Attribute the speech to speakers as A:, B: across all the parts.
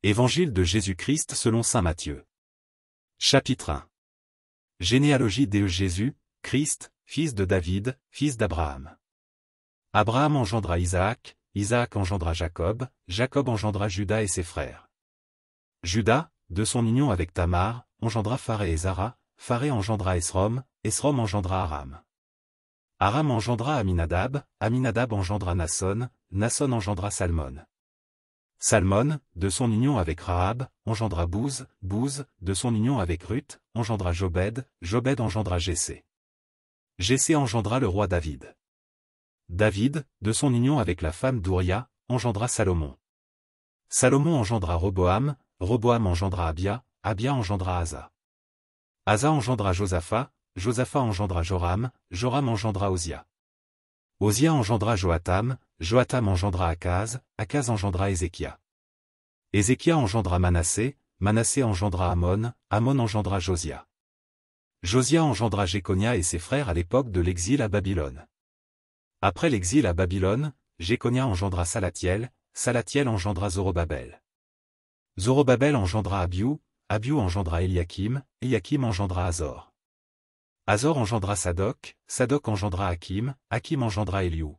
A: Évangile de Jésus-Christ selon saint Matthieu. Chapitre 1. Généalogie de Jésus, Christ, fils de David, fils d'Abraham. Abraham engendra Isaac, Isaac engendra Jacob, Jacob engendra Juda et ses frères. Juda, de son union avec Tamar, engendra Pharé et Zara, Pharé engendra Esrom, Esrom engendra Aram. Aram engendra Aminadab, Aminadab engendra Nasson, Nasson engendra Salmon. Salmon, de son union avec Rahab, engendra Bouz, Bouz, de son union avec Ruth, engendra Jobed, Jobed engendra Jessé. Jessé engendra le roi David. David, de son union avec la femme d'Ouria, engendra Salomon. Salomon engendra Roboam, Roboam engendra Abia, Abia engendra Asa. Asa engendra Josaphat, Josaphat engendra Joram, Joram engendra Osia. Osia engendra Joatam, Joatam engendra Akaz, Akaz engendra Ézéchia. Ézéchia engendra Manassé, Manassé engendra Amon, Amon engendra Josia. Josia engendra Jéconia et ses frères à l'époque de l'exil à Babylone. Après l'exil à Babylone, Jéconia engendra Salatiel, Salatiel engendra Zorobabel. Zorobabel engendra Abiou, Abiou engendra Eliakim, Eliakim engendra Azor. Azor engendra Sadoc, Sadoc engendra Hakim, Hakim engendra Eliou.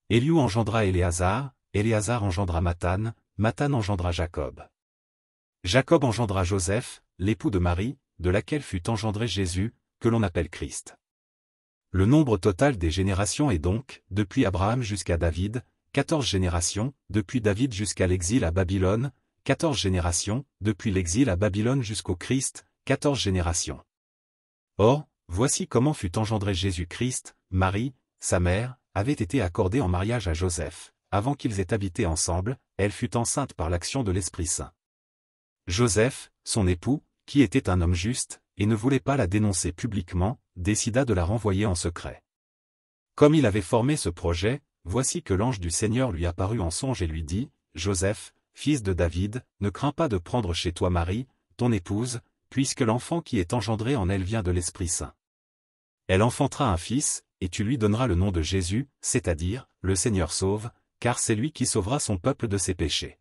A: Eliou engendra Éléazar, Éléazar engendra Mathan, Mathan engendra Jacob. Jacob engendra Joseph, l'époux de Marie, de laquelle fut engendré Jésus, que l'on appelle Christ. Le nombre total des générations est donc, depuis Abraham jusqu'à David, 14 générations, depuis David jusqu'à l'exil à Babylone, 14 générations, depuis l'exil à Babylone jusqu'au Christ, 14 générations. Or, voici comment fut engendré Jésus-Christ. Marie, sa mère, avait été accordée en mariage à Joseph. Avant qu'ils aient habité ensemble, elle fut enceinte par l'action de l'Esprit Saint. Joseph, son époux, qui était un homme juste, et ne voulait pas la dénoncer publiquement, décida de la renvoyer en secret. Comme il avait formé ce projet, voici que l'ange du Seigneur lui apparut en songe et lui dit, « Joseph, fils de David, ne crains pas de prendre chez toi Marie, ton épouse, puisque l'enfant qui est engendré en elle vient de l'Esprit Saint. Elle enfantera un fils, et tu lui donneras le nom de Jésus, c'est-à-dire, le Seigneur sauve, car c'est lui qui sauvera son peuple de ses péchés. »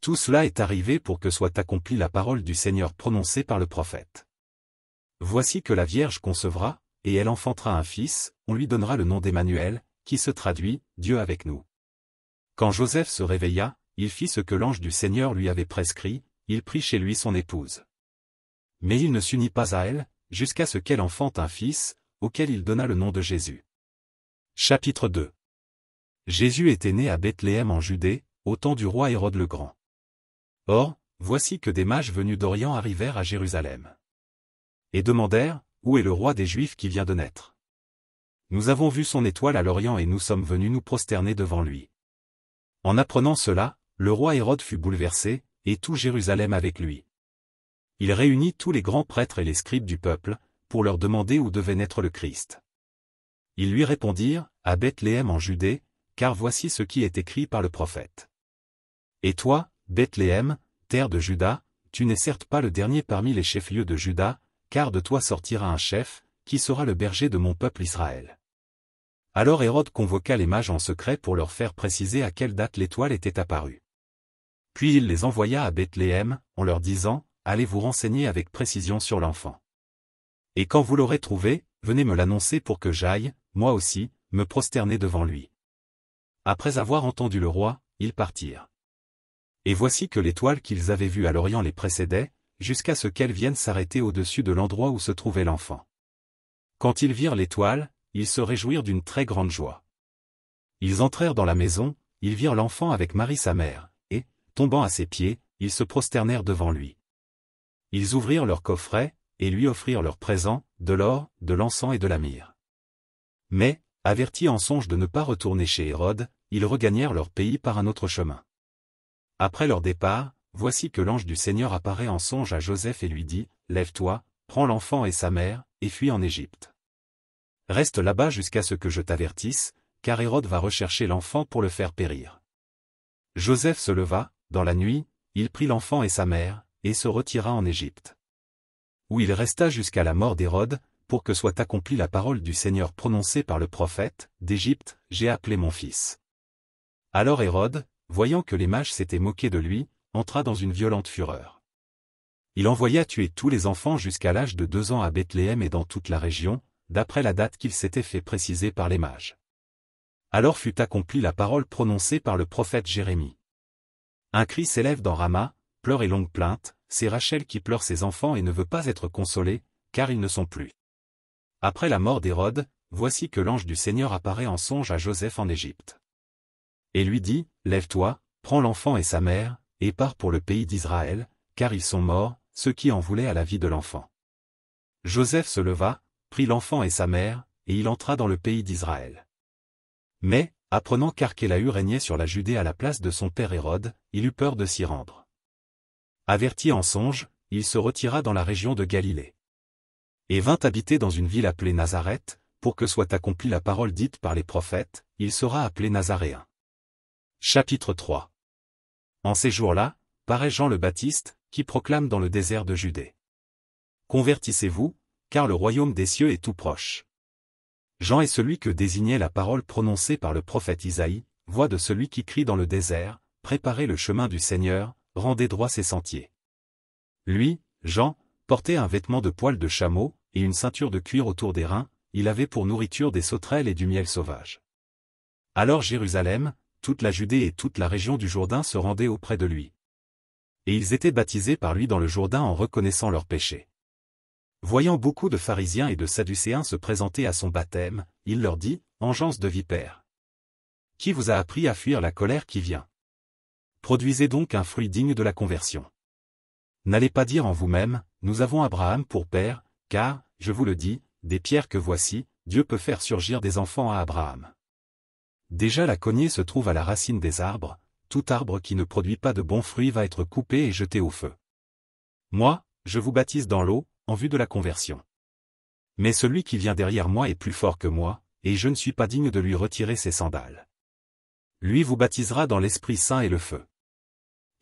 A: Tout cela est arrivé pour que soit accomplie la parole du Seigneur prononcée par le prophète. Voici que la Vierge concevra, et elle enfantera un fils, on lui donnera le nom d'Emmanuel, qui se traduit, Dieu avec nous. Quand Joseph se réveilla, il fit ce que l'ange du Seigneur lui avait prescrit, il prit chez lui son épouse. Mais il ne s'unit pas à elle, jusqu'à ce qu'elle enfante un fils, auquel il donna le nom de Jésus. Chapitre 2. Jésus était né à Bethléem en Judée, au temps du roi Hérode le Grand. Or, voici que des mages venus d'Orient arrivèrent à Jérusalem. Et demandèrent, où est le roi des Juifs qui vient de naître? Nous avons vu son étoile à l'Orient et nous sommes venus nous prosterner devant lui. En apprenant cela, le roi Hérode fut bouleversé, et tout Jérusalem avec lui. Il réunit tous les grands prêtres et les scribes du peuple, pour leur demander où devait naître le Christ. Ils lui répondirent, à Bethléem en Judée, car voici ce qui est écrit par le prophète. Et toi, Bethléem, terre de Juda, tu n'es certes pas le dernier parmi les chefs-lieux de Juda, car de toi sortira un chef, qui sera le berger de mon peuple Israël. Alors Hérode convoqua les mages en secret pour leur faire préciser à quelle date l'étoile était apparue. Puis il les envoya à Bethléem, en leur disant, allez vous renseigner avec précision sur l'enfant. Et quand vous l'aurez trouvé, venez me l'annoncer pour que j'aille, moi aussi, me prosterner devant lui. Après avoir entendu le roi, ils partirent. Et voici que l'étoile qu'ils avaient vue à l'Orient les précédait, jusqu'à ce qu'elle vienne s'arrêter au-dessus de l'endroit où se trouvait l'enfant. Quand ils virent l'étoile, ils se réjouirent d'une très grande joie. Ils entrèrent dans la maison, ils virent l'enfant avec Marie sa mère, et, tombant à ses pieds, ils se prosternèrent devant lui. Ils ouvrirent leur coffret, et lui offrirent leurs présents, de l'or, de l'encens et de la myrrhe. Mais, avertis en songe de ne pas retourner chez Hérode, ils regagnèrent leur pays par un autre chemin. Après leur départ, voici que l'ange du Seigneur apparaît en songe à Joseph et lui dit, « Lève-toi, prends l'enfant et sa mère, et fuis en Égypte. Reste là-bas jusqu'à ce que je t'avertisse, car Hérode va rechercher l'enfant pour le faire périr. » Joseph se leva, dans la nuit, il prit l'enfant et sa mère, et se retira en Égypte. Où il resta jusqu'à la mort d'Hérode, pour que soit accomplie la parole du Seigneur prononcée par le prophète, « D'Égypte, j'ai appelé mon fils. » Alors Hérode, voyant que les mages s'étaient moqués de lui, entra dans une violente fureur. Il envoya tuer tous les enfants jusqu'à l'âge de 2 ans à Bethléem et dans toute la région, d'après la date qu'il s'était fait préciser par les mages. Alors fut accomplie la parole prononcée par le prophète Jérémie. Un cri s'élève dans Rama, pleurs et longues plaintes, c'est Rachel qui pleure ses enfants et ne veut pas être consolée, car ils ne sont plus. Après la mort d'Hérode, voici que l'ange du Seigneur apparaît en songe à Joseph en Égypte. Et lui dit, lève-toi, prends l'enfant et sa mère, et pars pour le pays d'Israël, car ils sont morts, ceux qui en voulaient à la vie de l'enfant. Joseph se leva, prit l'enfant et sa mère, et il entra dans le pays d'Israël. Mais, apprenant qu'Archélaü régnait sur la Judée à la place de son père Hérode, il eut peur de s'y rendre. Averti en songe, il se retira dans la région de Galilée. Et vint habiter dans une ville appelée Nazareth, pour que soit accomplie la parole dite par les prophètes, il sera appelé Nazaréen. Chapitre 3. En ces jours-là, paraît Jean le Baptiste, qui proclame dans le désert de Judée. Convertissez-vous, car le royaume des cieux est tout proche. Jean est celui que désignait la parole prononcée par le prophète Isaïe, voix de celui qui crie dans le désert, préparez le chemin du Seigneur, rendez droits ses sentiers. Lui, Jean, portait un vêtement de poil de chameau, et une ceinture de cuir autour des reins, il avait pour nourriture des sauterelles et du miel sauvage. Alors Jérusalem, toute la Judée et toute la région du Jourdain se rendaient auprès de lui. Et ils étaient baptisés par lui dans le Jourdain en reconnaissant leurs péchés. Voyant beaucoup de pharisiens et de sadducéens se présenter à son baptême, il leur dit, engeance de vipères. Qui vous a appris à fuir la colère qui vient? Produisez donc un fruit digne de la conversion. N'allez pas dire en vous-même, nous avons Abraham pour père, car, je vous le dis, des pierres que voici, Dieu peut faire surgir des enfants à Abraham. Déjà la cognée se trouve à la racine des arbres, tout arbre qui ne produit pas de bons fruits va être coupé et jeté au feu. Moi, je vous baptise dans l'eau, en vue de la conversion. Mais celui qui vient derrière moi est plus fort que moi, et je ne suis pas digne de lui retirer ses sandales. Lui vous baptisera dans l'Esprit Saint et le feu.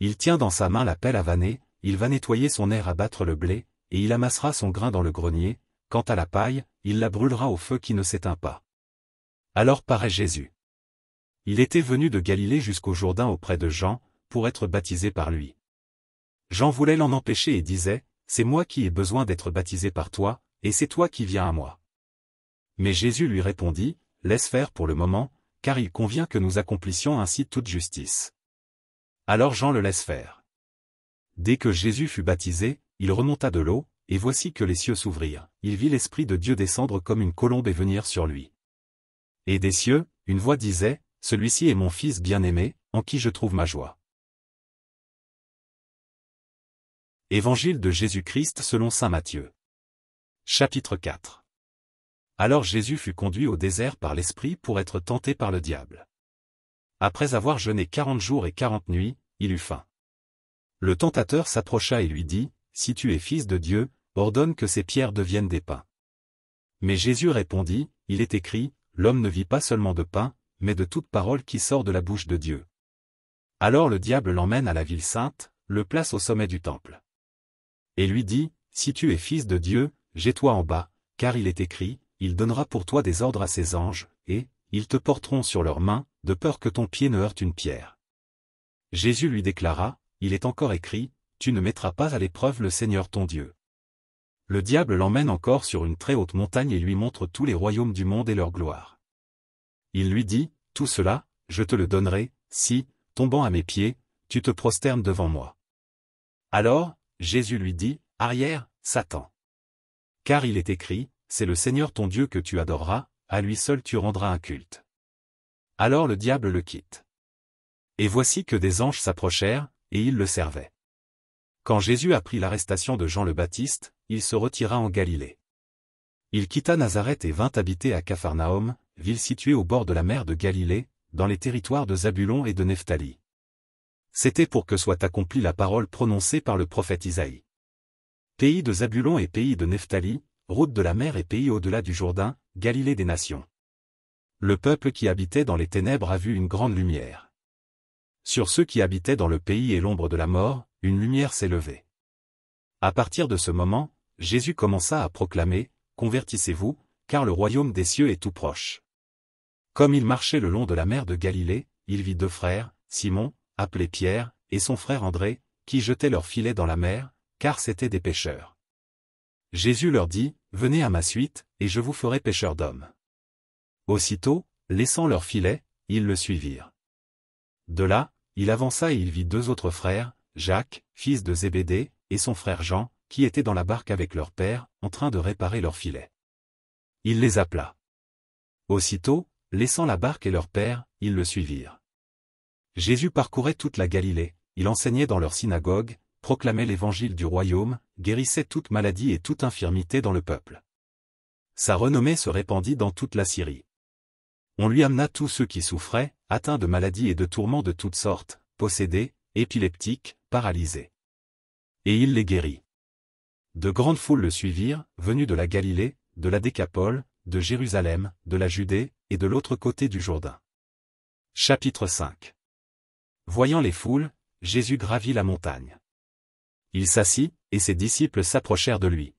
A: Il tient dans sa main la pelle à vanner, il va nettoyer son aire à battre le blé, et il amassera son grain dans le grenier, quant à la paille, il la brûlera au feu qui ne s'éteint pas. Alors paraît Jésus. Il était venu de Galilée jusqu'au Jourdain auprès de Jean, pour être baptisé par lui. Jean voulait l'en empêcher et disait, c'est moi qui ai besoin d'être baptisé par toi, et c'est toi qui viens à moi. Mais Jésus lui répondit, laisse faire pour le moment, car il convient que nous accomplissions ainsi toute justice. Alors Jean le laisse faire. Dès que Jésus fut baptisé, il remonta de l'eau, et voici que les cieux s'ouvrirent, il vit l'Esprit de Dieu descendre comme une colombe et venir sur lui. Et des cieux, une voix disait, celui-ci est mon Fils bien-aimé, en qui je trouve ma joie. Évangile de Jésus-Christ selon saint Matthieu. Chapitre 4. Alors Jésus fut conduit au désert par l'Esprit pour être tenté par le diable. Après avoir jeûné 40 jours et 40 nuits, il eut faim. Le tentateur s'approcha et lui dit, si tu es fils de Dieu, ordonne que ces pierres deviennent des pains. Mais Jésus répondit, il est écrit, l'homme ne vit pas seulement de pain, mais de toute parole qui sort de la bouche de Dieu. Alors le diable l'emmène à la ville sainte, le place au sommet du temple. Et lui dit, si tu es fils de Dieu, jette-toi en bas, car il est écrit, il donnera pour toi des ordres à ses anges, et, ils te porteront sur leurs mains, de peur que ton pied ne heurte une pierre. Jésus lui déclara, il est encore écrit, tu ne mettras pas à l'épreuve le Seigneur ton Dieu. Le diable l'emmène encore sur une très haute montagne et lui montre tous les royaumes du monde et leur gloire. Il lui dit, tout cela, je te le donnerai, si, tombant à mes pieds, tu te prosternes devant moi. Alors, Jésus lui dit, arrière, Satan. Car il est écrit, c'est le Seigneur ton Dieu que tu adoreras, à lui seul tu rendras un culte. Alors le diable le quitte. Et voici que des anges s'approchèrent, et ils le servaient. Quand Jésus apprit l'arrestation de Jean le Baptiste, il se retira en Galilée. Il quitta Nazareth et vint habiter à Capharnaüm, ville située au bord de la mer de Galilée, dans les territoires de Zabulon et de Nephtali. C'était pour que soit accomplie la parole prononcée par le prophète Isaïe. Pays de Zabulon et pays de Nephtali, route de la mer et pays au-delà du Jourdain, Galilée des nations. Le peuple qui habitait dans les ténèbres a vu une grande lumière. Sur ceux qui habitaient dans le pays et l'ombre de la mort, une lumière s'est levée. À partir de ce moment, Jésus commença à proclamer, convertissez-vous, car le royaume des cieux est tout proche. Comme il marchait le long de la mer de Galilée, il vit deux frères, Simon, appelé Pierre, et son frère André, qui jetaient leurs filets dans la mer, car c'étaient des pêcheurs. Jésus leur dit, « Venez à ma suite, et je vous ferai pêcheurs d'hommes. » Aussitôt, laissant leurs filets, ils le suivirent. De là, il avança et il vit 2 autres frères, Jacques, fils de Zébédée, et son frère Jean, qui étaient dans la barque avec leur père, en train de réparer leurs filets. Il les appela. Aussitôt, laissant la barque et leur père, ils le suivirent. Jésus parcourait toute la Galilée, il enseignait dans leur synagogue, proclamait l'évangile du royaume, guérissait toute maladie et toute infirmité dans le peuple. Sa renommée se répandit dans toute la Syrie. On lui amena tous ceux qui souffraient, atteints de maladies et de tourments de toutes sortes, possédés, épileptiques, paralysés. Et il les guérit. De grandes foules le suivirent, venues de la Galilée, de la Décapole, de Jérusalem, de la Judée, et de l'autre côté du Jourdain. Chapitre 5. Voyant les foules, Jésus gravit la montagne. Il s'assit, et ses disciples s'approchèrent de lui.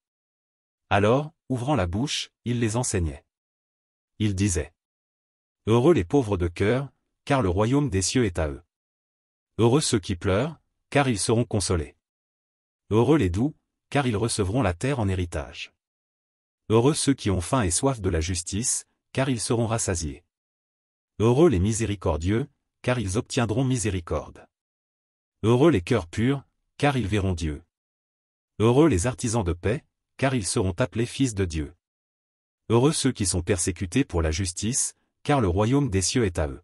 A: Alors, ouvrant la bouche, il les enseignait. Il disait: Heureux les pauvres de cœur, car le royaume des cieux est à eux. Heureux ceux qui pleurent, car ils seront consolés. Heureux les doux, car ils recevront la terre en héritage. Heureux ceux qui ont faim et soif de la justice, car ils seront rassasiés. Heureux les miséricordieux, car ils obtiendront miséricorde. Heureux les cœurs purs, car ils verront Dieu. Heureux les artisans de paix, car ils seront appelés fils de Dieu. Heureux ceux qui sont persécutés pour la justice, car le royaume des cieux est à eux.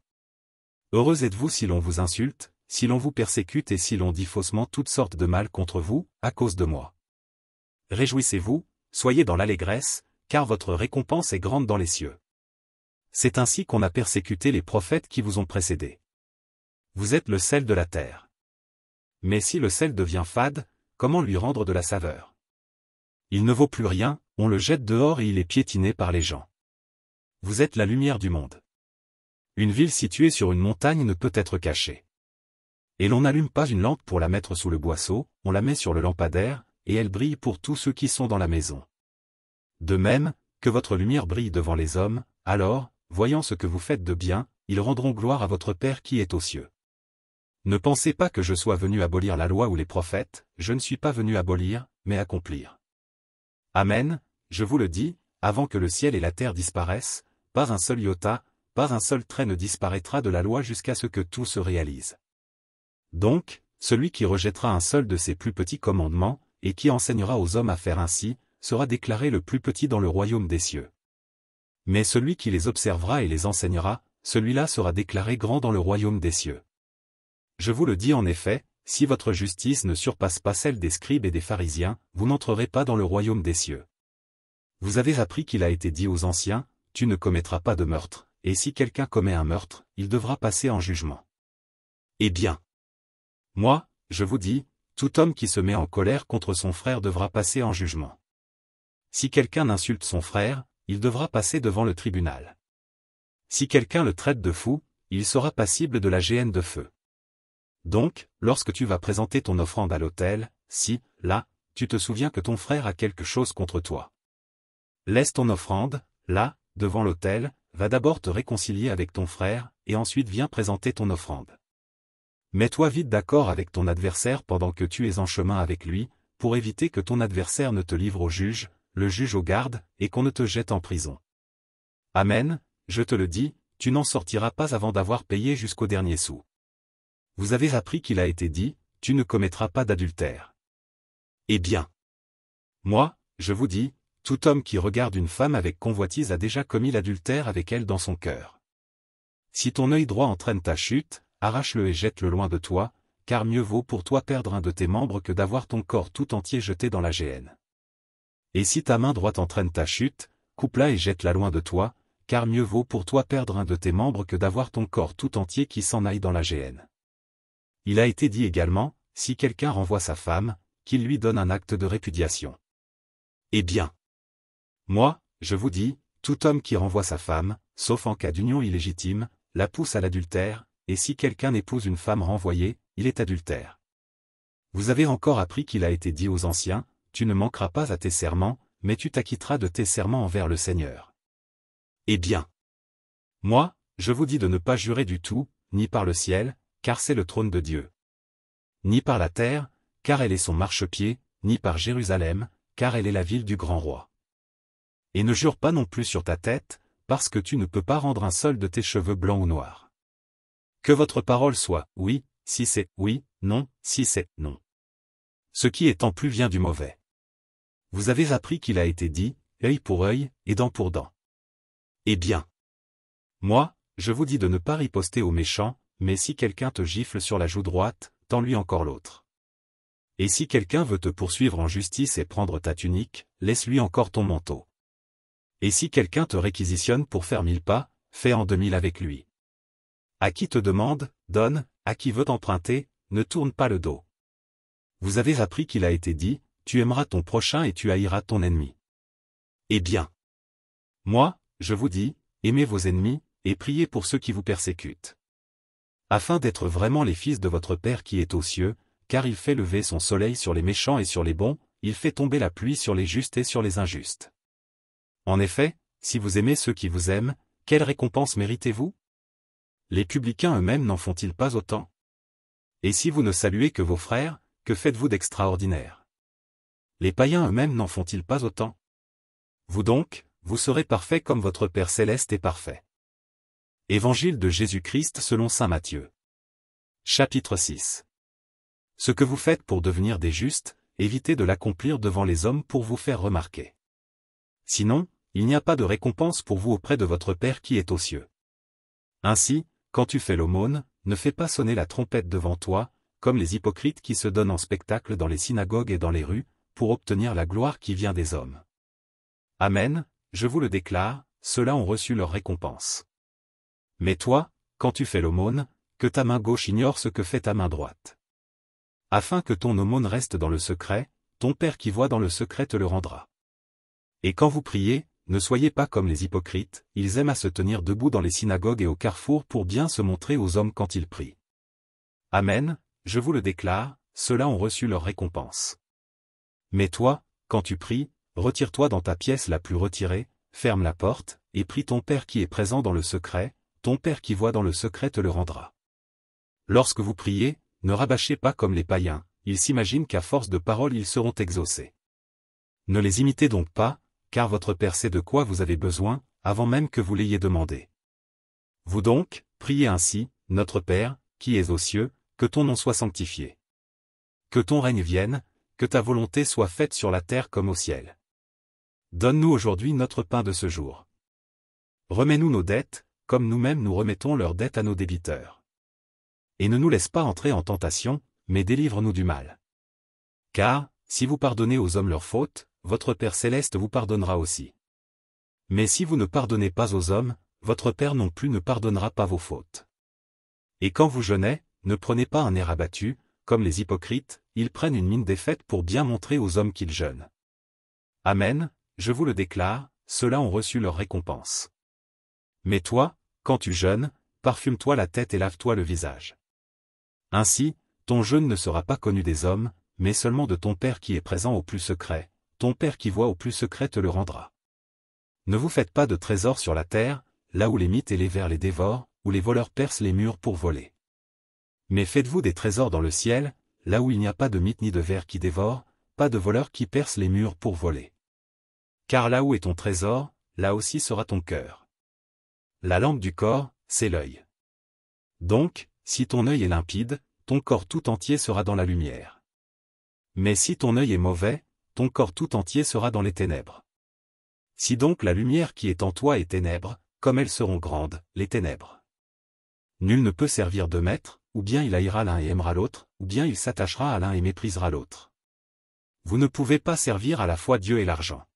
A: Heureux êtes-vous si l'on vous insulte, si l'on vous persécute et si l'on dit faussement toutes sortes de mal contre vous, à cause de moi. Réjouissez-vous, soyez dans l'allégresse, car votre récompense est grande dans les cieux. C'est ainsi qu'on a persécuté les prophètes qui vous ont précédés. Vous êtes le sel de la terre. Mais si le sel devient fade, comment lui rendre de la saveur? Il ne vaut plus rien, on le jette dehors et il est piétiné par les gens. Vous êtes la lumière du monde. Une ville située sur une montagne ne peut être cachée. Et l'on n'allume pas une lampe pour la mettre sous le boisseau, on la met sur le lampadaire, et elle brille pour tous ceux qui sont dans la maison. De même, que votre lumière brille devant les hommes, alors, voyant ce que vous faites de bien, ils rendront gloire à votre Père qui est aux cieux. Ne pensez pas que je sois venu abolir la loi ou les prophètes, je ne suis pas venu abolir, mais accomplir. Amen, je vous le dis, avant que le ciel et la terre disparaissent, pas un seul iota, pas un seul trait ne disparaîtra de la loi jusqu'à ce que tout se réalise. Donc, celui qui rejettera un seul de ces plus petits commandements, et qui enseignera aux hommes à faire ainsi, sera déclaré le plus petit dans le royaume des cieux. Mais celui qui les observera et les enseignera, celui-là sera déclaré grand dans le royaume des cieux. Je vous le dis en effet, si votre justice ne surpasse pas celle des scribes et des pharisiens, vous n'entrerez pas dans le royaume des cieux. Vous avez appris qu'il a été dit aux anciens, tu ne commettras pas de meurtre, et si quelqu'un commet un meurtre, il devra passer en jugement. Eh bien, moi, je vous dis, tout homme qui se met en colère contre son frère devra passer en jugement. Si quelqu'un insulte son frère, il devra passer devant le tribunal. Si quelqu'un le traite de fou, il sera passible de la géhenne de feu. Donc, lorsque tu vas présenter ton offrande à l'autel, si, là, tu te souviens que ton frère a quelque chose contre toi. Laisse ton offrande, là, devant l'autel, va d'abord te réconcilier avec ton frère, et ensuite viens présenter ton offrande. Mets-toi vite d'accord avec ton adversaire pendant que tu es en chemin avec lui, pour éviter que ton adversaire ne te livre au juge, le juge aux gardes, et qu'on ne te jette en prison. Amen, je te le dis, tu n'en sortiras pas avant d'avoir payé jusqu'au dernier sou. Vous avez appris qu'il a été dit, tu ne commettras pas d'adultère. Eh bien, moi, je vous dis, tout homme qui regarde une femme avec convoitise a déjà commis l'adultère avec elle dans son cœur. Si ton œil droit entraîne ta chute, arrache-le et jette-le loin de toi, car mieux vaut pour toi perdre un de tes membres que d'avoir ton corps tout entier jeté dans la géhenne. Et si ta main droite entraîne ta chute, coupe-la et jette-la loin de toi, car mieux vaut pour toi perdre un de tes membres que d'avoir ton corps tout entier qui s'en aille dans la géhenne. Il a été dit également, si quelqu'un renvoie sa femme, qu'il lui donne un acte de répudiation. Eh bien, moi, je vous dis, tout homme qui renvoie sa femme, sauf en cas d'union illégitime, la pousse à l'adultère, et si quelqu'un épouse une femme renvoyée, il est adultère. Vous avez encore appris qu'il a été dit aux anciens, tu ne manqueras pas à tes serments, mais tu t'acquitteras de tes serments envers le Seigneur. Eh bien, moi, je vous dis de ne pas jurer du tout, ni par le ciel, car c'est le trône de Dieu. ni par la terre, car elle est son marchepied, ni par Jérusalem, car elle est la ville du grand roi. Et ne jure pas non plus sur ta tête, parce que tu ne peux pas rendre un seul de tes cheveux blancs ou noirs. Que votre parole soit « oui », si c'est « oui », non, si c'est « non ». Ce qui est en plus vient du mauvais. Vous avez appris qu'il a été dit « œil pour œil, et dent pour dent ». Eh bien. Moi, je vous dis de ne pas riposter aux méchants, mais si quelqu'un te gifle sur la joue droite, tends-lui encore l'autre. Et si quelqu'un veut te poursuivre en justice et prendre ta tunique, laisse-lui encore ton manteau. Et si quelqu'un te réquisitionne pour faire 1000 pas, fais en 2000 avec lui. À qui te demande, donne, à qui veut emprunter, ne tourne pas le dos. Vous avez appris qu'il a été dit, tu aimeras ton prochain et tu haïras ton ennemi. Eh bien. Moi, je vous dis, aimez vos ennemis, et priez pour ceux qui vous persécutent. Afin d'être vraiment les fils de votre Père qui est aux cieux, car il fait lever son soleil sur les méchants et sur les bons, il fait tomber la pluie sur les justes et sur les injustes. En effet, si vous aimez ceux qui vous aiment, quelle récompense méritez-vous? Les publicains eux-mêmes n'en font-ils pas autant? Et si vous ne saluez que vos frères, que faites-vous d'extraordinaire? Les païens eux-mêmes n'en font-ils pas autant? Vous donc, vous serez parfaits comme votre Père céleste est parfait. Évangile de Jésus-Christ selon saint Matthieu. Chapitre 6. Ce que vous faites pour devenir des justes, évitez de l'accomplir devant les hommes pour vous faire remarquer. Sinon, il n'y a pas de récompense pour vous auprès de votre Père qui est aux cieux. Ainsi, quand tu fais l'aumône, ne fais pas sonner la trompette devant toi, comme les hypocrites qui se donnent en spectacle dans les synagogues et dans les rues, pour obtenir la gloire qui vient des hommes. Amen, je vous le déclare, ceux-là ont reçu leur récompense. Mais toi, quand tu fais l'aumône, que ta main gauche ignore ce que fait ta main droite. Afin que ton aumône reste dans le secret, ton Père qui voit dans le secret te le rendra. Et quand vous priez, ne soyez pas comme les hypocrites, ils aiment à se tenir debout dans les synagogues et au carrefour pour bien se montrer aux hommes quand ils prient. Amen, je vous le déclare, ceux-là ont reçu leur récompense. Mais toi, quand tu pries, retire-toi dans ta pièce la plus retirée, ferme la porte, et prie ton Père qui est présent dans le secret, ton Père qui voit dans le secret te le rendra. Lorsque vous priez, ne rabâchez pas comme les païens, ils s'imaginent qu'à force de paroles ils seront exaucés. Ne les imitez donc pas, car votre Père sait de quoi vous avez besoin, avant même que vous l'ayez demandé. Vous donc, priez ainsi, Notre Père, qui es aux cieux, que ton nom soit sanctifié. Que ton règne vienne, que ta volonté soit faite sur la terre comme au ciel. Donne-nous aujourd'hui notre pain de ce jour. Remets-nous nos dettes, comme nous-mêmes nous remettons leurs dettes à nos débiteurs. Et ne nous laisse pas entrer en tentation, mais délivre-nous du mal. Car, si vous pardonnez aux hommes leurs fautes, votre Père céleste vous pardonnera aussi. Mais si vous ne pardonnez pas aux hommes, votre Père non plus ne pardonnera pas vos fautes. Et quand vous jeûnez, ne prenez pas un air abattu, comme les hypocrites, ils prennent une mine défaite pour bien montrer aux hommes qu'ils jeûnent. Amen, je vous le déclare, ceux-là ont reçu leur récompense. Mais toi, quand tu jeûnes, parfume-toi la tête et lave-toi le visage. Ainsi, ton jeûne ne sera pas connu des hommes, mais seulement de ton Père qui est présent au plus secret, ton Père qui voit au plus secret te le rendra. Ne vous faites pas de trésors sur la terre, là où les mythes et les vers les dévorent, où les voleurs percent les murs pour voler. Mais faites-vous des trésors dans le ciel, là où il n'y a pas de mythes ni de vers qui dévorent, pas de voleurs qui percent les murs pour voler. Car là où est ton trésor, là aussi sera ton cœur. La lampe du corps, c'est l'œil. Donc, si ton œil est limpide, ton corps tout entier sera dans la lumière. Mais si ton œil est mauvais, ton corps tout entier sera dans les ténèbres. Si donc la lumière qui est en toi est ténèbres, comme elles seront grandes, les ténèbres. Nul ne peut servir de maître, ou bien il haïra l'un et aimera l'autre, ou bien il s'attachera à l'un et méprisera l'autre. Vous ne pouvez pas servir à la fois Dieu et l'argent.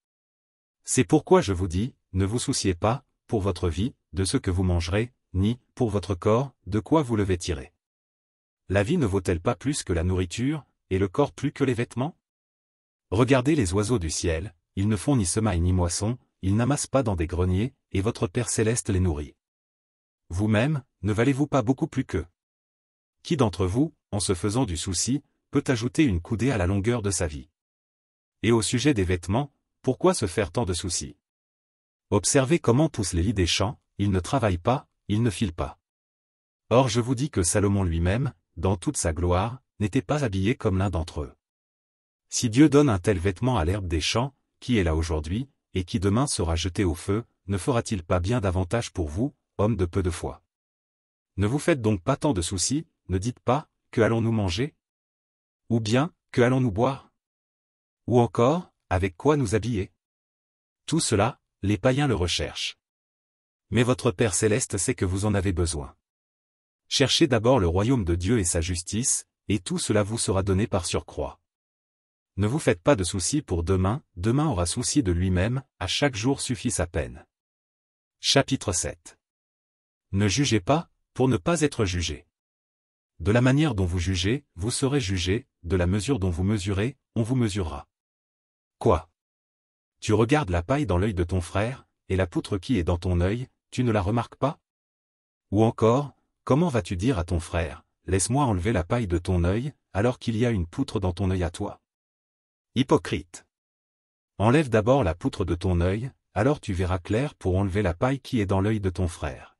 A: C'est pourquoi je vous dis, ne vous souciez pas, pour votre vie, de ce que vous mangerez, ni, pour votre corps, de quoi vous le vêtirez. La vie ne vaut-elle pas plus que la nourriture, et le corps plus que les vêtements? Regardez les oiseaux du ciel, ils ne font ni semaille ni moisson, ils n'amassent pas dans des greniers, et votre Père céleste les nourrit. Vous-même, ne valez-vous pas beaucoup plus qu'eux? Qui d'entre vous, en se faisant du souci, peut ajouter une coudée à la longueur de sa vie? Et au sujet des vêtements, pourquoi se faire tant de soucis? Observez comment poussent les lys des champs, ils ne travaillent pas, ils ne filent pas. Or je vous dis que Salomon lui-même, dans toute sa gloire, n'étaient pas habillés comme l'un d'entre eux. Si Dieu donne un tel vêtement à l'herbe des champs, qui est là aujourd'hui, et qui demain sera jeté au feu, ne fera-t-il pas bien davantage pour vous, hommes de peu de foi? Ne vous faites donc pas tant de soucis, ne dites pas, que allons-nous manger? Ou bien, que allons-nous boire? Ou encore, avec quoi nous habiller? Tout cela, les païens le recherchent. Mais votre Père céleste sait que vous en avez besoin. Cherchez d'abord le royaume de Dieu et sa justice, et tout cela vous sera donné par surcroît. Ne vous faites pas de soucis pour demain, demain aura souci de lui-même, à chaque jour suffit sa peine. Chapitre 7. Ne jugez pas, pour ne pas être jugés. De la manière dont vous jugez, vous serez jugés, de la mesure dont vous mesurez, on vous mesurera. Quoi? Tu regardes la paille dans l'œil de ton frère, et la poutre qui est dans ton œil, tu ne la remarques pas? Ou encore, comment vas-tu dire à ton frère, laisse-moi enlever la paille de ton œil, alors qu'il y a une poutre dans ton œil à toi? Hypocrite! Enlève d'abord la poutre de ton œil, alors tu verras clair pour enlever la paille qui est dans l'œil de ton frère.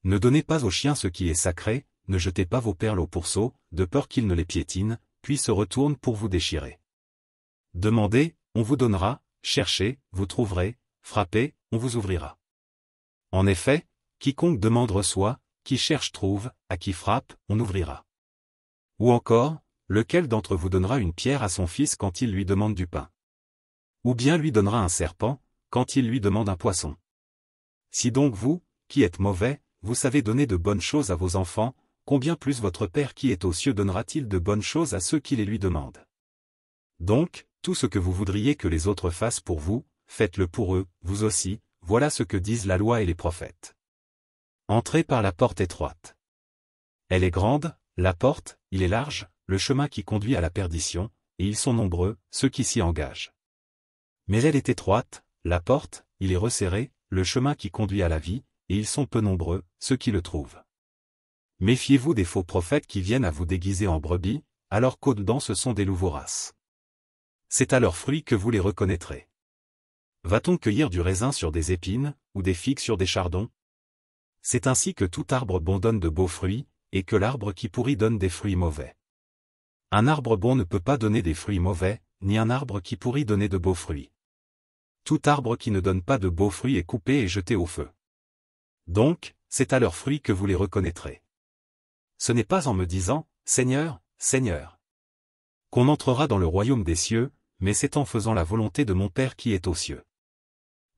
A: Ne donnez pas aux chiens ce qui est sacré, ne jetez pas vos perles au pourceau, de peur qu'ils ne les piétinent, puis se retournent pour vous déchirer. Demandez, on vous donnera, cherchez, vous trouverez, frappez, on vous ouvrira. En effet, quiconque demande reçoit, qui cherche trouve, à qui frappe, on ouvrira. Ou encore, lequel d'entre vous donnera une pierre à son fils quand il lui demande du pain? Ou bien lui donnera un serpent, quand il lui demande un poisson? Si donc vous, qui êtes mauvais, vous savez donner de bonnes choses à vos enfants, combien plus votre Père qui est aux cieux donnera-t-il de bonnes choses à ceux qui les lui demandent? Donc, tout ce que vous voudriez que les autres fassent pour vous, faites-le pour eux, vous aussi, voilà ce que disent la loi et les prophètes. Entrez par la porte étroite. Elle est grande, la porte, il est large, le chemin qui conduit à la perdition, et ils sont nombreux, ceux qui s'y engagent. Mais elle est étroite, la porte, il est resserré, le chemin qui conduit à la vie, et ils sont peu nombreux, ceux qui le trouvent. Méfiez-vous des faux prophètes qui viennent à vous déguiser en brebis, alors qu'au-dedans ce sont des loups voraces. C'est à leurs fruits que vous les reconnaîtrez. Va-t-on cueillir du raisin sur des épines, ou des figues sur des chardons? C'est ainsi que tout arbre bon donne de beaux fruits, et que l'arbre qui pourrit donne des fruits mauvais. Un arbre bon ne peut pas donner des fruits mauvais, ni un arbre qui pourrit donner de beaux fruits. Tout arbre qui ne donne pas de beaux fruits est coupé et jeté au feu. Donc, c'est à leurs fruits que vous les reconnaîtrez. Ce n'est pas en me disant, Seigneur, Seigneur, qu'on entrera dans le royaume des cieux, mais c'est en faisant la volonté de mon Père qui est aux cieux.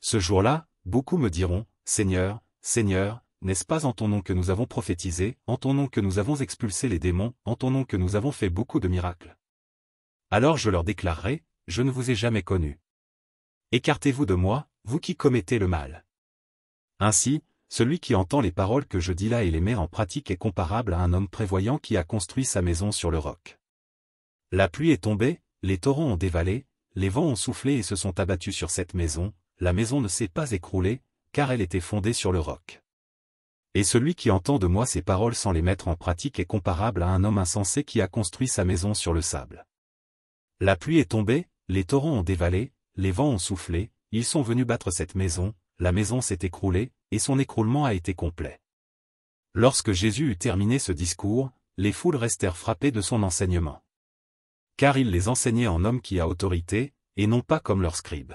A: Ce jour-là, beaucoup me diront, Seigneur, Seigneur, n'est-ce pas en ton nom que nous avons prophétisé, en ton nom que nous avons expulsé les démons, en ton nom que nous avons fait beaucoup de miracles? Alors je leur déclarerai, je ne vous ai jamais connu. Écartez-vous de moi, vous qui commettez le mal. Ainsi, celui qui entend les paroles que je dis là et les met en pratique est comparable à un homme prévoyant qui a construit sa maison sur le roc. La pluie est tombée, les torrents ont dévalé, les vents ont soufflé et se sont abattus sur cette maison, la maison ne s'est pas écroulée, car elle était fondée sur le roc. Et celui qui entend de moi ces paroles sans les mettre en pratique est comparable à un homme insensé qui a construit sa maison sur le sable. La pluie est tombée, les torrents ont dévalé, les vents ont soufflé, ils sont venus battre cette maison, la maison s'est écroulée, et son écroulement a été complet. Lorsque Jésus eut terminé ce discours, les foules restèrent frappées de son enseignement. Car il les enseignait en homme qui a autorité, et non pas comme leurs scribes.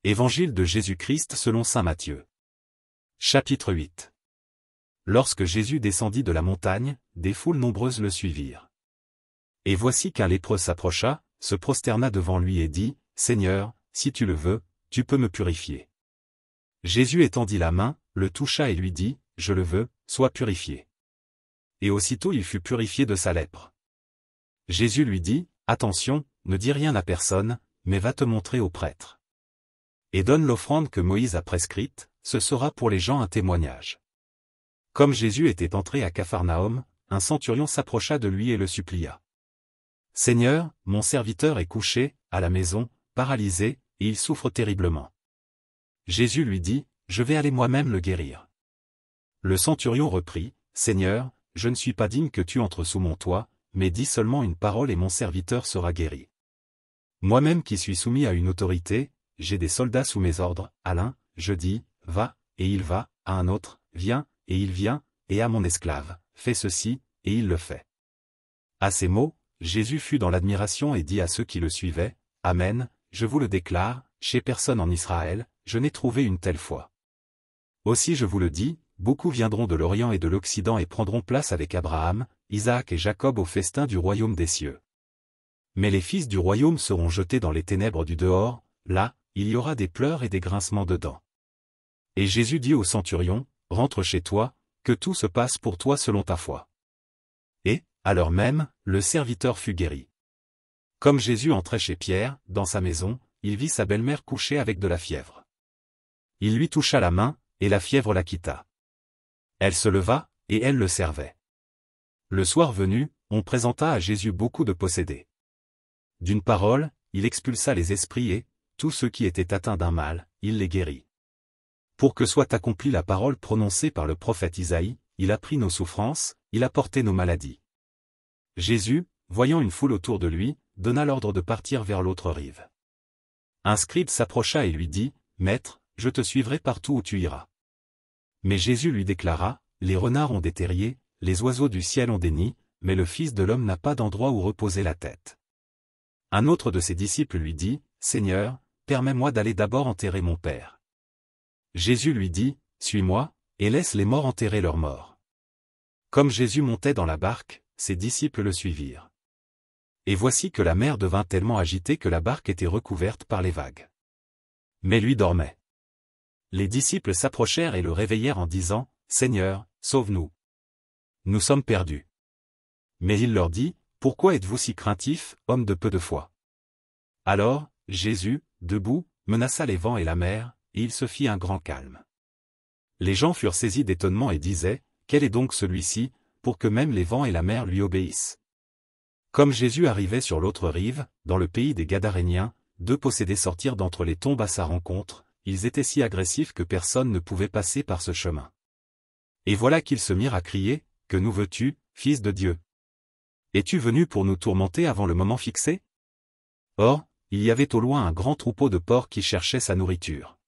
A: Évangile de Jésus-Christ selon saint Matthieu. Chapitre 8. Lorsque Jésus descendit de la montagne, des foules nombreuses le suivirent. Et voici qu'un lépreux s'approcha, se prosterna devant lui et dit, « Seigneur, si tu le veux, tu peux me purifier. » Jésus étendit la main, le toucha et lui dit, « Je le veux, sois purifié. » Et aussitôt il fut purifié de sa lèpre. Jésus lui dit, « Attention, ne dis rien à personne, mais va te montrer au prêtre. Et donne l'offrande que Moïse a prescrite, ce sera pour les gens un témoignage. » Comme Jésus était entré à Capharnaüm, un centurion s'approcha de lui et le supplia. « Seigneur, mon serviteur est couché, à la maison, paralysé, et il souffre terriblement. » Jésus lui dit, « Je vais aller moi-même le guérir. » Le centurion reprit, « Seigneur, je ne suis pas digne que tu entres sous mon toit, mais dis seulement une parole et mon serviteur sera guéri. Moi-même qui suis soumis à une autorité, j'ai des soldats sous mes ordres, à l'un, je dis, va, et il va, à un autre, viens, et il vient, et à mon esclave, fais ceci, et il le fait. » À ces mots, Jésus fut dans l'admiration et dit à ceux qui le suivaient, « Amen, je vous le déclare, chez personne en Israël, je n'ai trouvé une telle foi. Aussi je vous le dis, beaucoup viendront de l'Orient et de l'Occident et prendront place avec Abraham, Isaac et Jacob au festin du royaume des cieux. Mais les fils du royaume seront jetés dans les ténèbres du dehors, là, il y aura des pleurs et des grincements de dents. » Et Jésus dit au centurion, « Rentre chez toi, que tout se passe pour toi selon ta foi. » Et, à l'heure même, le serviteur fut guéri. Comme Jésus entrait chez Pierre, dans sa maison, il vit sa belle-mère couchée avec de la fièvre. Il lui toucha la main, et la fièvre la quitta. Elle se leva, et elle le servait. Le soir venu, on présenta à Jésus beaucoup de possédés. D'une parole, il expulsa les esprits et, tous ceux qui étaient atteints d'un mal, il les guérit. Pour que soit accomplie la parole prononcée par le prophète Isaïe, il a pris nos souffrances, il a porté nos maladies. Jésus, voyant une foule autour de lui, donna l'ordre de partir vers l'autre rive. Un scribe s'approcha et lui dit, « Maître, je te suivrai partout où tu iras. » Mais Jésus lui déclara, « Les renards ont des terriers, les oiseaux du ciel ont des nids, mais le Fils de l'homme n'a pas d'endroit où reposer la tête. » Un autre de ses disciples lui dit, « Seigneur, permets-moi d'aller d'abord enterrer mon Père. » Jésus lui dit, « Suis-moi, et laisse les morts enterrer leurs morts. » Comme Jésus montait dans la barque, ses disciples le suivirent. Et voici que la mer devint tellement agitée que la barque était recouverte par les vagues. Mais lui dormait. Les disciples s'approchèrent et le réveillèrent en disant, « Seigneur, sauve-nous. Nous sommes perdus. » Mais il leur dit, « Pourquoi êtes-vous si craintifs, hommes de peu de foi ?» Alors, Jésus, debout, menaça les vents et la mer, et il se fit un grand calme. Les gens furent saisis d'étonnement et disaient, « Quel est donc celui-ci, pour que même les vents et la mer lui obéissent ?» Comme Jésus arrivait sur l'autre rive, dans le pays des Gadaréniens, 2 possédés sortirent d'entre les tombes à sa rencontre, ils étaient si agressifs que personne ne pouvait passer par ce chemin. Et voilà qu'ils se mirent à crier, « Que nous veux-tu, Fils de Dieu? Es-tu venu pour nous tourmenter avant le moment fixé ?» Or, il y avait au loin un grand troupeau de porcs qui cherchait sa nourriture.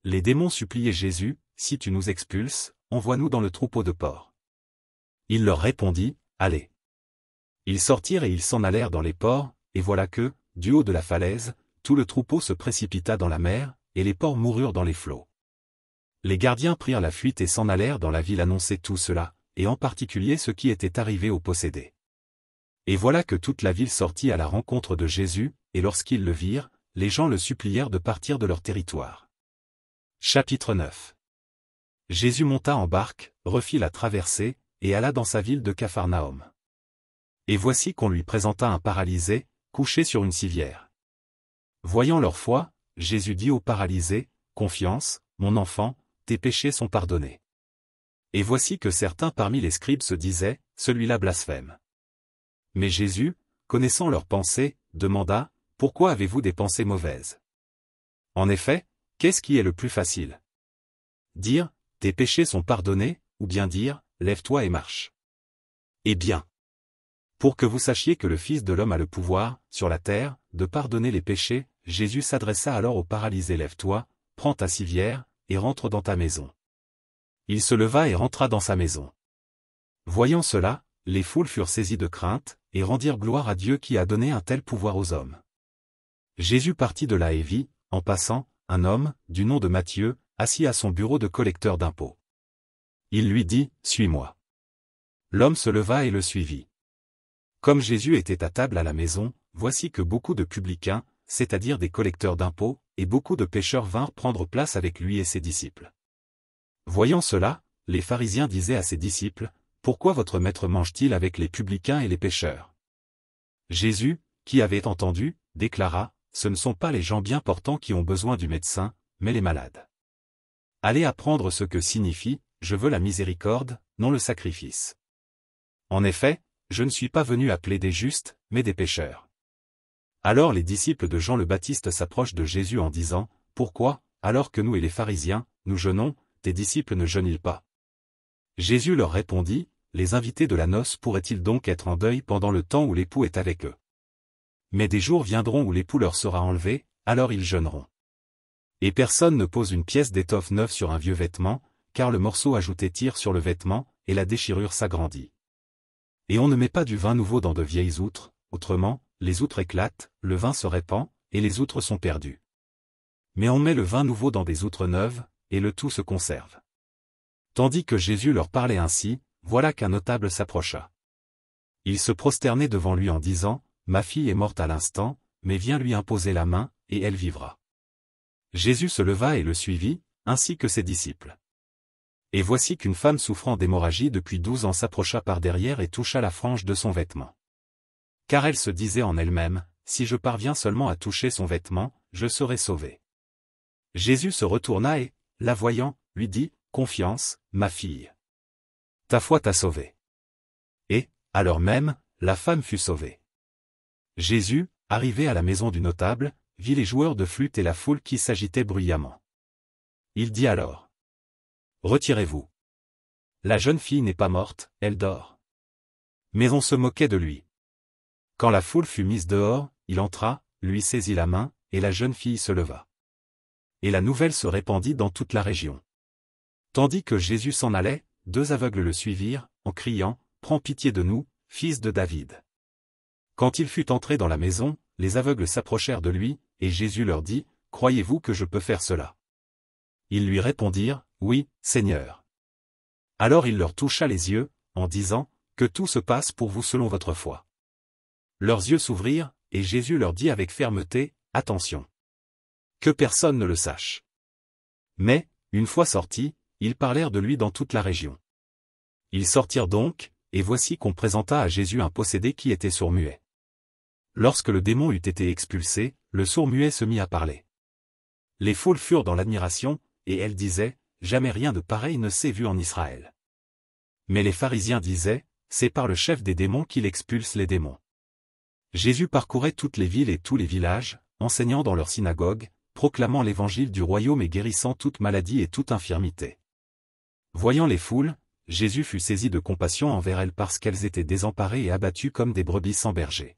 A: Les démons suppliaient Jésus, « Si tu nous expulses, envoie-nous dans le troupeau de porcs. » Il leur répondit, « Allez. » Ils sortirent et ils s'en allèrent dans les porcs, et voilà que, du haut de la falaise, tout le troupeau se précipita dans la mer, et les porcs moururent dans les flots. Les gardiens prirent la fuite et s'en allèrent dans la ville annoncer tout cela, et en particulier ce qui était arrivé aux possédés. Et voilà que toute la ville sortit à la rencontre de Jésus, et lorsqu'ils le virent, les gens le supplièrent de partir de leur territoire. Chapitre 9. Jésus monta en barque, refit la traversée, et alla dans sa ville de Capharnaüm. Et voici qu'on lui présenta un paralysé, couché sur une civière. Voyant leur foi, Jésus dit au paralysé, « Confiance, mon enfant, tes péchés sont pardonnés. » Et voici que certains parmi les scribes se disaient, « Celui-là blasphème. » Mais Jésus, connaissant leurs pensées, demanda, « Pourquoi avez-vous des pensées mauvaises? En effet, qu'est-ce qui est le plus facile? Dire, tes péchés sont pardonnés, ou bien dire, lève-toi et marche? Eh bien, pour que vous sachiez que le Fils de l'homme a le pouvoir, sur la terre, de pardonner les péchés, Jésus s'adressa alors au paralysé, lève-toi, prends ta civière, et rentre dans ta maison. Il se leva et rentra dans sa maison. Voyant cela, les foules furent saisies de crainte, et rendirent gloire à Dieu qui a donné un tel pouvoir aux hommes. Jésus partit de là et vit, en passant, un homme, du nom de Matthieu, assis à son bureau de collecteur d'impôts. Il lui dit, « Suis-moi. » L'homme se leva et le suivit. Comme Jésus était à table à la maison, voici que beaucoup de publicains, c'est-à-dire des collecteurs d'impôts, et beaucoup de pécheurs vinrent prendre place avec lui et ses disciples. Voyant cela, les pharisiens disaient à ses disciples, « Pourquoi votre maître mange-t-il avec les publicains et les pécheurs ?» Jésus, qui avait entendu, déclara, « Ce ne sont pas les gens bien portants qui ont besoin du médecin, mais les malades. Allez apprendre ce que signifie, je veux la miséricorde, non le sacrifice. En effet, je ne suis pas venu appeler des justes, mais des pécheurs. » Alors les disciples de Jean le Baptiste s'approchent de Jésus en disant, « Pourquoi, alors que nous et les pharisiens, nous jeûnons, tes disciples ne jeûnent-ils pas ?» Jésus leur répondit, « Les invités de la noce pourraient-ils donc être en deuil pendant le temps où l'époux est avec eux? Mais des jours viendront où l'époux leur sera enlevé, alors ils jeûneront. Et personne ne pose une pièce d'étoffe neuve sur un vieux vêtement, car le morceau ajouté tire sur le vêtement, et la déchirure s'agrandit. Et on ne met pas du vin nouveau dans de vieilles outres, autrement, les outres éclatent, le vin se répand, et les outres sont perdues. Mais on met le vin nouveau dans des outres neuves, et le tout se conserve. » Tandis que Jésus leur parlait ainsi, voilà qu'un notable s'approcha. Il se prosternait devant lui en disant, « Ma fille est morte à l'instant, mais viens lui imposer la main, et elle vivra. » Jésus se leva et le suivit, ainsi que ses disciples. Et voici qu'une femme souffrant d'hémorragie depuis 12 ans s'approcha par derrière et toucha la frange de son vêtement. Car elle se disait en elle-même, « Si je parviens seulement à toucher son vêtement, je serai sauvée. » Jésus se retourna et, la voyant, lui dit, « Confiance, ma fille. Ta foi t'a sauvée. » Et, à l'heure même, la femme fut sauvée. Jésus, arrivé à la maison du notable, vit les joueurs de flûte et la foule qui s'agitait bruyamment. Il dit alors, « Retirez-vous. La jeune fille n'est pas morte, elle dort. » Mais on se moquait de lui. Quand la foule fut mise dehors, il entra, lui saisit la main, et la jeune fille se leva. Et la nouvelle se répandit dans toute la région. Tandis que Jésus s'en allait, 2 aveugles le suivirent, en criant, « Prends pitié de nous, fils de David. » Quand il fut entré dans la maison, les aveugles s'approchèrent de lui, et Jésus leur dit, « Croyez-vous que je peux faire cela ?» Ils lui répondirent, « Oui, Seigneur. » Alors il leur toucha les yeux, en disant, « Que tout se passe pour vous selon votre foi. » Leurs yeux s'ouvrirent, et Jésus leur dit avec fermeté, « Attention. Que personne ne le sache. » Mais, une fois sortis, ils parlèrent de lui dans toute la région. Ils sortirent donc, et voici qu'on présenta à Jésus un possédé qui était sourd-muet. Lorsque le démon eut été expulsé, le sourd-muet se mit à parler. Les foules furent dans l'admiration, et elles disaient, « Jamais rien de pareil ne s'est vu en Israël. » Mais les pharisiens disaient, « C'est par le chef des démons qu'il expulse les démons. » Jésus parcourait toutes les villes et tous les villages, enseignant dans leurs synagogues, proclamant l'évangile du royaume et guérissant toute maladie et toute infirmité. Voyant les foules, Jésus fut saisi de compassion envers elles parce qu'elles étaient désemparées et abattues comme des brebis sans berger.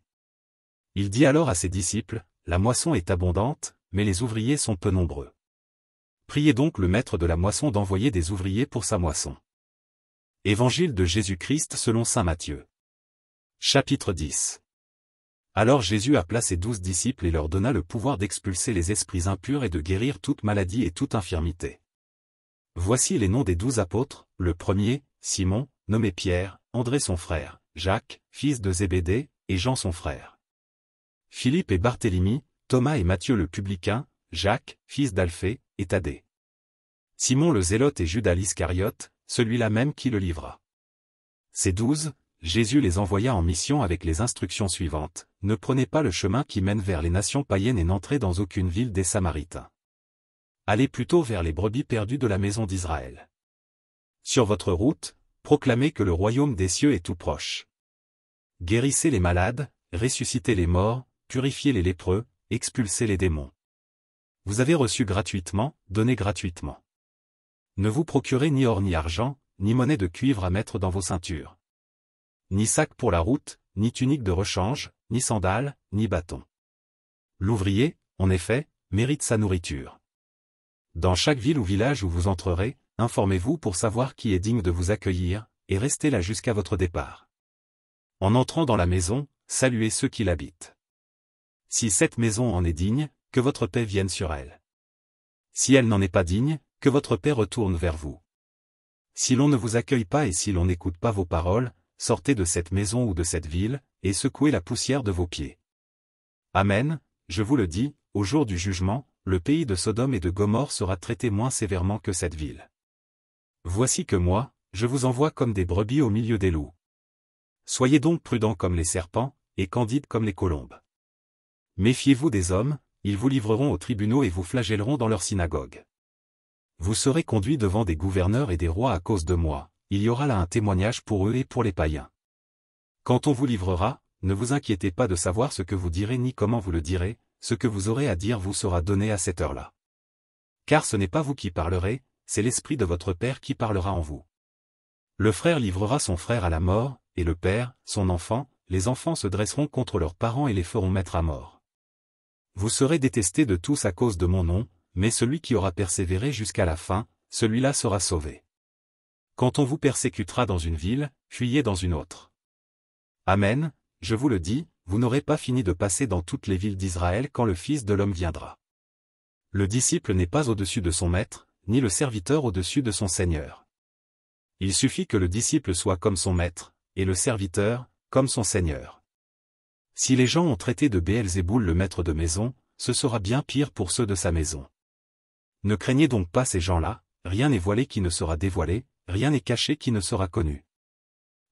A: Il dit alors à ses disciples, « La moisson est abondante, mais les ouvriers sont peu nombreux. Priez donc le maître de la moisson d'envoyer des ouvriers pour sa moisson. » Évangile de Jésus-Christ selon saint Matthieu. Chapitre 10. Alors Jésus appela ses 12 disciples et leur donna le pouvoir d'expulser les esprits impurs et de guérir toute maladie et toute infirmité. Voici les noms des 12 apôtres, le premier, Simon, nommé Pierre, André son frère, Jacques, fils de Zébédée, et Jean son frère. Philippe et Barthélemy, Thomas et Matthieu le publicain, Jacques, fils d'Alphée, et Thaddée. Simon le zélote et Judas l'Iscariote, celui-là même qui le livra. Ces 12, Jésus les envoya en mission avec les instructions suivantes, « Ne prenez pas le chemin qui mène vers les nations païennes et n'entrez dans aucune ville des Samaritains. Allez plutôt vers les brebis perdues de la maison d'Israël. Sur votre route, proclamez que le royaume des cieux est tout proche. Guérissez les malades, ressuscitez les morts, purifiez les lépreux, expulsez les démons. Vous avez reçu gratuitement, donnez gratuitement. Ne vous procurez ni or ni argent, ni monnaie de cuivre à mettre dans vos ceintures. Ni sac pour la route, ni tunique de rechange, ni sandales, ni bâton. L'ouvrier, en effet, mérite sa nourriture. Dans chaque ville ou village où vous entrerez, informez-vous pour savoir qui est digne de vous accueillir, et restez là jusqu'à votre départ. En entrant dans la maison, saluez ceux qui l'habitent. Si cette maison en est digne, que votre paix vienne sur elle. Si elle n'en est pas digne, que votre paix retourne vers vous. Si l'on ne vous accueille pas et si l'on n'écoute pas vos paroles, sortez de cette maison ou de cette ville, et secouez la poussière de vos pieds. Amen, je vous le dis, au jour du jugement, le pays de Sodome et de Gomorrhe sera traité moins sévèrement que cette ville. Voici que moi, je vous envoie comme des brebis au milieu des loups. Soyez donc prudents comme les serpents, et candides comme les colombes. Méfiez-vous des hommes, ils vous livreront aux tribunaux et vous flagelleront dans leurs synagogues. Vous serez conduits devant des gouverneurs et des rois à cause de moi, il y aura là un témoignage pour eux et pour les païens. Quand on vous livrera, ne vous inquiétez pas de savoir ce que vous direz ni comment vous le direz, ce que vous aurez à dire vous sera donné à cette heure-là. Car ce n'est pas vous qui parlerez, c'est l'Esprit de votre Père qui parlera en vous. Le frère livrera son frère à la mort, et le père, son enfant, les enfants se dresseront contre leurs parents et les feront mettre à mort. Vous serez détestés de tous à cause de mon nom, mais celui qui aura persévéré jusqu'à la fin, celui-là sera sauvé. Quand on vous persécutera dans une ville, fuyez dans une autre. Amen, je vous le dis, vous n'aurez pas fini de passer dans toutes les villes d'Israël quand le Fils de l'homme viendra. Le disciple n'est pas au-dessus de son maître, ni le serviteur au-dessus de son seigneur. Il suffit que le disciple soit comme son maître, et le serviteur, comme son seigneur. Si les gens ont traité de Béelzéboul le maître de maison, ce sera bien pire pour ceux de sa maison. Ne craignez donc pas ces gens-là, rien n'est voilé qui ne sera dévoilé, rien n'est caché qui ne sera connu.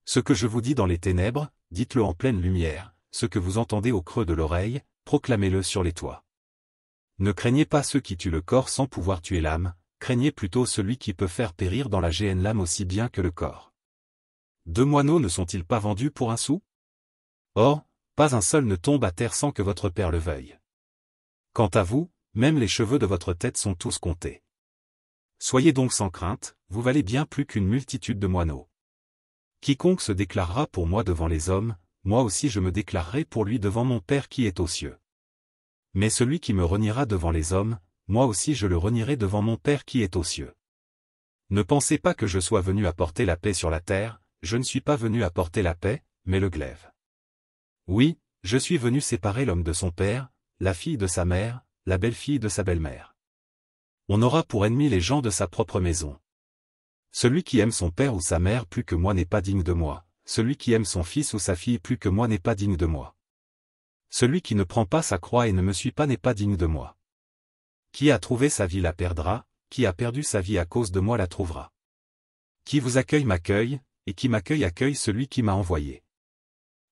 A: Ce que je vous dis dans les ténèbres, dites-le en pleine lumière, ce que vous entendez au creux de l'oreille, proclamez-le sur les toits. Ne craignez pas ceux qui tuent le corps sans pouvoir tuer l'âme, craignez plutôt celui qui peut faire périr dans la géhenne l'âme aussi bien que le corps. 2 moineaux ne sont-ils pas vendus pour un sou? Or, pas un seul ne tombe à terre sans que votre Père le veuille. Quant à vous, même les cheveux de votre tête sont tous comptés. Soyez donc sans crainte, vous valez bien plus qu'une multitude de moineaux. Quiconque se déclarera pour moi devant les hommes, moi aussi je me déclarerai pour lui devant mon Père qui est aux cieux. Mais celui qui me reniera devant les hommes, moi aussi je le renierai devant mon Père qui est aux cieux. Ne pensez pas que je sois venu apporter la paix sur la terre, je ne suis pas venu apporter la paix, mais le glaive. Oui, je suis venu séparer l'homme de son père, la fille de sa mère, la belle-fille de sa belle-mère. On aura pour ennemis les gens de sa propre maison. Celui qui aime son père ou sa mère plus que moi n'est pas digne de moi, celui qui aime son fils ou sa fille plus que moi n'est pas digne de moi. Celui qui ne prend pas sa croix et ne me suit pas n'est pas digne de moi. Qui a trouvé sa vie la perdra, qui a perdu sa vie à cause de moi la trouvera. Qui vous accueille m'accueille, et qui m'accueille accueille celui qui m'a envoyé.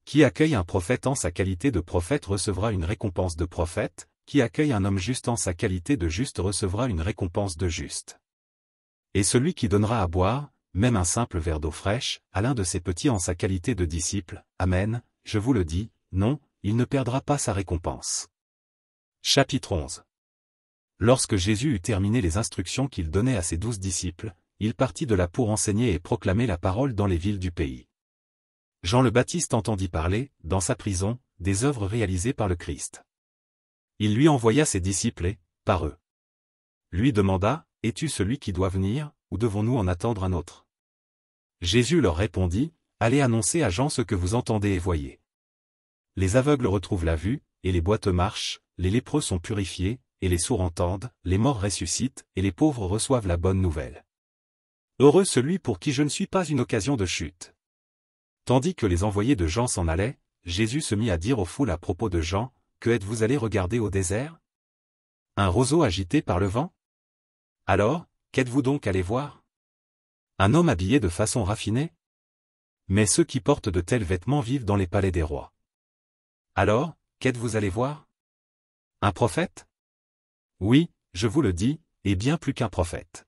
A: Qui accueille un prophète en sa qualité de prophète recevra une récompense de prophète, qui accueille un homme juste en sa qualité de juste recevra une récompense de juste. Et celui qui donnera à boire, même un simple verre d'eau fraîche, à l'un de ses petits en sa qualité de disciple, Amen, je vous le dis, non, il ne perdra pas sa récompense. Chapitre 11. Lorsque Jésus eut terminé les instructions qu'il donnait à ses 12 disciples, il partit de là pour enseigner et proclamer la parole dans les villes du pays. Jean le Baptiste entendit parler, dans sa prison, des œuvres réalisées par le Christ. Il lui envoya ses disciples et, par eux, lui demanda, « Es-tu celui qui doit venir, ou devons-nous en attendre un autre ?» Jésus leur répondit, « Allez annoncer à Jean ce que vous entendez et voyez. Les aveugles retrouvent la vue, et les boiteux marchent, les lépreux sont purifiés, et les sourds entendent, les morts ressuscitent, et les pauvres reçoivent la bonne nouvelle. Heureux celui pour qui je ne suis pas une occasion de chute. » Tandis que les envoyés de Jean s'en allaient, Jésus se mit à dire aux foules à propos de Jean, « Que êtes-vous allés regarder au désert? Un roseau agité par le vent? Alors, qu'êtes-vous donc allés voir? Un homme habillé de façon raffinée? Mais ceux qui portent de tels vêtements vivent dans les palais des rois. Alors, qu'êtes-vous allés voir? Un prophète? Oui, je vous le dis, et bien plus qu'un prophète.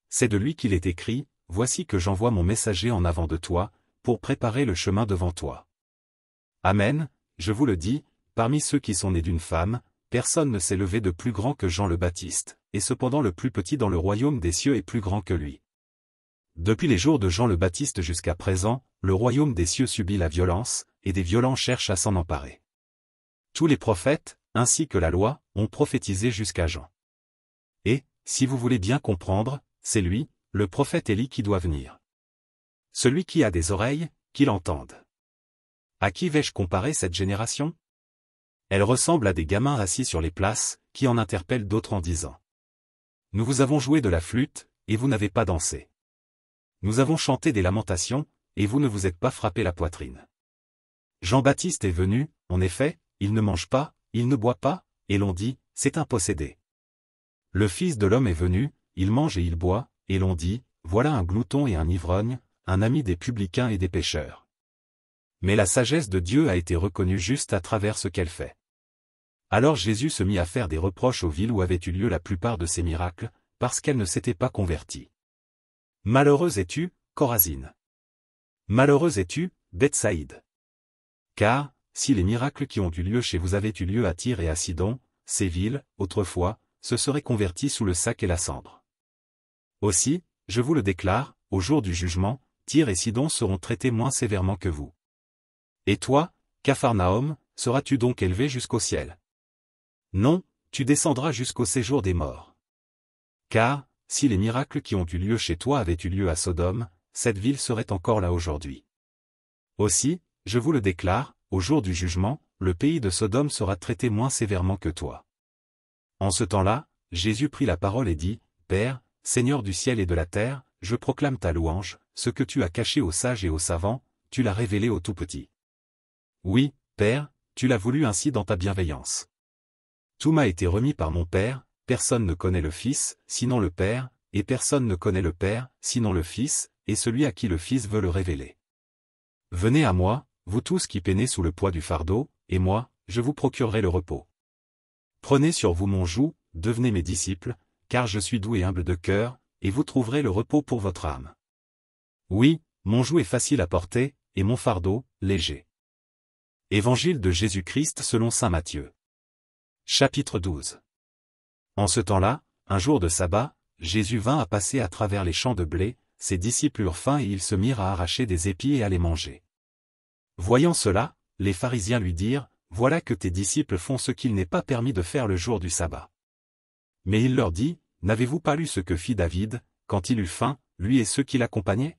A: C'est de lui qu'il est écrit, « Voici que j'envoie mon messager en avant de toi, pour préparer le chemin devant toi. » Amen, je vous le dis, parmi ceux qui sont nés d'une femme, personne ne s'est levé de plus grand que Jean le Baptiste, et cependant le plus petit dans le royaume des cieux est plus grand que lui. Depuis les jours de Jean le Baptiste jusqu'à présent, le royaume des cieux subit la violence, et des violents cherchent à s'en emparer. Tous les prophètes, ainsi que la loi, ont prophétisé jusqu'à Jean. Et, si vous voulez bien comprendre, c'est lui, le prophète Élie qui doit venir. Celui qui a des oreilles, qu'il entende. À qui vais-je comparer cette génération? Elle ressemble à des gamins assis sur les places, qui en interpellent d'autres en disant. Nous vous avons joué de la flûte, et vous n'avez pas dansé. Nous avons chanté des lamentations, et vous ne vous êtes pas frappé la poitrine. Jean-Baptiste est venu, en effet, il ne mange pas, il ne boit pas, et l'on dit, c'est un possédé. Le Fils de l'homme est venu, il mange et il boit, et l'on dit, voilà un glouton et un ivrogne, un ami des publicains et des pécheurs. Mais la sagesse de Dieu a été reconnue juste à travers ce qu'elle fait. Alors Jésus se mit à faire des reproches aux villes où avaient eu lieu la plupart de ces miracles, parce qu'elles ne s'étaient pas converties. Malheureuse es-tu, Chorazine! Malheureuse es-tu, Bethsaïde! Car, si les miracles qui ont eu lieu chez vous avaient eu lieu à Tyr et à Sidon, ces villes, autrefois, se seraient converties sous le sac et la cendre. Aussi, je vous le déclare, au jour du jugement, Tyr et Sidon seront traités moins sévèrement que vous. Et toi, Capharnaüm, seras-tu donc élevé jusqu'au ciel? Non, tu descendras jusqu'au séjour des morts. Car, si les miracles qui ont eu lieu chez toi avaient eu lieu à Sodome, cette ville serait encore là aujourd'hui. Aussi, je vous le déclare, au jour du jugement, le pays de Sodome sera traité moins sévèrement que toi. En ce temps-là, Jésus prit la parole et dit, Père, Seigneur du ciel et de la terre, je proclame ta louange, ce que tu as caché aux sages et aux savants, tu l'as révélé aux tout-petits. Oui, Père, tu l'as voulu ainsi dans ta bienveillance. Tout m'a été remis par mon Père, personne ne connaît le Fils, sinon le Père, et personne ne connaît le Père, sinon le Fils, et celui à qui le Fils veut le révéler. Venez à moi, vous tous qui peinez sous le poids du fardeau, et moi, je vous procurerai le repos. Prenez sur vous mon joug, devenez mes disciples, car je suis doux et humble de cœur, et vous trouverez le repos pour votre âme. Oui, mon joug est facile à porter, et mon fardeau, léger. Évangile de Jésus-Christ selon saint Matthieu. Chapitre 12. En ce temps-là, un jour de sabbat, Jésus vint à passer à travers les champs de blé, ses disciples eurent faim et ils se mirent à arracher des épis et à les manger. Voyant cela, les pharisiens lui dirent, voilà que tes disciples font ce qu'il n'est pas permis de faire le jour du sabbat. Mais il leur dit, n'avez-vous pas lu ce que fit David, quand il eut faim, lui et ceux qui l'accompagnaient?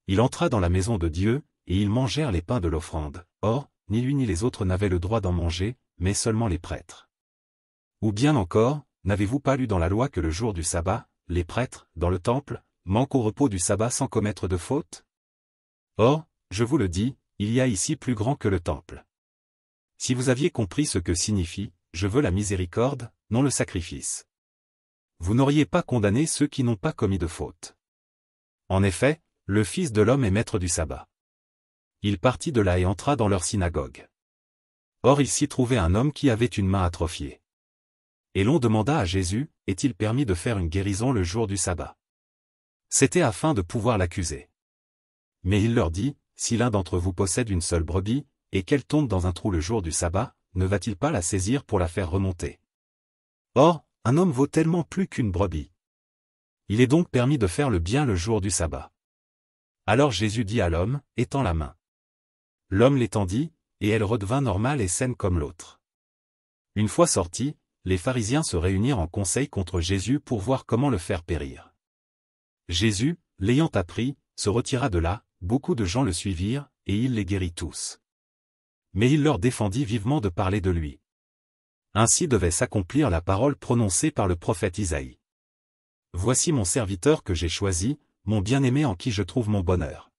A: Il entra dans la maison de Dieu, et ils mangèrent les pains de l'offrande. Or, ni lui ni les autres n'avaient le droit d'en manger, mais seulement les prêtres. Ou bien encore, n'avez-vous pas lu dans la loi que le jour du sabbat, les prêtres, dans le temple, manquent au repos du sabbat sans commettre de faute? Or, je vous le dis, il y a ici plus grand que le temple. Si vous aviez compris ce que signifie, je veux la miséricorde, non le sacrifice. Vous n'auriez pas condamné ceux qui n'ont pas commis de faute. En effet, le Fils de l'homme est maître du sabbat. Il partit de là et entra dans leur synagogue. Or il s'y trouvait un homme qui avait une main atrophiée. Et l'on demanda à Jésus, est-il permis de faire une guérison le jour du sabbat? C'était afin de pouvoir l'accuser. Mais il leur dit, si l'un d'entre vous possède une seule brebis, et qu'elle tombe dans un trou le jour du sabbat, ne va-t-il pas la saisir pour la faire remonter? Or, un homme vaut tellement plus qu'une brebis. Il est donc permis de faire le bien le jour du sabbat. Alors Jésus dit à l'homme, étends la main. L'homme l'étendit, et elle redevint normale et saine comme l'autre. Une fois sortis, les pharisiens se réunirent en conseil contre Jésus pour voir comment le faire périr. Jésus, l'ayant appris, se retira de là, beaucoup de gens le suivirent, et il les guérit tous. Mais il leur défendit vivement de parler de lui. Ainsi devait s'accomplir la parole prononcée par le prophète Isaïe. Voici mon serviteur que j'ai choisi, mon bien-aimé en qui je trouve mon bonheur.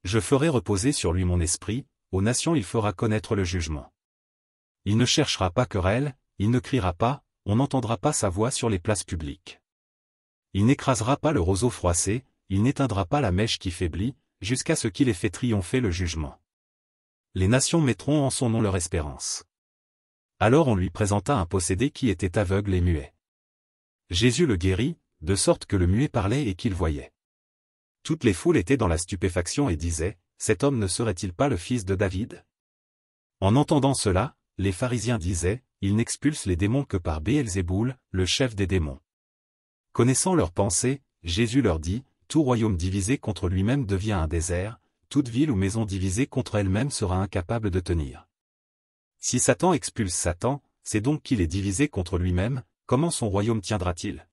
A: Je ferai reposer sur lui mon esprit, aux nations il fera connaître le jugement. Il ne cherchera pas querelle, il ne criera pas, on n'entendra pas sa voix sur les places publiques. Il n'écrasera pas le roseau froissé, il n'éteindra pas la mèche qui faiblit, jusqu'à ce qu'il ait fait triompher le jugement. Les nations mettront en son nom leur espérance. Alors on lui présenta un possédé qui était aveugle et muet. Jésus le guérit, de sorte que le muet parlait et qu'il voyait. Toutes les foules étaient dans la stupéfaction et disaient, cet homme ne serait-il pas le fils de David? En entendant cela, les pharisiens disaient, il n'expulse les démons que par Béelzéboul, le chef des démons. Connaissant leurs pensées, Jésus leur dit, tout royaume divisé contre lui-même devient un désert, toute ville ou maison divisée contre elle-même sera incapable de tenir. Si Satan expulse Satan, c'est donc qu'il est divisé contre lui-même, comment son royaume tiendra-t-il?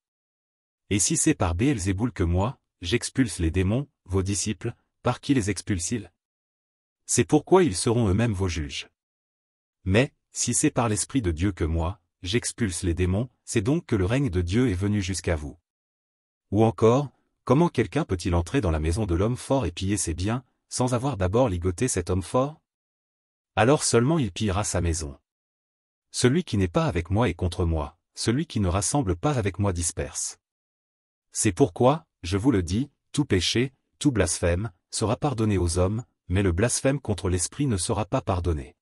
A: Et si c'est par Béelzéboul que moi, j'expulse les démons, vos disciples, par qui les expulsent-ils? C'est pourquoi ils seront eux-mêmes vos juges. Mais, si c'est par l'Esprit de Dieu que moi, j'expulse les démons, c'est donc que le règne de Dieu est venu jusqu'à vous. Ou encore, comment quelqu'un peut-il entrer dans la maison de l'homme fort et piller ses biens, sans avoir d'abord ligoté cet homme fort? alors seulement il pillera sa maison. Celui qui n'est pas avec moi est contre moi, celui qui ne rassemble pas avec moi disperse. C'est pourquoi, je vous le dis, tout péché, tout blasphème, sera pardonné aux hommes, mais le blasphème contre l'Esprit ne sera pas pardonné.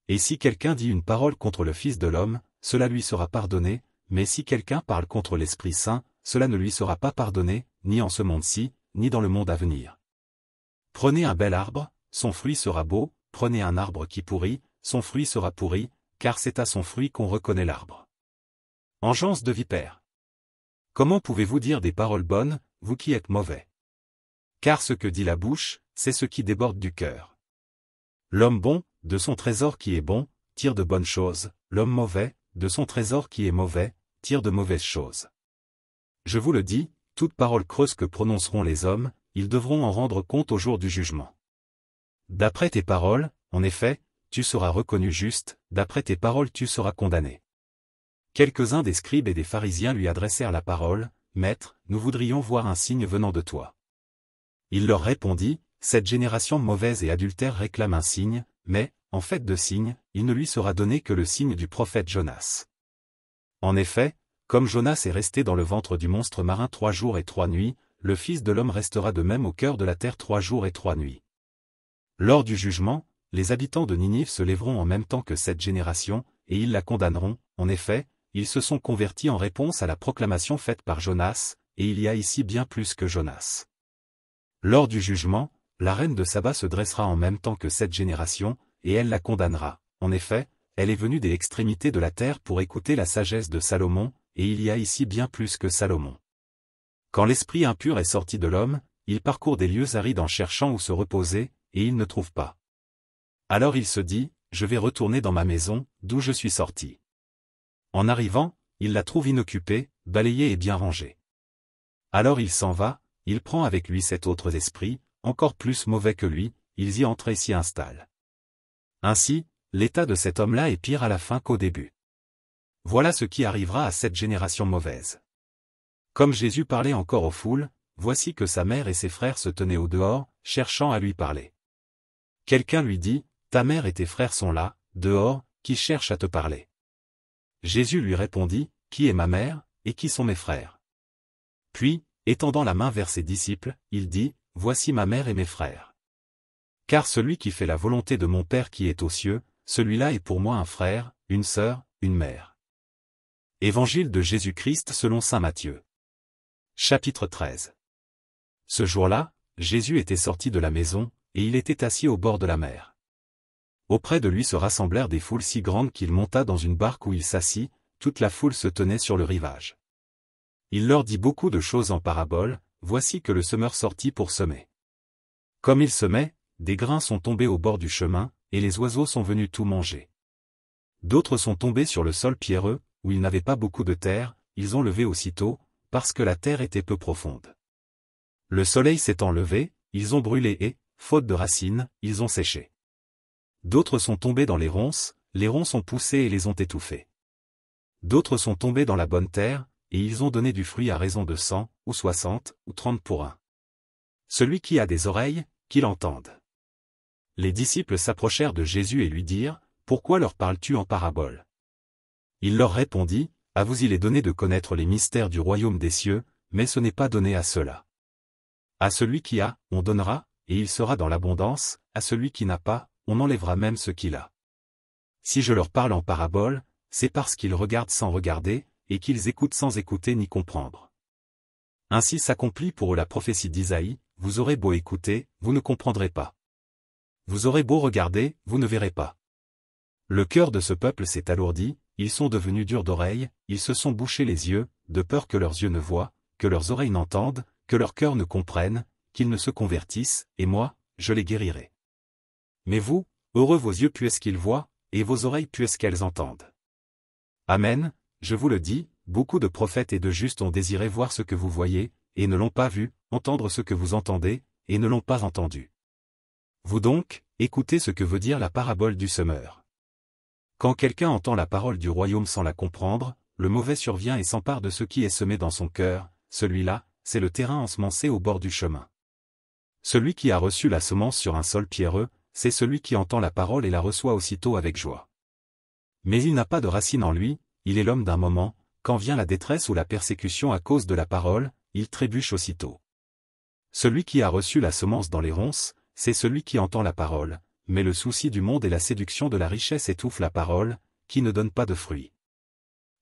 A: Et si quelqu'un dit une parole contre le Fils de l'homme, cela lui sera pardonné, mais si quelqu'un parle contre l'Esprit Saint, cela ne lui sera pas pardonné, ni en ce monde-ci, ni dans le monde à venir. Prenez un bel arbre, son fruit sera beau, prenez un arbre qui pourrit, son fruit sera pourri, car c'est à son fruit qu'on reconnaît l'arbre. Engeance de vipère. Comment pouvez-vous dire des paroles bonnes, vous qui êtes mauvais? Car ce que dit la bouche, c'est ce qui déborde du cœur. L'homme bon, de son trésor qui est bon, tire de bonnes choses, l'homme mauvais, de son trésor qui est mauvais, tire de mauvaises choses. Je vous le dis, toute parole creuse que prononceront les hommes, ils devront en rendre compte au jour du jugement. D'après tes paroles, en effet, tu seras reconnu juste, d'après tes paroles tu seras condamné. Quelques-uns des scribes et des pharisiens lui adressèrent la parole, « Maître, nous voudrions voir un signe venant de toi. » Il leur répondit, « Cette génération mauvaise et adultère réclame un signe, mais, en fait de signe, il ne lui sera donné que le signe du prophète Jonas. En effet, comme Jonas est resté dans le ventre du monstre marin 3 jours et 3 nuits, le Fils de l'homme restera de même au cœur de la terre 3 jours et 3 nuits. Lors du jugement, les habitants de Ninive se lèveront en même temps que cette génération, et ils la condamneront, en effet, ils se sont convertis en réponse à la proclamation faite par Jonas, et il y a ici bien plus que Jonas. Lors du jugement, la reine de Saba se dressera en même temps que cette génération, et elle la condamnera. En effet, elle est venue des extrémités de la terre pour écouter la sagesse de Salomon, et il y a ici bien plus que Salomon. Quand l'esprit impur est sorti de l'homme, il parcourt des lieux arides en cherchant où se reposer, et il ne trouve pas. Alors il se dit, je vais retourner dans ma maison, d'où je suis sorti. En arrivant, il la trouve inoccupée, balayée et bien rangée. Alors il s'en va, il prend avec lui 7 autres esprits, encore plus mauvais que lui, ils y entrent et s'y installent. Ainsi, l'état de cet homme-là est pire à la fin qu'au début. Voilà ce qui arrivera à cette génération mauvaise. Comme Jésus parlait encore aux foules, voici que sa mère et ses frères se tenaient au dehors, cherchant à lui parler. Quelqu'un lui dit, ta mère et tes frères sont là, dehors, qui cherchent à te parler. Jésus lui répondit, qui est ma mère, et qui sont mes frères? Puis, étendant la main vers ses disciples, il dit, voici ma mère et mes frères. Car celui qui fait la volonté de mon Père qui est aux cieux, celui-là est pour moi un frère, une sœur, une mère. Évangile de Jésus-Christ selon saint Matthieu. Chapitre 13. Ce jour-là, Jésus était sorti de la maison, et il était assis au bord de la mer. Auprès de lui se rassemblèrent des foules si grandes qu'il monta dans une barque où il s'assit, toute la foule se tenait sur le rivage. Il leur dit beaucoup de choses en paraboles, voici que le semeur sortit pour semer. Comme il semait, des grains sont tombés au bord du chemin, et les oiseaux sont venus tout manger. D'autres sont tombés sur le sol pierreux, où il n'avait pas beaucoup de terre, ils ont levé aussitôt, parce que la terre était peu profonde. Le soleil s'étant levé, ils ont brûlé et, faute de racines, ils ont séché. D'autres sont tombés dans les ronces ont poussé et les ont étouffés. D'autres sont tombés dans la bonne terre, et ils ont donné du fruit à raison de 100, ou 60, ou 30 pour un. Celui qui a des oreilles, qu'il entende. Les disciples s'approchèrent de Jésus et lui dirent, pourquoi leur parles-tu en parabole? Il leur répondit, à vous il est donné de connaître les mystères du royaume des cieux, mais ce n'est pas donné à ceux-là. À celui qui a, on donnera, et il sera dans l'abondance, à celui qui n'a pas, on enlèvera même ce qu'il a. Si je leur parle en parabole, c'est parce qu'ils regardent sans regarder, et qu'ils écoutent sans écouter ni comprendre. Ainsi s'accomplit pour eux la prophétie d'Isaïe, vous aurez beau écouter, vous ne comprendrez pas. Vous aurez beau regarder, vous ne verrez pas. Le cœur de ce peuple s'est alourdi, ils sont devenus durs d'oreille, ils se sont bouchés les yeux, de peur que leurs yeux ne voient, que leurs oreilles n'entendent, que leur cœur ne comprenne, qu'ils ne se convertissent, et moi, je les guérirai. Mais vous, heureux vos yeux puisqu'ils voient, et vos oreilles puisqu'elles entendent. Amen, je vous le dis, beaucoup de prophètes et de justes ont désiré voir ce que vous voyez, et ne l'ont pas vu, entendre ce que vous entendez, et ne l'ont pas entendu. Vous donc, écoutez ce que veut dire la parabole du semeur. Quand quelqu'un entend la parole du royaume sans la comprendre, le mauvais survient et s'empare de ce qui est semé dans son cœur, celui-là, c'est le terrain ensemencé au bord du chemin. Celui qui a reçu la semence sur un sol pierreux, c'est celui qui entend la parole et la reçoit aussitôt avec joie. Mais il n'a pas de racine en lui, il est l'homme d'un moment, quand vient la détresse ou la persécution à cause de la parole, il trébuche aussitôt. Celui qui a reçu la semence dans les ronces, c'est celui qui entend la parole, mais le souci du monde et la séduction de la richesse étouffent la parole, qui ne donne pas de fruits.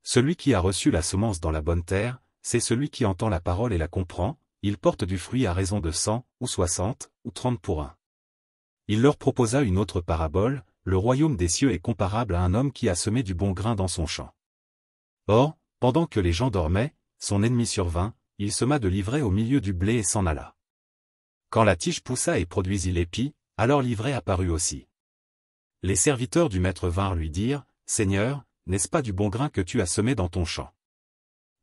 A: Celui qui a reçu la semence dans la bonne terre, c'est celui qui entend la parole et la comprend, il porte du fruit à raison de 100, ou 60, ou 30 pour un. Il leur proposa une autre parabole, le royaume des cieux est comparable à un homme qui a semé du bon grain dans son champ. Or, pendant que les gens dormaient, son ennemi survint, il sema de l'ivraie au milieu du blé et s'en alla. Quand la tige poussa et produisit l'épi, alors l'ivraie apparut aussi. Les serviteurs du maître vinrent lui dire, « Seigneur, n'est-ce pas du bon grain que tu as semé dans ton champ?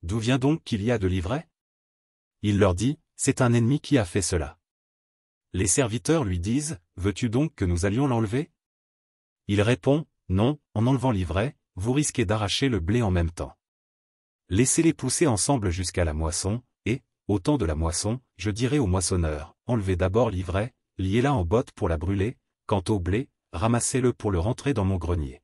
A: D'où vient donc qu'il y a de l'ivraie » Il leur dit, « C'est un ennemi qui a fait cela. » Les serviteurs lui disent, « Veux-tu donc que nous allions l'enlever » Il répond, « Non, en enlevant l'ivraie, vous risquez d'arracher le blé en même temps. Laissez-les pousser ensemble jusqu'à la moisson, et, au temps de la moisson, je dirai aux moissonneurs, enlevez d'abord l'ivraie, liez-la en botte pour la brûler, quant au blé, ramassez-le pour le rentrer dans mon grenier. »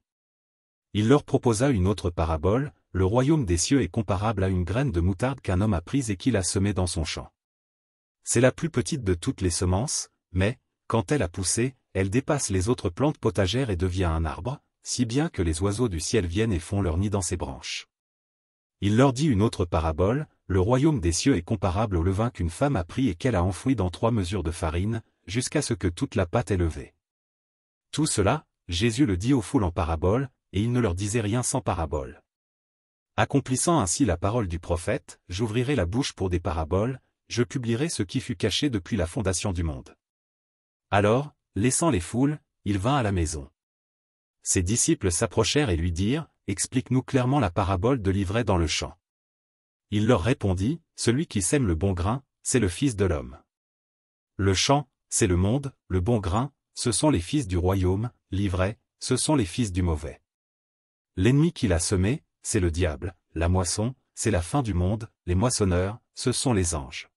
A: Il leur proposa une autre parabole, le royaume des cieux est comparable à une graine de moutarde qu'un homme a prise et qu'il a semée dans son champ. C'est la plus petite de toutes les semences, mais, quand elle a poussé, elle dépasse les autres plantes potagères et devient un arbre, si bien que les oiseaux du ciel viennent et font leur nid dans ses branches. Il leur dit une autre parabole, le royaume des cieux est comparable au levain qu'une femme a pris et qu'elle a enfoui dans 3 mesures de farine, jusqu'à ce que toute la pâte est levée. Tout cela, Jésus le dit aux foules en parabole, et il ne leur disait rien sans parabole. Accomplissant ainsi la parole du prophète, j'ouvrirai la bouche pour des paraboles, je publierai ce qui fut caché depuis la fondation du monde. Alors, laissant les foules, il vint à la maison. Ses disciples s'approchèrent et lui dirent, « Explique-nous clairement la parabole de l'ivraie dans le champ. » Il leur répondit, « Celui qui sème le bon grain, c'est le Fils de l'homme. Le champ, c'est le monde, le bon grain, ce sont les fils du royaume, l'ivraie, ce sont les fils du mauvais. L'ennemi qui l'a semé, c'est le diable, la moisson, c'est la fin du monde, les moissonneurs, ce sont les anges.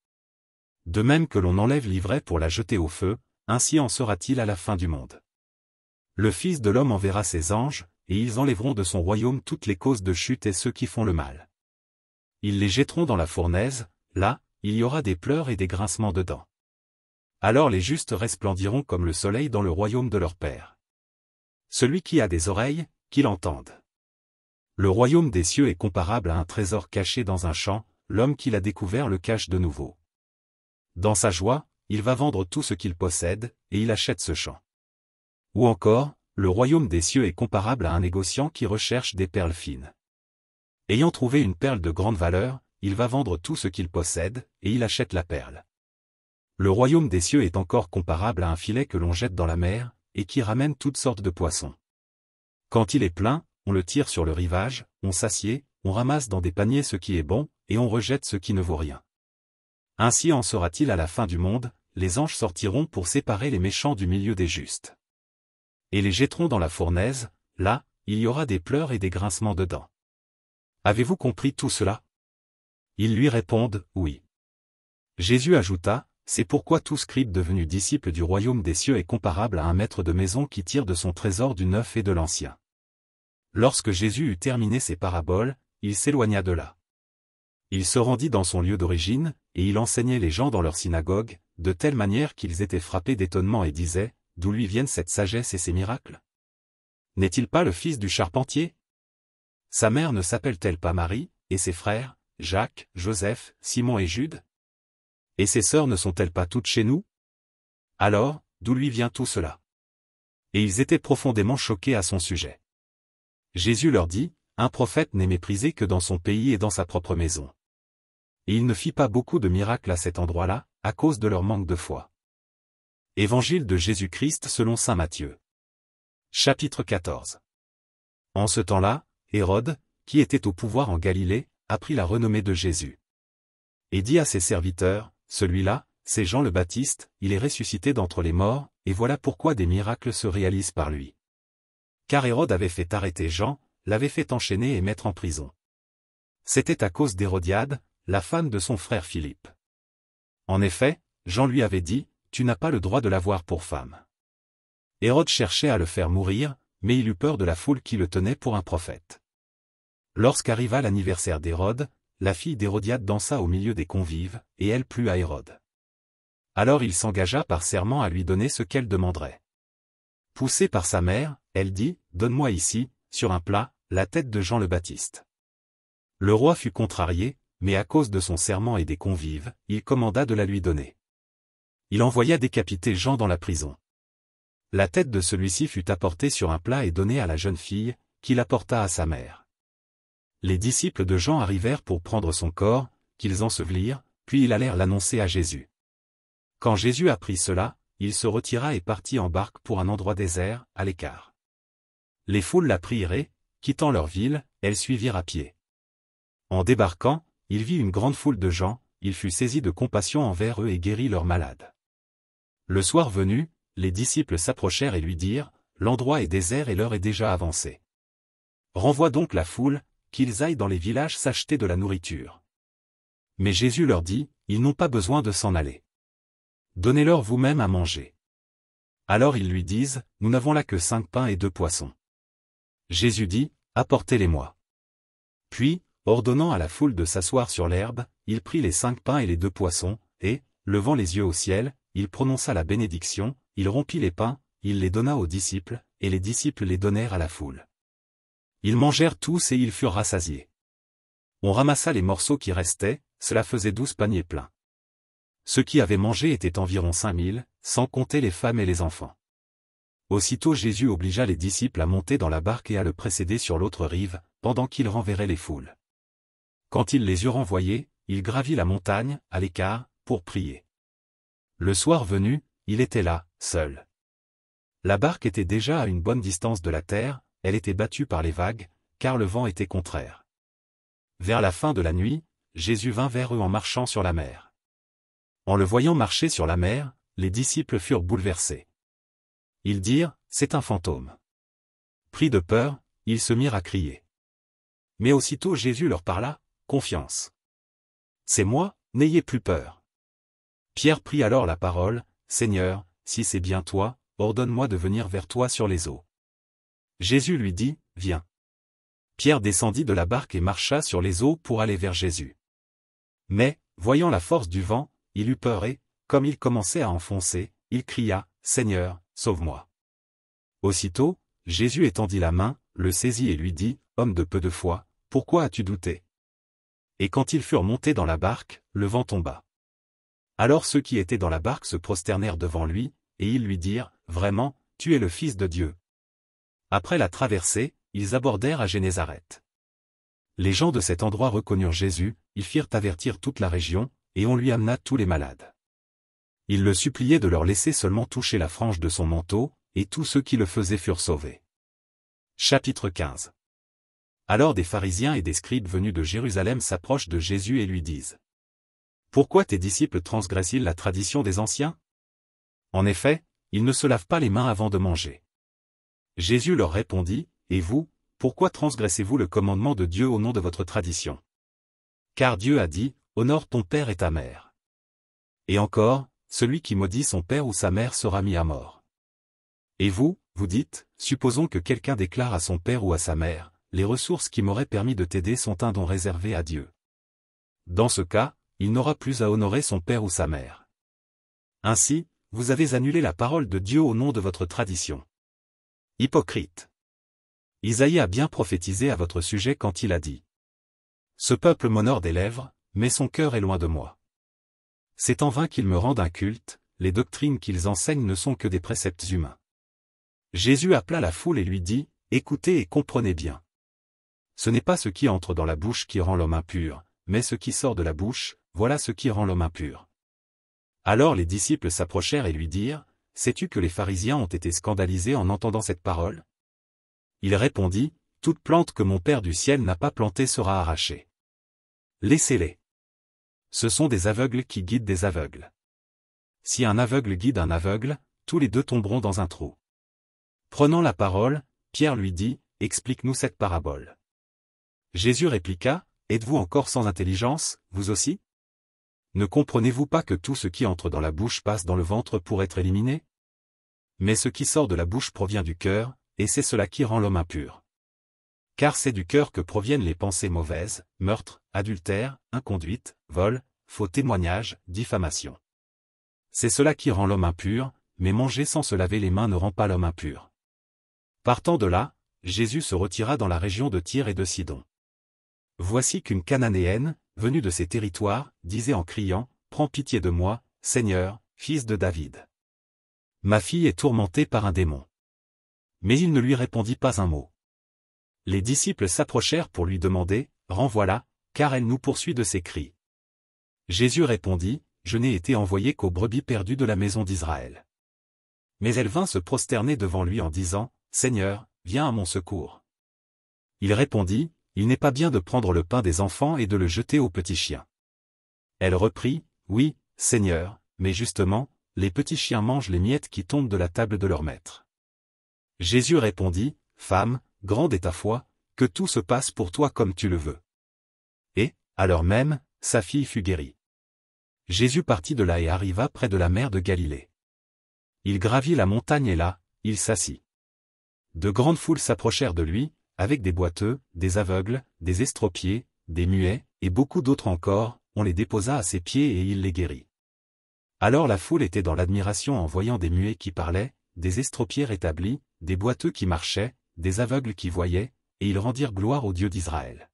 A: De même que l'on enlève l'ivraie pour la jeter au feu, ainsi en sera-t-il à la fin du monde. Le Fils de l'homme enverra ses anges, et ils enlèveront de son royaume toutes les causes de chute et ceux qui font le mal. Ils les jetteront dans la fournaise, là, il y aura des pleurs et des grincements de dents. Alors les justes resplendiront comme le soleil dans le royaume de leur Père. Celui qui a des oreilles, qu'il entende. Le royaume des cieux est comparable à un trésor caché dans un champ, l'homme qui l'a découvert le cache de nouveau. Dans sa joie, il va vendre tout ce qu'il possède, et il achète ce champ. Ou encore, le royaume des cieux est comparable à un négociant qui recherche des perles fines. Ayant trouvé une perle de grande valeur, il va vendre tout ce qu'il possède, et il achète la perle. Le royaume des cieux est encore comparable à un filet que l'on jette dans la mer, et qui ramène toutes sortes de poissons. Quand il est plein, on le tire sur le rivage, on s'assied, on ramasse dans des paniers ce qui est bon, et on rejette ce qui ne vaut rien. Ainsi en sera-t-il à la fin du monde, les anges sortiront pour séparer les méchants du milieu des justes. Et les jetteront dans la fournaise, là, il y aura des pleurs et des grincements de dents. Avez-vous compris tout cela? Ils lui répondent, oui. Jésus ajouta, c'est pourquoi tout scribe devenu disciple du royaume des cieux est comparable à un maître de maison qui tire de son trésor du neuf et de l'ancien. Lorsque Jésus eut terminé ses paraboles, il s'éloigna de là. Il se rendit dans son lieu d'origine, et il enseignait les gens dans leur synagogue, de telle manière qu'ils étaient frappés d'étonnement et disaient, d'où lui viennent cette sagesse et ces miracles? N'est-il pas le fils du charpentier? Sa mère ne s'appelle-t-elle pas Marie, et ses frères, Jacques, Joseph, Simon et Jude? Et ses sœurs ne sont-elles pas toutes chez nous? Alors, d'où lui vient tout cela? Et ils étaient profondément choqués à son sujet. Jésus leur dit, un prophète n'est méprisé que dans son pays et dans sa propre maison. Et il ne fit pas beaucoup de miracles à cet endroit-là, à cause de leur manque de foi. Évangile de Jésus-Christ selon saint Matthieu. Chapitre 14. En ce temps-là, Hérode, qui était au pouvoir en Galilée, apprit la renommée de Jésus. Et dit à ses serviteurs, celui-là, c'est Jean le Baptiste, il est ressuscité d'entre les morts, et voilà pourquoi des miracles se réalisent par lui. Car Hérode avait fait arrêter Jean, l'avait fait enchaîner et mettre en prison. C'était à cause d'Hérodiade, la femme de son frère Philippe. En effet, Jean lui avait dit, tu n'as pas le droit de l'avoir pour femme. Hérode cherchait à le faire mourir, mais il eut peur de la foule qui le tenait pour un prophète. Lorsqu'arriva l'anniversaire d'Hérode, la fille d'Hérodiade dansa au milieu des convives, et elle plut à Hérode. Alors il s'engagea par serment à lui donner ce qu'elle demanderait. Poussée par sa mère, elle dit, « Donne-moi ici, sur un plat, la tête de Jean le Baptiste. » Le roi fut contrarié, mais à cause de son serment et des convives, il commanda de la lui donner. Il envoya décapiter Jean dans la prison. La tête de celui-ci fut apportée sur un plat et donnée à la jeune fille, qui l'apporta à sa mère. Les disciples de Jean arrivèrent pour prendre son corps, qu'ils ensevelirent, puis ils allèrent l'annoncer à Jésus. Quand Jésus apprit cela, il se retira et partit en barque pour un endroit désert, à l'écart. Les foules la prirent et, quittant leur ville, elles suivirent à pied. En débarquant, il vit une grande foule de gens, il fut saisi de compassion envers eux et guérit leurs malades. Le soir venu, les disciples s'approchèrent et lui dirent, « L'endroit est désert et l'heure est déjà avancée. Renvoie donc la foule, qu'ils aillent dans les villages s'acheter de la nourriture. » Mais Jésus leur dit, « Ils n'ont pas besoin de s'en aller. Donnez-leur vous-même à manger. » Alors ils lui disent, « Nous n'avons là que 5 pains et 2 poissons. » Jésus dit, « Apportez-les-moi. » Puis, ordonnant à la foule de s'asseoir sur l'herbe, il prit les 5 pains et les 2 poissons, et, levant les yeux au ciel, il prononça la bénédiction, il rompit les pains, il les donna aux disciples, et les disciples les donnèrent à la foule. Ils mangèrent tous et ils furent rassasiés. On ramassa les morceaux qui restaient, cela faisait 12 paniers pleins. Ceux qui avaient mangé étaient environ 5000, sans compter les femmes et les enfants. Aussitôt Jésus obligea les disciples à monter dans la barque et à le précéder sur l'autre rive, pendant qu'il renverrait les foules. Quand il les eut renvoyés, il gravit la montagne, à l'écart, pour prier. Le soir venu, il était là, seul. La barque était déjà à une bonne distance de la terre, elle était battue par les vagues, car le vent était contraire. Vers la fin de la nuit, Jésus vint vers eux en marchant sur la mer. En le voyant marcher sur la mer, les disciples furent bouleversés. Ils dirent, « C'est un fantôme. » Pris de peur, ils se mirent à crier. Mais aussitôt Jésus leur parla, « Confiance. C'est moi, n'ayez plus peur. » Pierre prit alors la parole, « Seigneur, si c'est bien toi, ordonne-moi de venir vers toi sur les eaux. » Jésus lui dit, « Viens. » Pierre descendit de la barque et marcha sur les eaux pour aller vers Jésus. Mais, voyant la force du vent, il eut peur et, comme il commençait à enfoncer, il cria, « Seigneur, sauve-moi. » Aussitôt, Jésus étendit la main, le saisit et lui dit, « Homme de peu de foi, pourquoi as-tu douté ?» Et quand ils furent montés dans la barque, le vent tomba. Alors ceux qui étaient dans la barque se prosternèrent devant lui, et ils lui dirent, « Vraiment, tu es le Fils de Dieu. » Après la traversée, ils abordèrent à Génézareth. Les gens de cet endroit reconnurent Jésus, ils firent avertir toute la région, et on lui amena tous les malades. Ils le suppliaient de leur laisser seulement toucher la frange de son manteau, et tous ceux qui le faisaient furent sauvés. Chapitre 15. Alors des pharisiens et des scribes venus de Jérusalem s'approchent de Jésus et lui disent, « Pourquoi tes disciples transgressent-ils la tradition des anciens? En effet, ils ne se lavent pas les mains avant de manger. » Jésus leur répondit, « Et vous, pourquoi transgressez-vous le commandement de Dieu au nom de votre tradition? Car Dieu a dit, honore ton père et ta mère. Et encore, celui qui maudit son père ou sa mère sera mis à mort. Et vous, vous dites, supposons que quelqu'un déclare à son père ou à sa mère, les ressources qui m'auraient permis de t'aider sont un don réservé à Dieu. Dans ce cas, il n'aura plus à honorer son père ou sa mère. Ainsi, vous avez annulé la parole de Dieu au nom de votre tradition. Hypocrite. Isaïe a bien prophétisé à votre sujet quand il a dit, « Ce peuple m'honore des lèvres, mais son cœur est loin de moi. C'est en vain qu'ils me rendent un culte, les doctrines qu'ils enseignent ne sont que des préceptes humains. » Jésus appela la foule et lui dit, « Écoutez et comprenez bien. Ce n'est pas ce qui entre dans la bouche qui rend l'homme impur, mais ce qui sort de la bouche, voilà ce qui rend l'homme impur. » Alors les disciples s'approchèrent et lui dirent, « Sais-tu que les pharisiens ont été scandalisés en entendant cette parole? » Il répondit, « Toute plante que mon Père du ciel n'a pas plantée sera arrachée. Laissez-les. Ce sont des aveugles qui guident des aveugles. Si un aveugle guide un aveugle, tous les deux tomberont dans un trou. » Prenant la parole, Pierre lui dit, « Explique-nous cette parabole. » Jésus répliqua, « Êtes-vous encore sans intelligence, vous aussi? Ne comprenez-vous pas que tout ce qui entre dans la bouche passe dans le ventre pour être éliminé? Mais ce qui sort de la bouche provient du cœur, et c'est cela qui rend l'homme impur. Car c'est du cœur que proviennent les pensées mauvaises, meurtre, adultère, inconduite, vol, faux témoignage, diffamation. C'est cela qui rend l'homme impur, mais manger sans se laver les mains ne rend pas l'homme impur. Partant de là, Jésus se retira dans la région de Tyr et de Sidon. Voici qu'une Cananéenne, venue de ces territoires, disait en criant, « Prends pitié de moi, Seigneur, fils de David. Ma fille est tourmentée par un démon. » Mais il ne lui répondit pas un mot. Les disciples s'approchèrent pour lui demander, « Renvoie-la, car elle nous poursuit de ses cris. » Jésus répondit, « Je n'ai été envoyé qu'aux brebis perdues de la maison d'Israël. » Mais elle vint se prosterner devant lui en disant, « Seigneur, viens à mon secours. » Il répondit, « Il n'est pas bien de prendre le pain des enfants et de le jeter aux petits chiens. » Elle reprit, « Oui, Seigneur, mais justement, les petits chiens mangent les miettes qui tombent de la table de leur maître. » Jésus répondit, « Femme, grande est ta foi, que tout se passe pour toi comme tu le veux. » Et, à l'heure même, sa fille fut guérie. Jésus partit de là et arriva près de la mer de Galilée. Il gravit la montagne et là, il s'assit. De grandes foules s'approchèrent de lui, avec des boiteux, des aveugles, des estropiés, des muets, et beaucoup d'autres encore, on les déposa à ses pieds et il les guérit. Alors la foule était dans l'admiration en voyant des muets qui parlaient, des estropiés rétablis, des boiteux qui marchaient, des aveugles qui voyaient, et ils rendirent gloire au Dieu d'Israël.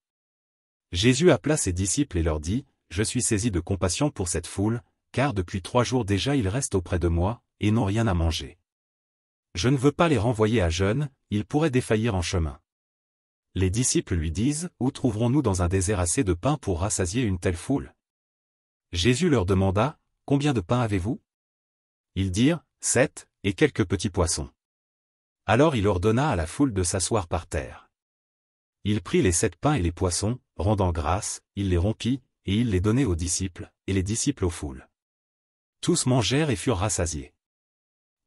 A: Jésus appela ses disciples et leur dit, « Je suis saisi de compassion pour cette foule, car depuis 3 jours déjà ils restent auprès de moi, et n'ont rien à manger. Je ne veux pas les renvoyer à jeûne, ils pourraient défaillir en chemin. » Les disciples lui disent, « Où trouverons-nous dans un désert assez de pain pour rassasier une telle foule ?» Jésus leur demanda, « Combien de pain avez-vous » Ils dirent, « 7, et quelques petits poissons. » Alors il ordonna à la foule de s'asseoir par terre. Il prit les 7 pains et les poissons, rendant grâce, il les rompit, et il les donnait aux disciples, et les disciples aux foules. Tous mangèrent et furent rassasiés.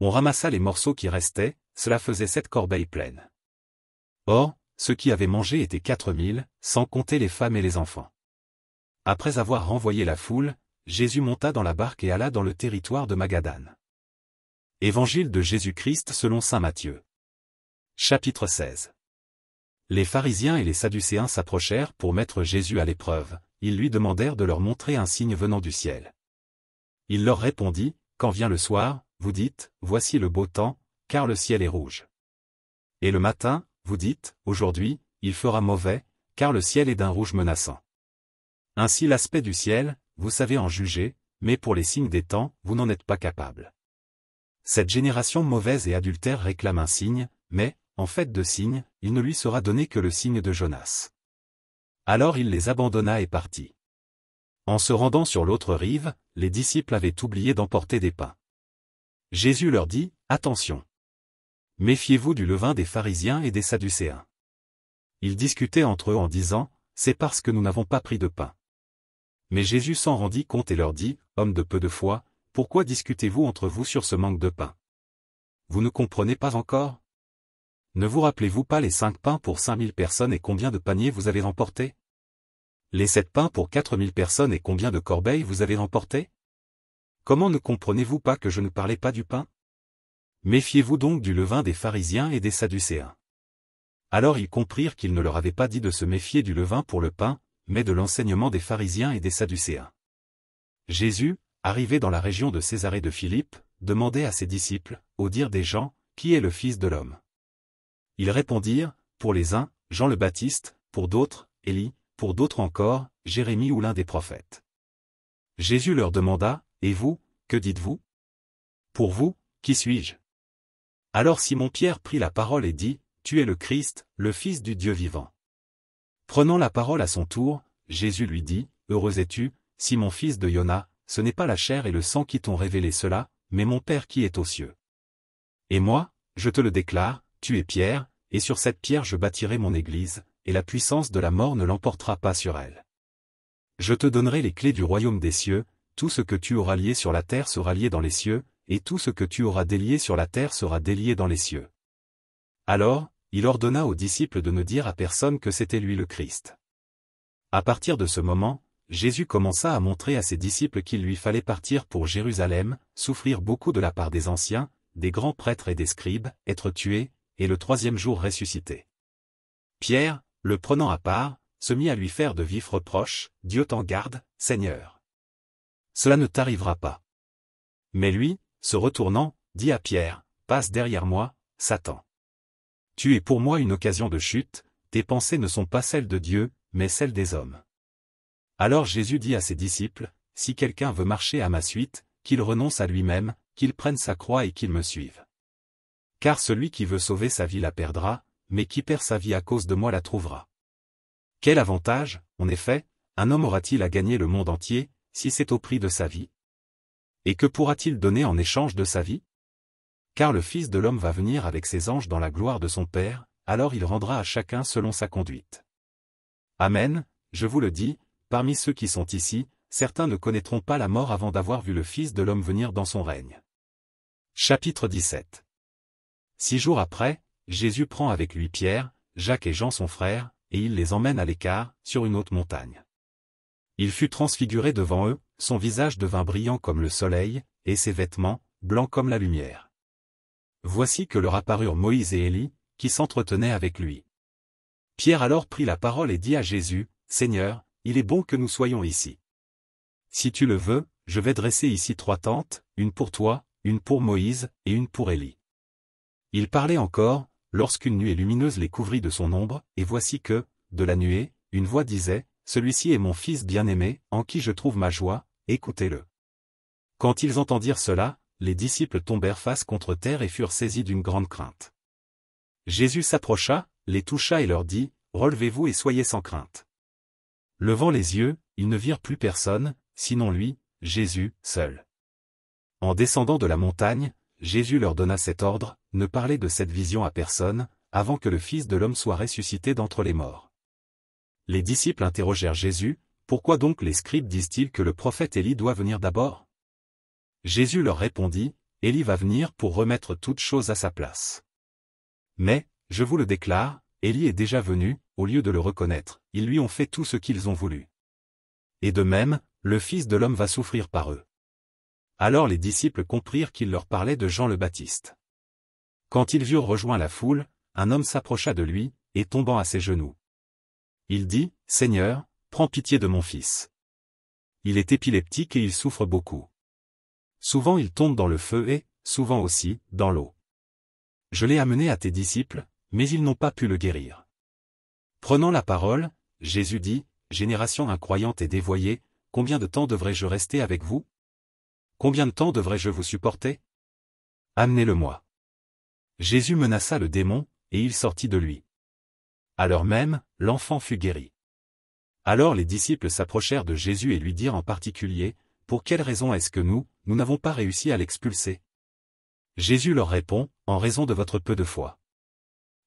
A: On ramassa les morceaux qui restaient, cela faisait 7 corbeilles pleines. Or, ceux qui avaient mangé étaient 4000, sans compter les femmes et les enfants. Après avoir renvoyé la foule, Jésus monta dans la barque et alla dans le territoire de Magadane. Évangile de Jésus-Christ selon saint Matthieu. Chapitre 16. Les pharisiens et les sadducéens s'approchèrent pour mettre Jésus à l'épreuve, ils lui demandèrent de leur montrer un signe venant du ciel. Il leur répondit, « Quand vient le soir, vous dites, voici le beau temps, car le ciel est rouge. Et le matin, vous dites, aujourd'hui, il fera mauvais, car le ciel est d'un rouge menaçant. Ainsi l'aspect du ciel, vous savez en juger, mais pour les signes des temps, vous n'en êtes pas capables. Cette génération mauvaise et adultère réclame un signe, mais, en fait de signe, il ne lui sera donné que le signe de Jonas. » Alors il les abandonna et partit. En se rendant sur l'autre rive, les disciples avaient oublié d'emporter des pains. Jésus leur dit, « Attention! Méfiez-vous du levain des pharisiens et des sadducéens. » Ils discutaient entre eux en disant, « C'est parce que nous n'avons pas pris de pain. » Mais Jésus s'en rendit compte et leur dit, « Hommes de peu de foi, pourquoi discutez-vous entre vous sur ce manque de pain? Vous ne comprenez pas encore? Ne vous rappelez-vous pas les 5 pains pour 5000 personnes et combien de paniers vous avez remportés? Les 7 pains pour 4000 personnes et combien de corbeilles vous avez remportés? Comment ne comprenez-vous pas que je ne parlais pas du pain? Méfiez-vous donc du levain des pharisiens et des sadducéens. » Alors ils comprirent qu'il ne leur avait pas dit de se méfier du levain pour le pain, mais de l'enseignement des pharisiens et des sadducéens. Jésus, arrivé dans la région de Césarée de Philippe, demandait à ses disciples, au dire des gens, « Qui est le Fils de l'homme » Ils répondirent, pour les uns, Jean le Baptiste, pour d'autres, Élie, pour d'autres encore, Jérémie ou l'un des prophètes. Jésus leur demanda, « Et vous, que dites-vous? Pour vous, qui suis-je » Alors Simon-Pierre prit la parole et dit, « Tu es le Christ, le Fils du Dieu vivant. » Prenant la parole à son tour, Jésus lui dit, « Heureux es-tu, Simon fils de Yona, ce n'est pas la chair et le sang qui t'ont révélé cela, mais mon Père qui est aux cieux. Et moi, je te le déclare, tu es Pierre, et sur cette pierre je bâtirai mon église, et la puissance de la mort ne l'emportera pas sur elle. Je te donnerai les clés du royaume des cieux, tout ce que tu auras lié sur la terre sera lié dans les cieux, et tout ce que tu auras délié sur la terre sera délié dans les cieux. » Alors, il ordonna aux disciples de ne dire à personne que c'était lui le Christ. À partir de ce moment, Jésus commença à montrer à ses disciples qu'il lui fallait partir pour Jérusalem, souffrir beaucoup de la part des anciens, des grands prêtres et des scribes, être tué, et le troisième jour ressuscité. Pierre, le prenant à part, se mit à lui faire de vifs reproches, « Dieu t'en garde, Seigneur. Cela ne t'arrivera pas. » Mais lui, se retournant, dit à Pierre, « Passe derrière moi, Satan. Tu es pour moi une occasion de chute, tes pensées ne sont pas celles de Dieu, mais celles des hommes. » Alors Jésus dit à ses disciples, « Si quelqu'un veut marcher à ma suite, qu'il renonce à lui-même, qu'il prenne sa croix et qu'il me suive. Car celui qui veut sauver sa vie la perdra, mais qui perd sa vie à cause de moi la trouvera. Quel avantage, en effet, un homme aura-t-il à gagner le monde entier, si c'est au prix de sa vie? Et que pourra-t-il donner en échange de sa vie? Car le Fils de l'homme va venir avec ses anges dans la gloire de son Père, alors il rendra à chacun selon sa conduite. Amen, je vous le dis, parmi ceux qui sont ici, certains ne connaîtront pas la mort avant d'avoir vu le Fils de l'homme venir dans son règne. Chapitre 17. 6 jours après, Jésus prend avec lui Pierre, Jacques et Jean son frère, et il les emmène à l'écart, sur une haute montagne. Il fut transfiguré devant eux, son visage devint brillant comme le soleil, et ses vêtements, blancs comme la lumière. Voici que leur apparurent Moïse et Élie, qui s'entretenaient avec lui. Pierre alors prit la parole et dit à Jésus, « Seigneur, il est bon que nous soyons ici. Si tu le veux, je vais dresser ici 3 tentes, une pour toi, une pour Moïse, et une pour Élie. » Il parlait encore, lorsqu'une nuée lumineuse les couvrit de son ombre, et voici que, de la nuée, une voix disait, « Celui-ci est mon Fils bien-aimé, en qui je trouve ma joie, écoutez-le. » Quand ils entendirent cela, les disciples tombèrent face contre terre et furent saisis d'une grande crainte. Jésus s'approcha, les toucha et leur dit, « Relevez-vous et soyez sans crainte. » Levant les yeux, ils ne virent plus personne, sinon lui, Jésus, seul. En descendant de la montagne, Jésus leur donna cet ordre, ne parlez de cette vision à personne, avant que le Fils de l'homme soit ressuscité d'entre les morts. Les disciples interrogèrent Jésus, pourquoi donc les scribes disent-ils que le prophète Élie doit venir d'abord? Jésus leur répondit, Élie va venir pour remettre toutes choses à sa place. Mais, je vous le déclare, Élie est déjà venu, au lieu de le reconnaître, ils lui ont fait tout ce qu'ils ont voulu. Et de même, le Fils de l'homme va souffrir par eux. Alors les disciples comprirent qu'il leur parlait de Jean le Baptiste. Quand ils eurent rejoint la foule, un homme s'approcha de lui, et tombant à ses genoux. Il dit, « Seigneur, prends pitié de mon fils. Il est épileptique et il souffre beaucoup. Souvent il tombe dans le feu et, souvent aussi, dans l'eau. Je l'ai amené à tes disciples, mais ils n'ont pas pu le guérir. » Prenant la parole, Jésus dit, « Génération incroyante et dévoyée, combien de temps devrais-je rester avec vous? Combien de temps devrais-je vous supporter? Amenez-le-moi. » Jésus menaça le démon, et il sortit de lui. À l'heure même, l'enfant fut guéri. Alors les disciples s'approchèrent de Jésus et lui dirent en particulier, « Pour quelle raison est-ce que nous n'avons pas réussi à l'expulser? » Jésus leur répond, « En raison de votre peu de foi.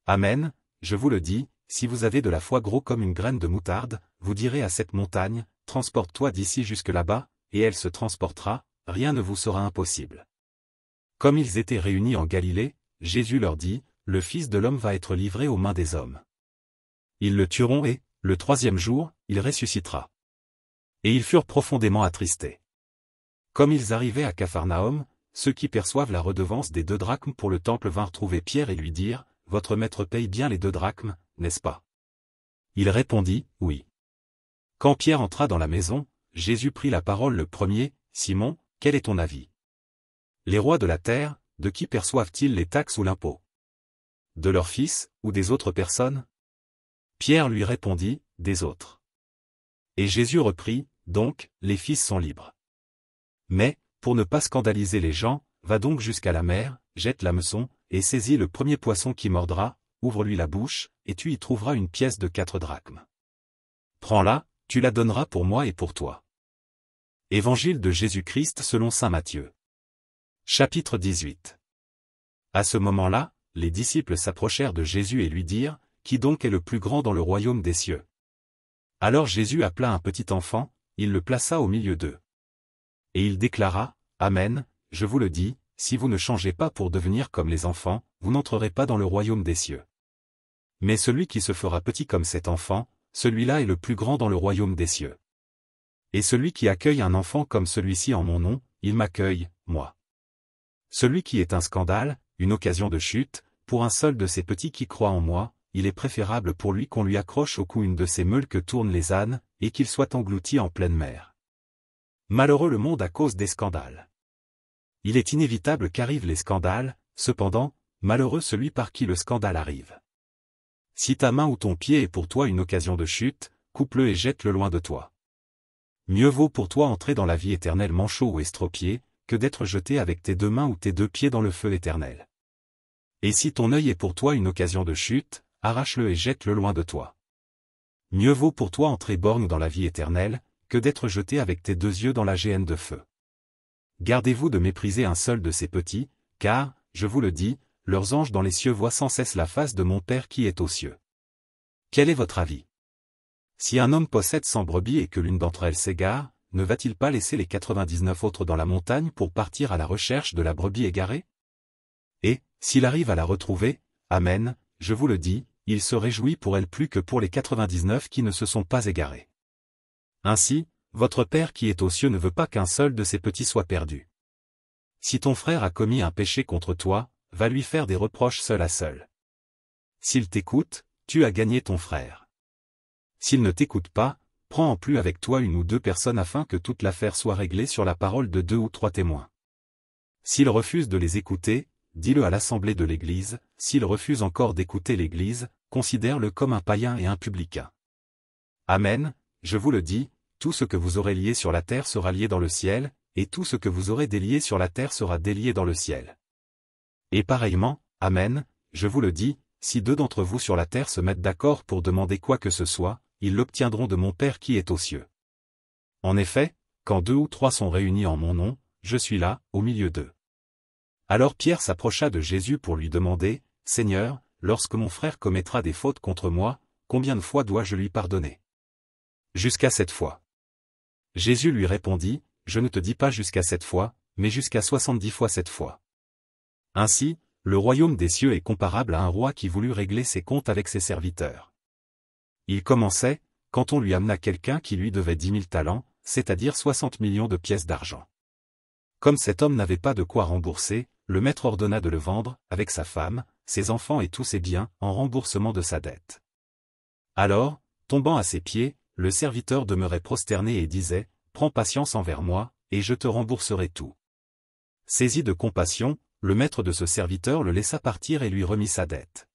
A: Amen, je vous le dis, si vous avez de la foi gros comme une graine de moutarde, vous direz à cette montagne, « Transporte-toi d'ici jusque là-bas, » et elle se transportera, rien ne vous sera impossible. » Comme ils étaient réunis en Galilée, Jésus leur dit, « Le Fils de l'homme va être livré aux mains des hommes. Ils le tueront et, le troisième jour, il ressuscitera. » Et ils furent profondément attristés. Comme ils arrivaient à Capharnaüm, ceux qui perçoivent la redevance des 2 drachmes pour le temple vinrent trouver Pierre et lui dirent, « Votre maître paye bien les 2 drachmes, n'est-ce pas? » Il répondit, « Oui. » Quand Pierre entra dans la maison, Jésus prit la parole le premier, « Simon, quel est ton avis? Les rois de la terre, de qui perçoivent-ils les taxes ou l'impôt? De leurs fils, ou des autres personnes? » Pierre lui répondit, « Des autres. » Et Jésus reprit, « Donc, les fils sont libres. Mais, pour ne pas scandaliser les gens, va donc jusqu'à la mer, jette l'hameçon, et saisis le premier poisson qui mordra, ouvre-lui la bouche, et tu y trouveras une pièce de 4 drachmes. Prends-la, tu la donneras pour moi et pour toi. » Évangile de Jésus-Christ selon saint Matthieu. Chapitre 18. À ce moment-là, les disciples s'approchèrent de Jésus et lui dirent, « Qui donc est le plus grand dans le royaume des cieux? » Alors Jésus appela un petit enfant, il le plaça au milieu d'eux. Et il déclara, « Amen, je vous le dis, si vous ne changez pas pour devenir comme les enfants, vous n'entrerez pas dans le royaume des cieux. Mais celui qui se fera petit comme cet enfant, celui-là est le plus grand dans le royaume des cieux. Et celui qui accueille un enfant comme celui-ci en mon nom, il m'accueille, moi. Celui qui est un scandale, une occasion de chute, pour un seul de ces petits qui croient en moi, il est préférable pour lui qu'on lui accroche au cou une de ces meules que tournent les ânes, et qu'il soit englouti en pleine mer. Malheureux le monde à cause des scandales. Il est inévitable qu'arrivent les scandales, cependant, malheureux celui par qui le scandale arrive. Si ta main ou ton pied est pour toi une occasion de chute, coupe-le et jette-le loin de toi. Mieux vaut pour toi entrer dans la vie éternelle manchot ou estropié, que d'être jeté avec tes 2 mains ou tes 2 pieds dans le feu éternel. Et si ton œil est pour toi une occasion de chute, arrache-le et jette-le loin de toi. Mieux vaut pour toi entrer borgne dans la vie éternelle, que d'être jeté avec tes 2 yeux dans la géhenne de feu. Gardez-vous de mépriser un seul de ces petits, car, je vous le dis, leurs anges dans les cieux voient sans cesse la face de mon Père qui est aux cieux. Quel est votre avis? Si un homme possède 100 brebis et que l'une d'entre elles s'égare, ne va-t-il pas laisser les 99 autres dans la montagne pour partir à la recherche de la brebis égarée? Et, s'il arrive à la retrouver, amen, je vous le dis, il se réjouit pour elle plus que pour les 99 qui ne se sont pas égarés. Ainsi, votre Père qui est aux cieux ne veut pas qu'un seul de ses petits soit perdu. Si ton frère a commis un péché contre toi, va lui faire des reproches seul à seul. S'il t'écoute, tu as gagné ton frère. S'il ne t'écoute pas, prends en plus avec toi 1 ou 2 personnes afin que toute l'affaire soit réglée sur la parole de 2 ou 3 témoins. S'il refuse de les écouter, dis-le à l'assemblée de l'Église, s'il refuse encore d'écouter l'Église, considère-le comme un païen et un publicain. Amen, je vous le dis, tout ce que vous aurez lié sur la terre sera lié dans le ciel, et tout ce que vous aurez délié sur la terre sera délié dans le ciel. Et pareillement, amen, je vous le dis, si 2 d'entre vous sur la terre se mettent d'accord pour demander quoi que ce soit, ils l'obtiendront de mon Père qui est aux cieux. En effet, quand 2 ou 3 sont réunis en mon nom, je suis là, au milieu d'eux. Alors Pierre s'approcha de Jésus pour lui demander, « Seigneur, lorsque mon frère commettra des fautes contre moi, combien de fois dois-je lui pardonner? Jusqu'à 7 fois. » Jésus lui répondit, « Je ne te dis pas jusqu'à 7 fois, mais jusqu'à 70 fois 7 fois. » Ainsi, le royaume des cieux est comparable à un roi qui voulut régler ses comptes avec ses serviteurs. Il commençait, quand on lui amena quelqu'un qui lui devait 10 000 talents, c'est-à-dire 60 millions de pièces d'argent. Comme cet homme n'avait pas de quoi rembourser, le maître ordonna de le vendre, avec sa femme, ses enfants et tous ses biens, en remboursement de sa dette. Alors, tombant à ses pieds, le serviteur demeurait prosterné et disait, « Prends patience envers moi, et je te rembourserai tout. » Saisi de compassion, le maître de ce serviteur le laissa partir et lui remit sa dette.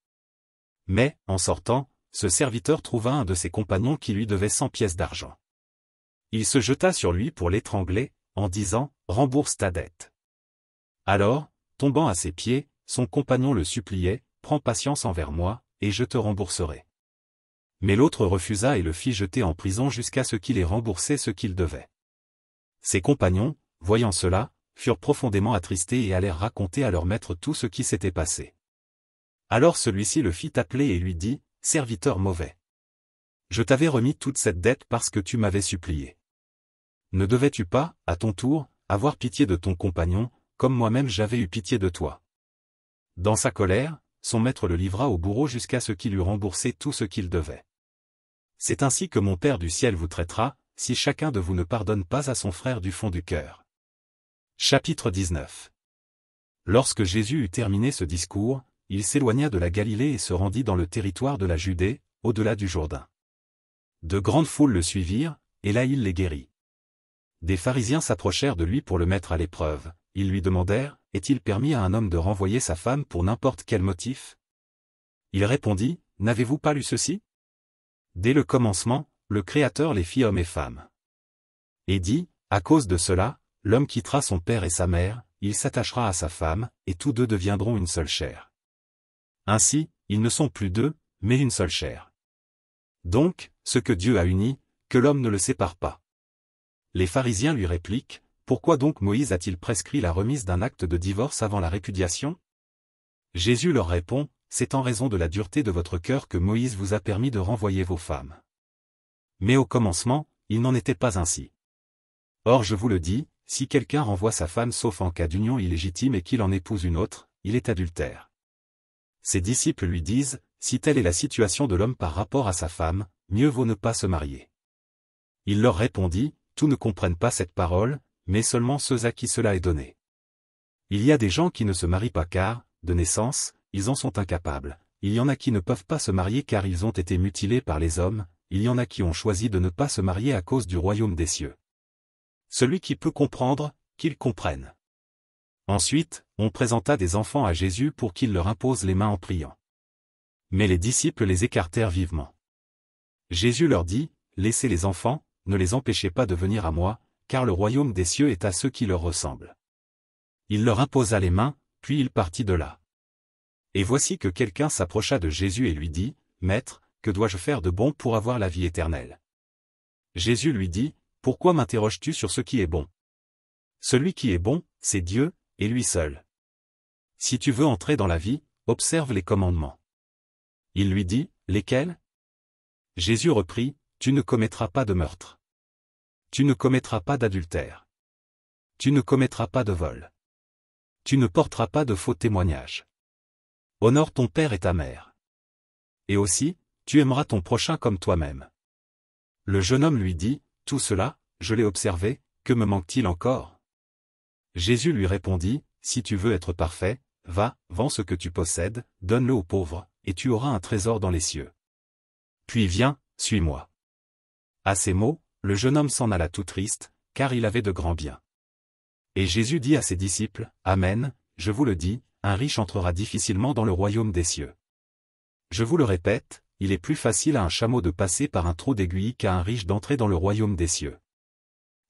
A: Mais, en sortant, ce serviteur trouva un de ses compagnons qui lui devait 100 pièces d'argent. Il se jeta sur lui pour l'étrangler, en disant, « Rembourse ta dette. » Alors, tombant à ses pieds, son compagnon le suppliait, « Prends patience envers moi, et je te rembourserai. » Mais l'autre refusa et le fit jeter en prison jusqu'à ce qu'il ait remboursé ce qu'il devait. Ses compagnons, voyant cela, furent profondément attristés et allèrent raconter à leur maître tout ce qui s'était passé. Alors celui-ci le fit appeler et lui dit, « Serviteur mauvais. Je t'avais remis toute cette dette parce que tu m'avais supplié. Ne devais-tu pas, à ton tour, avoir pitié de ton compagnon, comme moi-même j'avais eu pitié de toi? » Dans sa colère, son maître le livra au bourreau jusqu'à ce qu'il eût remboursé tout ce qu'il devait. C'est ainsi que mon Père du ciel vous traitera, si chacun de vous ne pardonne pas à son frère du fond du cœur. Chapitre 19. Lorsque Jésus eut terminé ce discours, il s'éloigna de la Galilée et se rendit dans le territoire de la Judée, au-delà du Jourdain. De grandes foules le suivirent, et là il les guérit. Des pharisiens s'approchèrent de lui pour le mettre à l'épreuve. Ils lui demandèrent, « Est-il permis à un homme de renvoyer sa femme pour n'importe quel motif ?» Il répondit, « N'avez-vous pas lu ceci? Dès le commencement, le Créateur les fit hommes et femmes. Et dit, à cause de cela, l'homme quittera son père et sa mère, il s'attachera à sa femme, et tous 2 deviendront une seule chair. Ainsi, ils ne sont plus 2, mais une seule chair. Donc, ce que Dieu a uni, que l'homme ne le sépare pas. » Les pharisiens lui répliquent, « Pourquoi donc Moïse a-t-il prescrit la remise d'un acte de divorce avant la répudiation? » Jésus leur répond, « C'est en raison de la dureté de votre cœur que Moïse vous a permis de renvoyer vos femmes. Mais au commencement, il n'en était pas ainsi. Or je vous le dis, si quelqu'un renvoie sa femme sauf en cas d'union illégitime et qu'il en épouse une autre, il est adultère. » Ses disciples lui disent, « Si telle est la situation de l'homme par rapport à sa femme, mieux vaut ne pas se marier. » Il leur répondit, « Tous ne comprennent pas cette parole, mais seulement ceux à qui cela est donné. Il y a des gens qui ne se marient pas car, de naissance, ils en sont incapables. Il y en a qui ne peuvent pas se marier car ils ont été mutilés par les hommes, il y en a qui ont choisi de ne pas se marier à cause du royaume des cieux. Celui qui peut comprendre, qu'il comprenne. Ensuite, on présenta des enfants à Jésus pour qu'il leur impose les mains en priant. Mais les disciples les écartèrent vivement. Jésus leur dit, « Laissez les enfants, ne les empêchez pas de venir à moi, car le royaume des cieux est à ceux qui leur ressemblent. » Il leur imposa les mains, puis il partit de là. Et voici que quelqu'un s'approcha de Jésus et lui dit, « Maître, que dois-je faire de bon pour avoir la vie éternelle ?» Jésus lui dit, « Pourquoi m'interroges-tu sur ce qui est bon? Celui qui est bon, c'est Dieu, et lui seul. Si tu veux entrer dans la vie, observe les commandements. » Il lui dit, « Lesquels ?» Jésus reprit, « Tu ne commettras pas de meurtre. Tu ne commettras pas d'adultère. Tu ne commettras pas de vol. Tu ne porteras pas de faux témoignages. Honore ton père et ta mère. Et aussi, tu aimeras ton prochain comme toi-même. » Le jeune homme lui dit, « Tout cela, je l'ai observé, que me manque-t-il encore ?» Jésus lui répondit, « Si tu veux être parfait, va, vends ce que tu possèdes, donne-le aux pauvres, et tu auras un trésor dans les cieux. Puis viens, suis-moi. » À ces mots, le jeune homme s'en alla tout triste, car il avait de grands biens. Et Jésus dit à ses disciples, « Amen, je vous le dis, un riche entrera difficilement dans le royaume des cieux. Je vous le répète, il est plus facile à un chameau de passer par un trou d'aiguille qu'à un riche d'entrer dans le royaume des cieux. »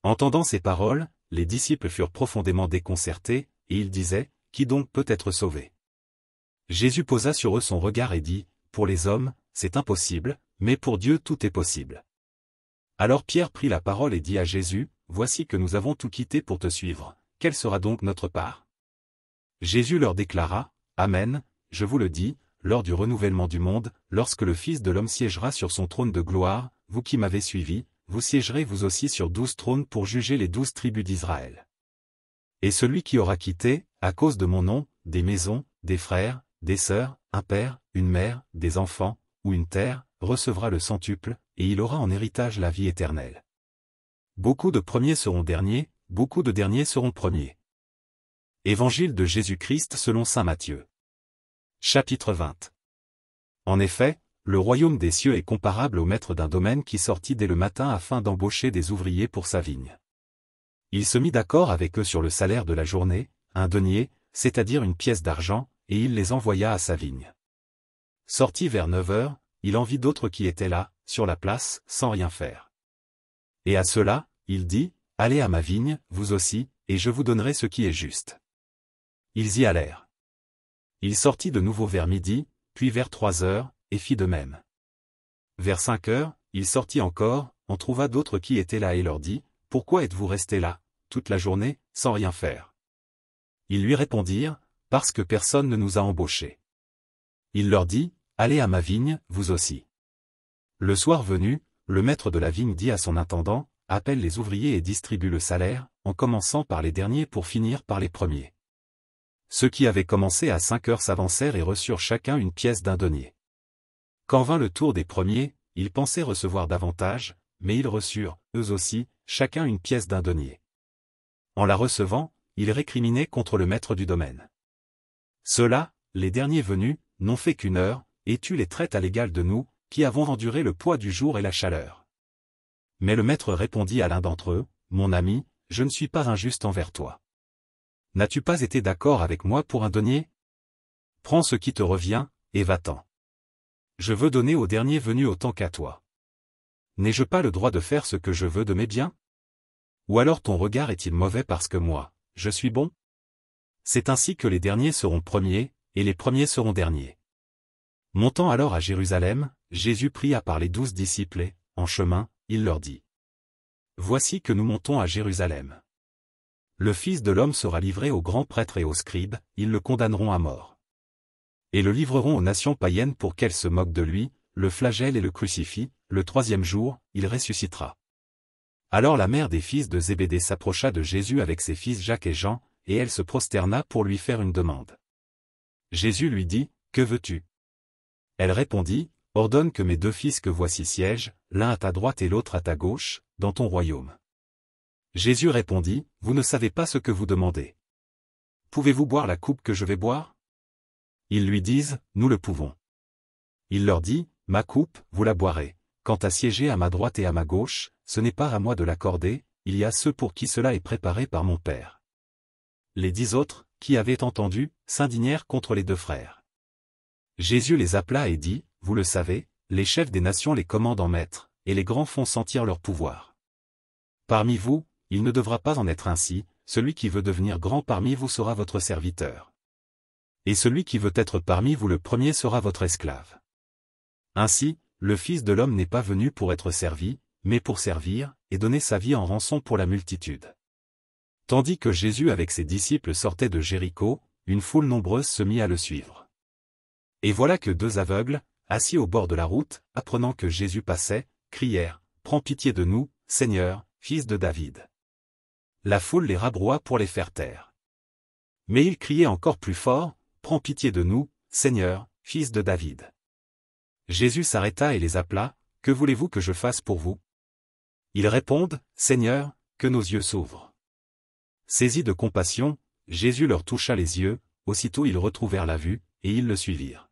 A: Entendant ces paroles, les disciples furent profondément déconcertés, et ils disaient, « Qui donc peut être sauvé ?» Jésus posa sur eux son regard et dit, « Pour les hommes, c'est impossible, mais pour Dieu tout est possible. » Alors Pierre prit la parole et dit à Jésus, « Voici que nous avons tout quitté pour te suivre, quelle sera donc notre part ?» Jésus leur déclara, « Amen, je vous le dis, lors du renouvellement du monde, lorsque le Fils de l'homme siégera sur son trône de gloire, vous qui m'avez suivi, vous siégerez vous aussi sur 12 trônes pour juger les 12 tribus d'Israël. Et celui qui aura quitté, à cause de mon nom, des maisons, des frères, des sœurs, un père, une mère, des enfants, ou une terre, recevra le centuple, et il aura en héritage la vie éternelle. Beaucoup de premiers seront derniers, beaucoup de derniers seront premiers. » Évangile de Jésus-Christ selon saint Matthieu. Chapitre 20. En effet, le royaume des cieux est comparable au maître d'un domaine qui sortit dès le matin afin d'embaucher des ouvriers pour sa vigne. Il se mit d'accord avec eux sur le salaire de la journée, un denier, c'est-à-dire une pièce d'argent, et il les envoya à sa vigne. Sorti vers 9 heures, il en vit d'autres qui étaient là, sur la place, sans rien faire. Et à ceux-là, il dit, « Allez à ma vigne, vous aussi, et je vous donnerai ce qui est juste. » Ils y allèrent. Il sortit de nouveau vers midi, puis vers 3 heures, et fit de même. Vers 5 heures, il sortit encore, en trouva d'autres qui étaient là et leur dit, « Pourquoi êtes-vous restés là, toute la journée, sans rien faire ?» Ils lui répondirent, « Parce que personne ne nous a embauchés. » Il leur dit, « Allez à ma vigne, vous aussi. » Le soir venu, le maître de la vigne dit à son intendant, « Appelle les ouvriers et distribue le salaire, en commençant par les derniers pour finir par les premiers. » Ceux qui avaient commencé à 5 heures s'avancèrent et reçurent chacun une pièce d'un denier. Quand vint le tour des premiers, ils pensaient recevoir davantage, mais ils reçurent, eux aussi, chacun une pièce d'un denier. En la recevant, ils récriminaient contre le maître du domaine. Ceux-là, les derniers venus, n'ont fait qu'1 heure, et tu les traites à l'égal de nous, qui avons enduré le poids du jour et la chaleur. Mais le maître répondit à l'un d'entre eux, « Mon ami, je ne suis pas injuste envers toi. N'as-tu pas été d'accord avec moi pour un denier? Prends ce qui te revient, et va-t'en. Je veux donner au dernier venu autant qu'à toi. N'ai-je pas le droit de faire ce que je veux de mes biens? Ou alors ton regard est-il mauvais parce que moi, je suis bon? C'est ainsi que les derniers seront premiers, et les premiers seront derniers. » Montant alors à Jérusalem, Jésus pria par les 12 disciples et, en chemin, il leur dit, « Voici que nous montons à Jérusalem. Le Fils de l'homme sera livré aux grands prêtres et aux scribes, ils le condamneront à mort. Et le livreront aux nations païennes pour qu'elles se moquent de lui, le flagellent et le crucifient, le 3e jour, il ressuscitera. » Alors la mère des fils de Zébédée s'approcha de Jésus avec ses fils Jacques et Jean, et elle se prosterna pour lui faire une demande. Jésus lui dit, « Que veux-tu » Elle répondit, « Ordonne que mes 2 fils que voici siègent, l'un à ta droite et l'autre à ta gauche, dans ton royaume. » Jésus répondit, « Vous ne savez pas ce que vous demandez. pouvez-vous boire la coupe que je vais boire? Ils lui disent, nous le pouvons. Il leur dit, ma coupe, vous la boirez. Quant à siéger à ma droite et à ma gauche, ce n'est pas à moi de l'accorder, il y a ceux pour qui cela est préparé par mon Père. Les 10 autres, qui avaient entendu, s'indignèrent contre les 2 frères. Jésus les appela et dit, vous le savez, les chefs des nations les commandent en maître, et les grands font sentir leur pouvoir. Parmi vous, il ne devra pas en être ainsi, celui qui veut devenir grand parmi vous sera votre serviteur. Et celui qui veut être parmi vous le premier sera votre esclave. Ainsi, le Fils de l'homme n'est pas venu pour être servi, mais pour servir, et donner sa vie en rançon pour la multitude. Tandis que Jésus avec ses disciples sortait de Jéricho, une foule nombreuse se mit à le suivre. Et voilà que 2 aveugles, assis au bord de la route, apprenant que Jésus passait, crièrent, « Prends pitié de nous, Seigneur, fils de David. » La foule les rabroua pour les faire taire. Mais ils criaient encore plus fort, « Prends pitié de nous, Seigneur, fils de David. » Jésus s'arrêta et les appela, « Que voulez-vous que je fasse pour vous ?» Ils répondent, « Seigneur, que nos yeux s'ouvrent. » Saisi de compassion, Jésus leur toucha les yeux, aussitôt ils retrouvèrent la vue, et ils le suivirent.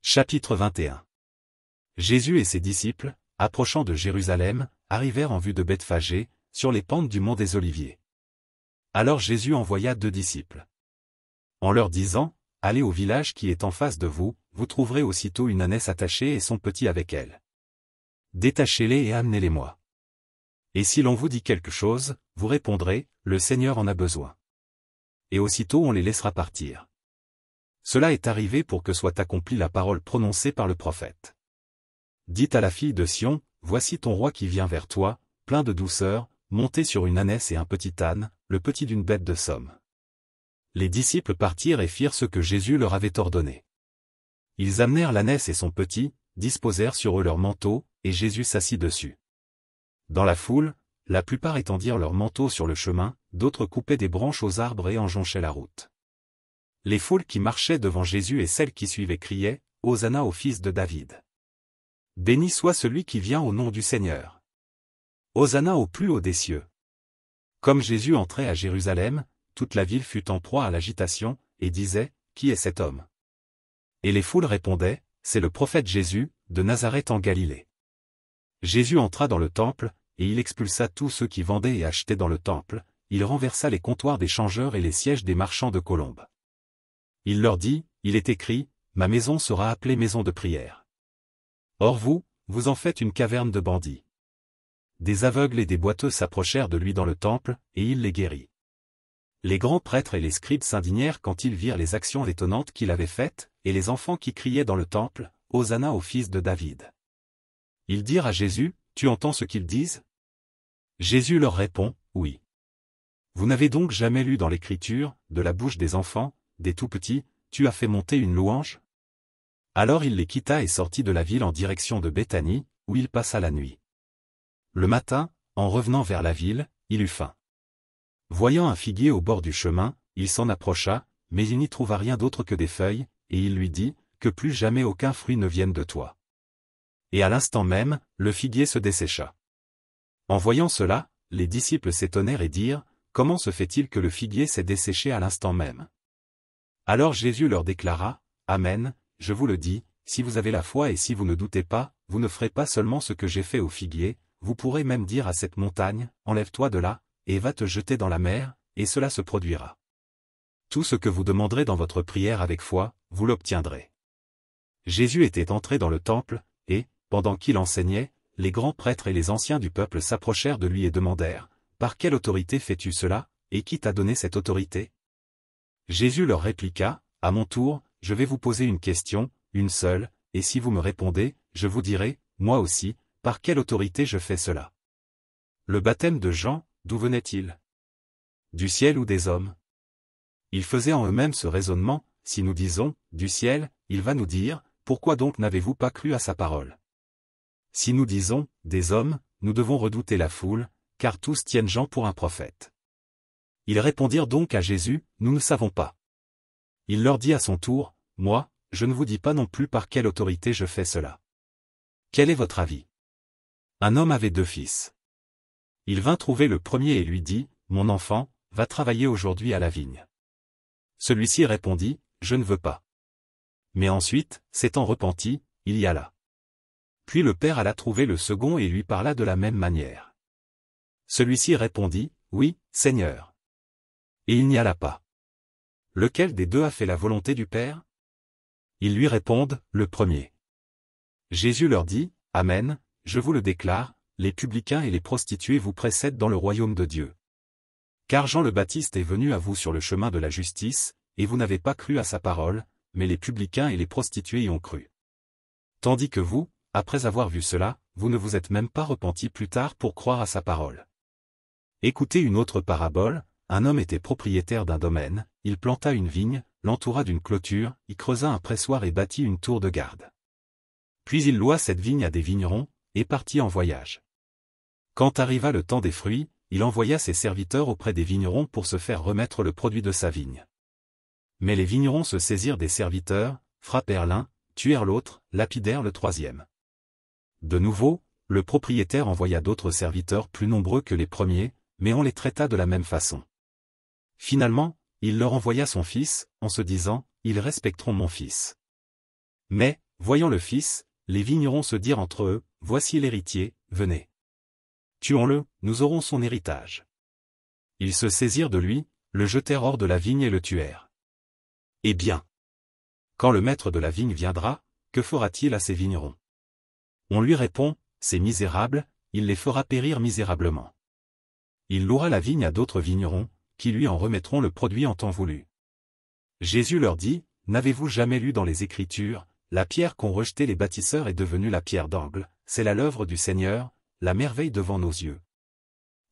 A: Chapitre 21. Jésus et ses disciples, approchant de Jérusalem, arrivèrent en vue de Bethphagée, sur les pentes du mont des Oliviers. Alors Jésus envoya 2 disciples. En leur disant, « Allez au village qui est en face de vous, vous trouverez aussitôt une ânesse attachée et son petit avec elle. Détachez-les et amenez-les-moi. Et si l'on vous dit quelque chose, vous répondrez, le Seigneur en a besoin. Et aussitôt on les laissera partir. Cela est arrivé pour que soit accomplie la parole prononcée par le prophète. Dites à la fille de Sion, voici ton roi qui vient vers toi, plein de douceur, monté sur une ânesse et un petit âne, le petit d'une bête de somme. » Les disciples partirent et firent ce que Jésus leur avait ordonné. Ils amenèrent l'ânesse et son petit, disposèrent sur eux leurs manteaux, et Jésus s'assit dessus. Dans la foule, la plupart étendirent leurs manteaux sur le chemin, d'autres coupaient des branches aux arbres et en jonchaient la route. Les foules qui marchaient devant Jésus et celles qui suivaient criaient, « Hosanna au fils de David. Béni soit celui qui vient au nom du Seigneur. Hosanna au plus haut des cieux. » Comme Jésus entrait à Jérusalem, toute la ville fut en proie à l'agitation, et disait, « Qui est cet homme ?» Et les foules répondaient, « C'est le prophète Jésus, de Nazareth en Galilée. » Jésus entra dans le temple, et il expulsa tous ceux qui vendaient et achetaient dans le temple, il renversa les comptoirs des changeurs et les sièges des marchands de colombes. Il leur dit, « Il est écrit, ma maison sera appelée maison de prière. Or vous, vous en faites une caverne de bandits. » Des aveugles et des boiteux s'approchèrent de lui dans le temple, et il les guérit. Les grands prêtres et les scribes s'indignèrent quand ils virent les actions étonnantes qu'il avait faites, et les enfants qui criaient dans le temple, « Hosanna au fils de David. » Ils dirent à Jésus, « Tu entends ce qu'ils disent ?» Jésus leur répond, « Oui. Vous n'avez donc jamais lu dans l'Écriture, de la bouche des enfants, des tout-petits, tu as fait monter une louange ?» Alors il les quitta et sortit de la ville en direction de Béthanie, où il passa la nuit. Le matin, en revenant vers la ville, il eut faim. Voyant un figuier au bord du chemin, il s'en approcha, mais il n'y trouva rien d'autre que des feuilles, et il lui dit, « Que plus jamais aucun fruit ne vienne de toi. » Et à l'instant même, le figuier se dessécha. En voyant cela, les disciples s'étonnèrent et dirent, « Comment se fait-il que le figuier s'est desséché à l'instant même ?» Alors Jésus leur déclara, « Amen, je vous le dis, si vous avez la foi et si vous ne doutez pas, vous ne ferez pas seulement ce que j'ai fait au figuier, vous pourrez même dire à cette montagne, enlève-toi de là, et va te jeter dans la mer, et cela se produira. Tout ce que vous demanderez dans votre prière avec foi, vous l'obtiendrez. » Jésus était entré dans le temple, et, pendant qu'il enseignait, les grands prêtres et les anciens du peuple s'approchèrent de lui et demandèrent, « Par quelle autorité fais-tu cela, et qui t'a donné cette autorité ?» Jésus leur répliqua, « À mon tour, je vais vous poser une question, une seule, et si vous me répondez, je vous dirai, moi aussi, par quelle autorité je fais cela. Le baptême de Jean, d'où venait-il? Du ciel ou des hommes? » Ils faisaient en eux-mêmes ce raisonnement, si nous disons, du ciel, il va nous dire, pourquoi donc n'avez-vous pas cru à sa parole? Si nous disons, des hommes, nous devons redouter la foule, car tous tiennent Jean pour un prophète. Ils répondirent donc à Jésus, nous ne savons pas. Il leur dit à son tour, moi, je ne vous dis pas non plus par quelle autorité je fais cela. Quel est votre avis? Un homme avait 2 fils. Il vint trouver le premier et lui dit, mon enfant, va travailler aujourd'hui à la vigne. Celui-ci répondit, je ne veux pas. Mais ensuite, s'étant repenti, il y alla. Puis le père alla trouver le second et lui parla de la même manière. Celui-ci répondit, oui, Seigneur. Et il n'y alla pas. Lequel des deux a fait la volonté du Père? Ils lui répondent, le premier. Jésus leur dit, Amen, je vous le déclare, les publicains et les prostituées vous précèdent dans le royaume de Dieu. Car Jean le Baptiste est venu à vous sur le chemin de la justice, et vous n'avez pas cru à sa parole, mais les publicains et les prostituées y ont cru. Tandis que vous, après avoir vu cela, vous ne vous êtes même pas repentis plus tard pour croire à sa parole. Écoutez une autre parabole, un homme était propriétaire d'un domaine, il planta une vigne, l'entoura d'une clôture, y creusa un pressoir et bâtit une tour de garde. Puis il loua cette vigne à des vignerons, et partit en voyage. Quand arriva le temps des fruits, il envoya ses serviteurs auprès des vignerons pour se faire remettre le produit de sa vigne. Mais les vignerons se saisirent des serviteurs, frappèrent l'un, tuèrent l'autre, lapidèrent le troisième. De nouveau, le propriétaire envoya d'autres serviteurs plus nombreux que les premiers, mais on les traita de la même façon. Finalement, il leur envoya son fils, en se disant, ils respecteront mon fils. Mais, voyant le fils, les vignerons se dirent entre eux, voici l'héritier, venez. Tuons-le, nous aurons son héritage. Ils se saisirent de lui, le jetèrent hors de la vigne et le tuèrent. Eh bien, quand le maître de la vigne viendra, que fera-t-il à ces vignerons? On lui répond, ces misérables, il les fera périr misérablement. Il louera la vigne à d'autres vignerons, qui lui en remettront le produit en temps voulu. Jésus leur dit, n'avez-vous jamais lu dans les Écritures, la pierre qu'ont rejetée les bâtisseurs est devenue la pierre d'angle, c'est là l'œuvre du Seigneur, la merveille devant nos yeux.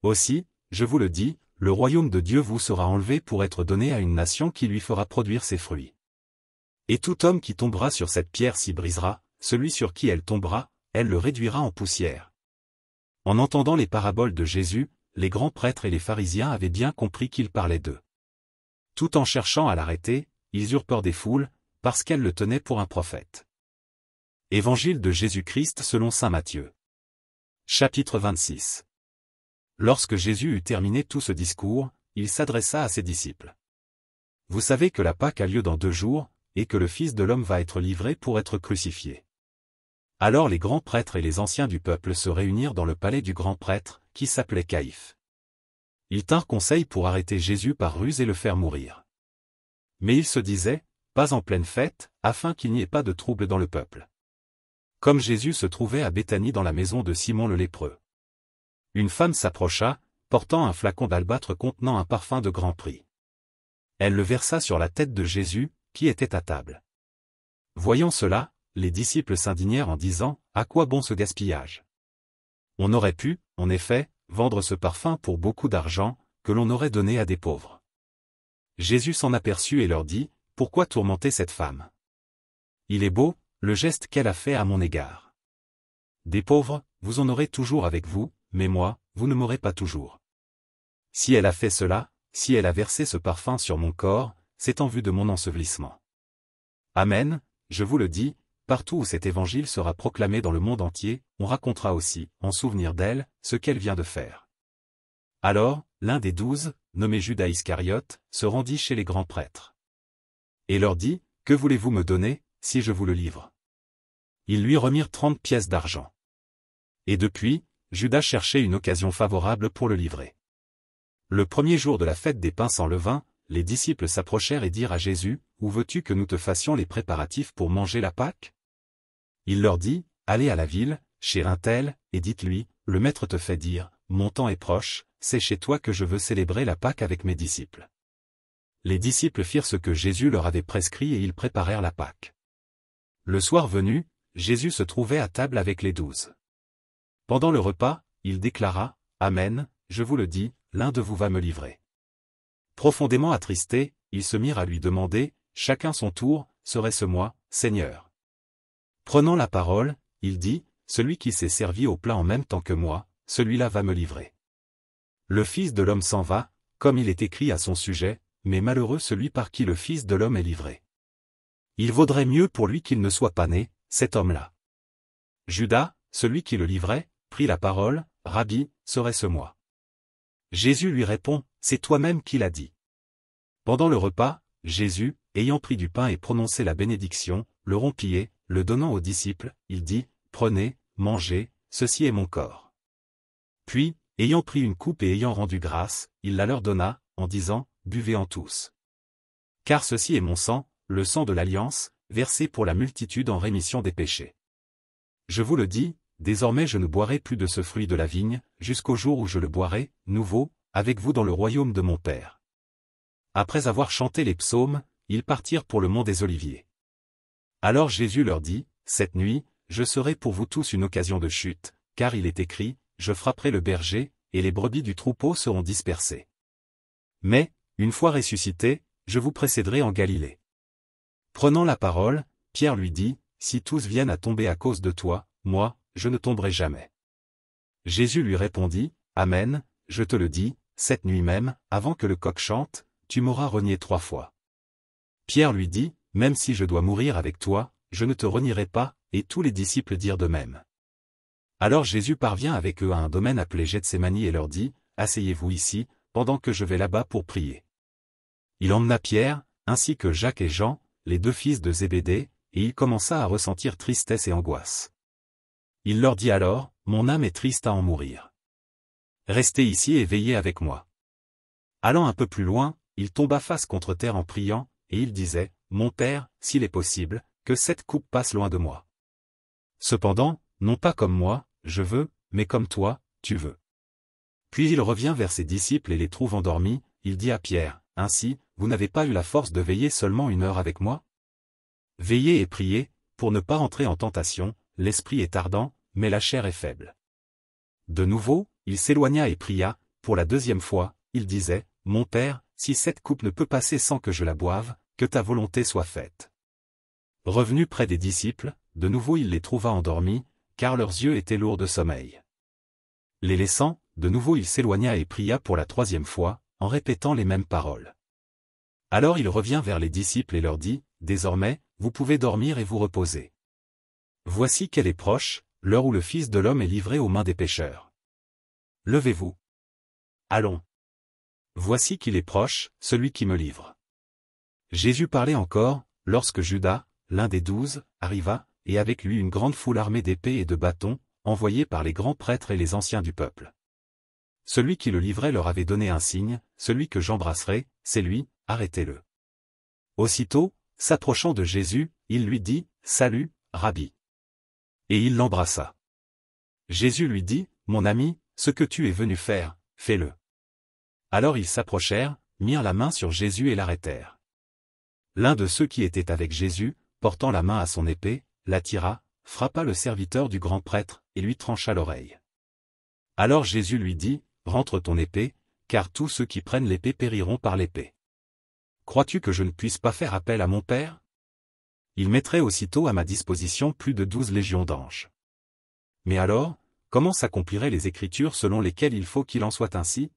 A: Aussi, je vous le dis, le royaume de Dieu vous sera enlevé pour être donné à une nation qui lui fera produire ses fruits. Et tout homme qui tombera sur cette pierre s'y brisera, celui sur qui elle tombera, elle le réduira en poussière. En entendant les paraboles de Jésus, les grands prêtres et les pharisiens avaient bien compris qu'il parlait d'eux. Tout en cherchant à l'arrêter, ils eurent peur des foules, parce qu'elles le tenaient pour un prophète. Évangile de Jésus-Christ selon saint Matthieu. Chapitre 26. Lorsque Jésus eut terminé tout ce discours, il s'adressa à ses disciples. Vous savez que la Pâque a lieu dans 2 jours, et que le Fils de l'homme va être livré pour être crucifié. Alors les grands prêtres et les anciens du peuple se réunirent dans le palais du grand prêtre, qui s'appelait Caïphe. Ils tinrent conseil pour arrêter Jésus par ruse et le faire mourir. Mais ils se disaient, pas en pleine fête, afin qu'il n'y ait pas de trouble dans le peuple. Comme Jésus se trouvait à Béthanie dans la maison de Simon le lépreux. Une femme s'approcha, portant un flacon d'albâtre contenant un parfum de grand prix. Elle le versa sur la tête de Jésus, qui était à table. Voyant cela, les disciples s'indignèrent en disant, à quoi bon ce gaspillage? On aurait pu, en effet, vendre ce parfum pour beaucoup d'argent, que l'on aurait donné à des pauvres. Jésus s'en aperçut et leur dit, pourquoi tourmenter cette femme? Il est beau, le geste qu'elle a fait à mon égard. Des pauvres, vous en aurez toujours avec vous, mais moi, vous ne m'aurez pas toujours. Si elle a fait cela, si elle a versé ce parfum sur mon corps, c'est en vue de mon ensevelissement. Amen, je vous le dis, partout où cet évangile sera proclamé dans le monde entier, on racontera aussi, en souvenir d'elle, ce qu'elle vient de faire. Alors, l'un des 12, nommé Judas Iscariote, se rendit chez les grands prêtres. Et leur dit, que voulez-vous me donner, si je vous le livre? Ils lui remirent 30 pièces d'argent. Et depuis, Judas cherchait une occasion favorable pour le livrer. Le premier jour de la fête des pains sans levain, les disciples s'approchèrent et dirent à Jésus, où veux-tu que nous te fassions les préparatifs pour manger la Pâque? Il leur dit, allez à la ville, chez un tel, et dites-lui, le maître te fait dire, mon temps est proche, c'est chez toi que je veux célébrer la Pâque avec mes disciples. Les disciples firent ce que Jésus leur avait prescrit et ils préparèrent la Pâque. Le soir venu, Jésus se trouvait à table avec les 12. Pendant le repas, il déclara, Amen, je vous le dis, l'un de vous va me livrer. Profondément attristés, ils se mirent à lui demander, chacun son tour, serait-ce moi, Seigneur? Prenant la parole, il dit, celui qui s'est servi au plat en même temps que moi, celui-là va me livrer. Le Fils de l'homme s'en va, comme il est écrit à son sujet, mais malheureux celui par qui le Fils de l'homme est livré. Il vaudrait mieux pour lui qu'il ne soit pas né, cet homme-là. Judas, celui qui le livrait, prit la parole, Rabbi, serait-ce moi? Jésus lui répond, c'est toi-même qui l'as dit. Pendant le repas, Jésus, ayant pris du pain et prononcé la bénédiction, le rompit et, le donnant aux disciples, il dit, « Prenez, mangez, ceci est mon corps. » Puis, ayant pris une coupe et ayant rendu grâce, il la leur donna, en disant, « Buvez-en tous. Car ceci est mon sang, le sang de l'alliance, versé pour la multitude en rémission des péchés. Je vous le dis, désormais je ne boirai plus de ce fruit de la vigne, jusqu'au jour où je le boirai, nouveau, avec vous dans le royaume de mon Père. » Après avoir chanté les psaumes, ils partirent pour le mont des Oliviers. Alors Jésus leur dit, « Cette nuit, je serai pour vous tous une occasion de chute, car il est écrit, je frapperai le berger, et les brebis du troupeau seront dispersées. Mais, une fois ressuscité, je vous précéderai en Galilée. » Prenant la parole, Pierre lui dit, « Si tous viennent à tomber à cause de toi, moi, je ne tomberai jamais. » Jésus lui répondit, « Amen, je te le dis, cette nuit même, avant que le coq chante, tu m'auras renié 3 fois. » Pierre lui dit, « Même si je dois mourir avec toi, je ne te renierai pas, » et tous les disciples dirent de même. Alors Jésus parvient avec eux à un domaine appelé Gethsémani et leur dit, « Asseyez-vous ici, pendant que je vais là-bas pour prier. » Il emmena Pierre, ainsi que Jacques et Jean, les 2 fils de Zébédée, et il commença à ressentir tristesse et angoisse. Il leur dit alors, « Mon âme est triste à en mourir. Restez ici et veillez avec moi. » Allant un peu plus loin, il tomba face contre terre en priant, et il disait, « Mon Père, s'il est possible, que cette coupe passe loin de moi. Cependant, non pas comme moi, je veux, mais comme toi, tu veux. » Puis il revient vers ses disciples et les trouve endormis, il dit à Pierre, « Ainsi, vous n'avez pas eu la force de veiller seulement 1 heure avec moi? Veillez et priez, pour ne pas entrer en tentation, l'esprit est ardent, mais la chair est faible. » De nouveau, il s'éloigna et pria, pour la 2e fois, il disait, « Mon Père, si cette coupe ne peut passer sans que je la boive, que ta volonté soit faite. » Revenu près des disciples, de nouveau il les trouva endormis, car leurs yeux étaient lourds de sommeil. Les laissant, de nouveau il s'éloigna et pria pour la 3e fois, en répétant les mêmes paroles. Alors il revient vers les disciples et leur dit, « Désormais, vous pouvez dormir et vous reposer. Voici qu'elle est proche, l'heure où le Fils de l'homme est livré aux mains des pécheurs. Levez-vous. Allons. Voici qu'il est proche, celui qui me livre. » Jésus parlait encore, lorsque Judas, l'un des 12, arriva, et avec lui une grande foule armée d'épées et de bâtons, envoyés par les grands prêtres et les anciens du peuple. Celui qui le livrait leur avait donné un signe, « Celui que j'embrasserai, c'est lui, arrêtez-le. » Aussitôt, s'approchant de Jésus, il lui dit, « Salut, Rabbi. » Et il l'embrassa. Jésus lui dit, « Mon ami, ce que tu es venu faire, fais-le. » Alors ils s'approchèrent, mirent la main sur Jésus et l'arrêtèrent. L'un de ceux qui étaient avec Jésus, portant la main à son épée, la tira, frappa le serviteur du grand prêtre, et lui trancha l'oreille. Alors Jésus lui dit, « Rentre ton épée, car tous ceux qui prennent l'épée périront par l'épée. Crois-tu que je ne puisse pas faire appel à mon Père? Il mettrait aussitôt à ma disposition plus de 12 légions d'anges. Mais alors, comment s'accompliraient les Écritures selon lesquelles il faut qu'il en soit ainsi? »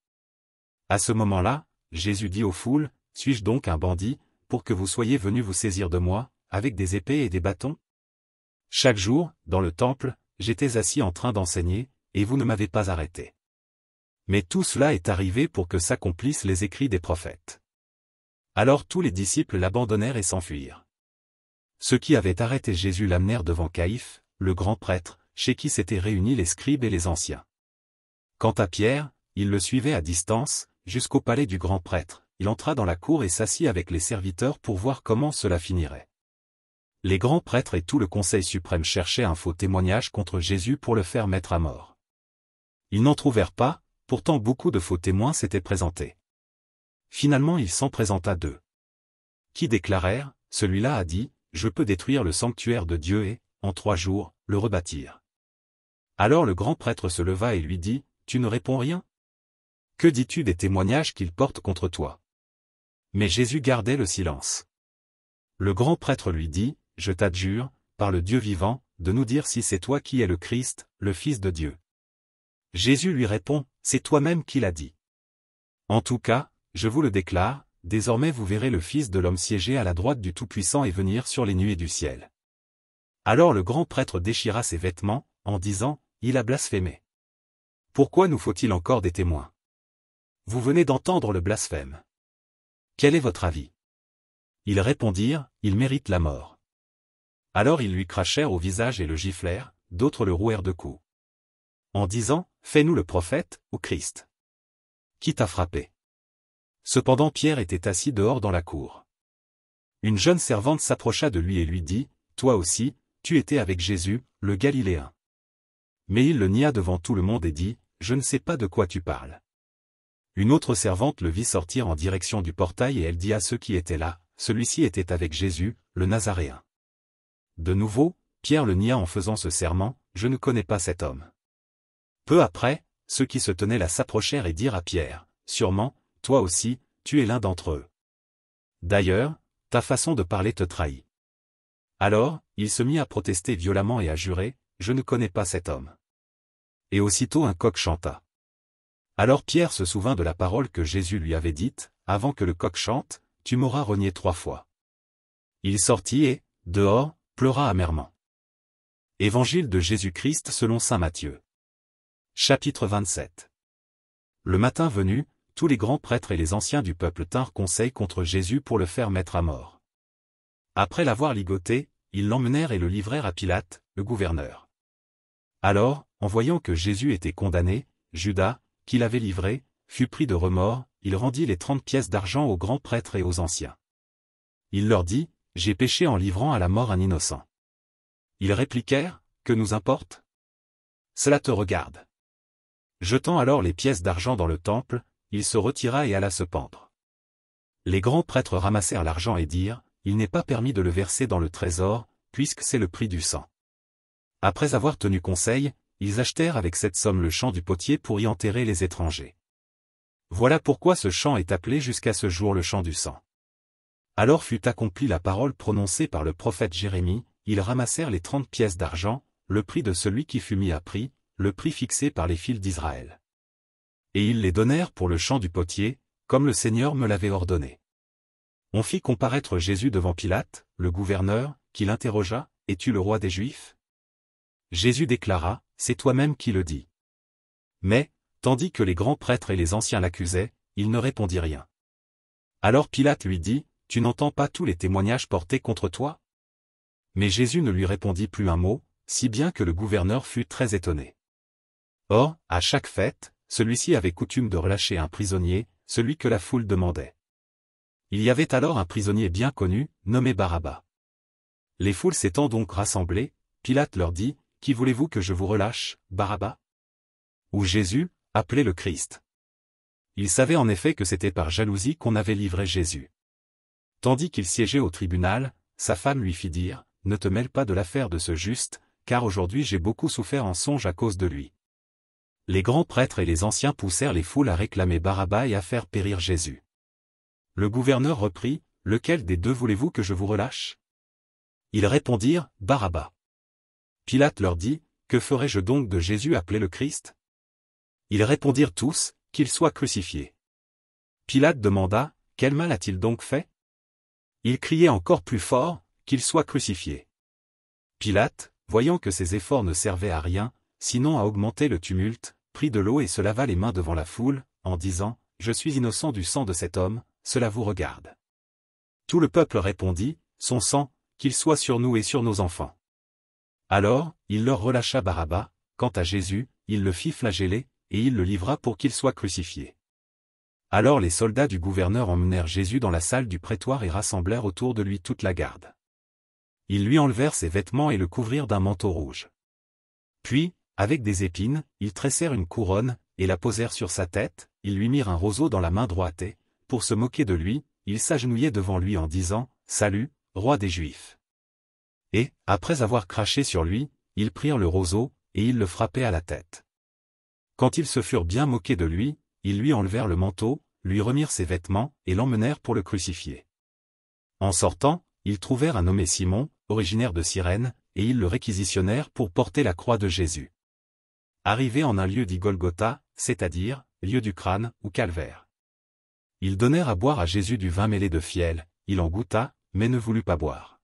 A: À ce moment-là, Jésus dit aux foules, « Suis-je donc un bandit, pour que vous soyez venus vous saisir de moi, avec des épées et des bâtons? Chaque jour, dans le temple, j'étais assis en train d'enseigner, et vous ne m'avez pas arrêté. Mais tout cela est arrivé pour que s'accomplissent les écrits des prophètes. » Alors tous les disciples l'abandonnèrent et s'enfuirent. Ceux qui avaient arrêté Jésus l'amenèrent devant Caïphe, le grand prêtre, chez qui s'étaient réunis les scribes et les anciens. Quant à Pierre, il le suivait à distance, jusqu'au palais du grand prêtre. Il entra dans la cour et s'assit avec les serviteurs pour voir comment cela finirait. Les grands prêtres et tout le conseil suprême cherchaient un faux témoignage contre Jésus pour le faire mettre à mort. Ils n'en trouvèrent pas, pourtant beaucoup de faux témoins s'étaient présentés. Finalement il s'en présenta 2. Qui déclarèrent, « Celui-là a dit, je peux détruire le sanctuaire de Dieu et, en 3 jours, le rebâtir. » Alors le grand prêtre se leva et lui dit, « Tu ne réponds rien? Que dis-tu des témoignages qu'il porte contre toi? » Mais Jésus gardait le silence. Le grand prêtre lui dit, « Je t'adjure, par le Dieu vivant, de nous dire si c'est toi qui es le Christ, le Fils de Dieu. » Jésus lui répond, « C'est toi-même qui l'as dit. En tout cas, je vous le déclare, désormais vous verrez le Fils de l'homme siéger à la droite du Tout-Puissant et venir sur les nuées du ciel. » Alors le grand prêtre déchira ses vêtements, en disant, « Il a blasphémé. Pourquoi nous faut-il encore des témoins? Vous venez d'entendre le blasphème. Quel est votre avis? » Ils répondirent, il mérite la mort. Alors ils lui crachèrent au visage et le giflèrent, d'autres le rouèrent de coups. En disant, fais-nous le prophète, ou Christ. Qui t'a frappé? Cependant Pierre était assis dehors dans la cour. Une jeune servante s'approcha de lui et lui dit, toi aussi, tu étais avec Jésus, le Galiléen. Mais il le nia devant tout le monde et dit, je ne sais pas de quoi tu parles. Une autre servante le vit sortir en direction du portail et elle dit à ceux qui étaient là, celui-ci était avec Jésus, le Nazaréen. De nouveau, Pierre le nia en faisant ce serment, je ne connais pas cet homme. Peu après, ceux qui se tenaient là s'approchèrent et dirent à Pierre, sûrement, toi aussi, tu es l'un d'entre eux. D'ailleurs, ta façon de parler te trahit. Alors, il se mit à protester violemment et à jurer, je ne connais pas cet homme. Et aussitôt un coq chanta. Alors Pierre se souvint de la parole que Jésus lui avait dite, avant que le coq chante, tu m'auras renié 3 fois. Il sortit et, dehors, pleura amèrement. Évangile de Jésus-Christ selon saint Matthieu. Chapitre 27. Le matin venu, tous les grands prêtres et les anciens du peuple tinrent conseil contre Jésus pour le faire mettre à mort. Après l'avoir ligoté, ils l'emmenèrent et le livrèrent à Pilate, le gouverneur. Alors, en voyant que Jésus était condamné, Judas, qui l'avait livré, fut pris de remords, il rendit les 30 pièces d'argent aux grands prêtres et aux anciens. Il leur dit, j'ai péché en livrant à la mort un innocent. Ils répliquèrent, que nous importe? Cela te regarde. Jetant alors les pièces d'argent dans le temple, il se retira et alla se pendre. Les grands prêtres ramassèrent l'argent et dirent, il n'est pas permis de le verser dans le trésor, puisque c'est le prix du sang. Après avoir tenu conseil, ils achetèrent avec cette somme le champ du potier pour y enterrer les étrangers. Voilà pourquoi ce champ est appelé jusqu'à ce jour le champ du sang. Alors fut accomplie la parole prononcée par le prophète Jérémie, ils ramassèrent les 30 pièces d'argent, le prix de celui qui fut mis à prix, le prix fixé par les fils d'Israël. Et ils les donnèrent pour le champ du potier, comme le Seigneur me l'avait ordonné. On fit comparaître Jésus devant Pilate, le gouverneur, qui l'interrogea, es-tu le roi des Juifs? Jésus déclara, c'est toi-même qui le dis. Mais, tandis que les grands prêtres et les anciens l'accusaient, il ne répondit rien. Alors Pilate lui dit, tu n'entends pas tous les témoignages portés contre toi? Mais Jésus ne lui répondit plus un mot, si bien que le gouverneur fut très étonné. Or, à chaque fête, celui-ci avait coutume de relâcher un prisonnier, celui que la foule demandait. Il y avait alors un prisonnier bien connu, nommé Barabbas. Les foules s'étant donc rassemblées, Pilate leur dit, qui voulez-vous que je vous relâche, Barabbas? Ou Jésus, appelé le Christ? Il savait en effet que c'était par jalousie qu'on avait livré Jésus. Tandis qu'il siégeait au tribunal, sa femme lui fit dire, ne te mêle pas de l'affaire de ce juste, car aujourd'hui j'ai beaucoup souffert en songe à cause de lui. Les grands prêtres et les anciens poussèrent les foules à réclamer Barabbas et à faire périr Jésus. Le gouverneur reprit, lequel des deux voulez-vous que je vous relâche? Ils répondirent, Barabbas. Pilate leur dit, que ferai-je donc de Jésus appelé le Christ? Ils répondirent tous, qu'il soit crucifié. Pilate demanda, quel mal a-t-il donc fait? Ils criaient encore plus fort, qu'il soit crucifié. Pilate, voyant que ses efforts ne servaient à rien, sinon à augmenter le tumulte, prit de l'eau et se lava les mains devant la foule, en disant, je suis innocent du sang de cet homme, cela vous regarde. Tout le peuple répondit, son sang, qu'il soit sur nous et sur nos enfants. Alors, il leur relâcha Barabbas, quant à Jésus, il le fit flageller, et il le livra pour qu'il soit crucifié. Alors les soldats du gouverneur emmenèrent Jésus dans la salle du prétoire et rassemblèrent autour de lui toute la garde. Ils lui enlevèrent ses vêtements et le couvrirent d'un manteau rouge. Puis, avec des épines, ils tressèrent une couronne, et la posèrent sur sa tête, ils lui mirent un roseau dans la main droite et, pour se moquer de lui, ils s'agenouillaient devant lui en disant, « Salut, roi des Juifs !» Et, après avoir craché sur lui, ils prirent le roseau, et ils le frappaient à la tête. Quand ils se furent bien moqués de lui, ils lui enlevèrent le manteau, lui remirent ses vêtements, et l'emmenèrent pour le crucifier. En sortant, ils trouvèrent un nommé Simon, originaire de Cyrène, et ils le réquisitionnèrent pour porter la croix de Jésus. Arrivé en un lieu dit Golgotha, c'est-à-dire, lieu du crâne, ou calvaire. Ils donnèrent à boire à Jésus du vin mêlé de fiel, il en goûta, mais ne voulut pas boire.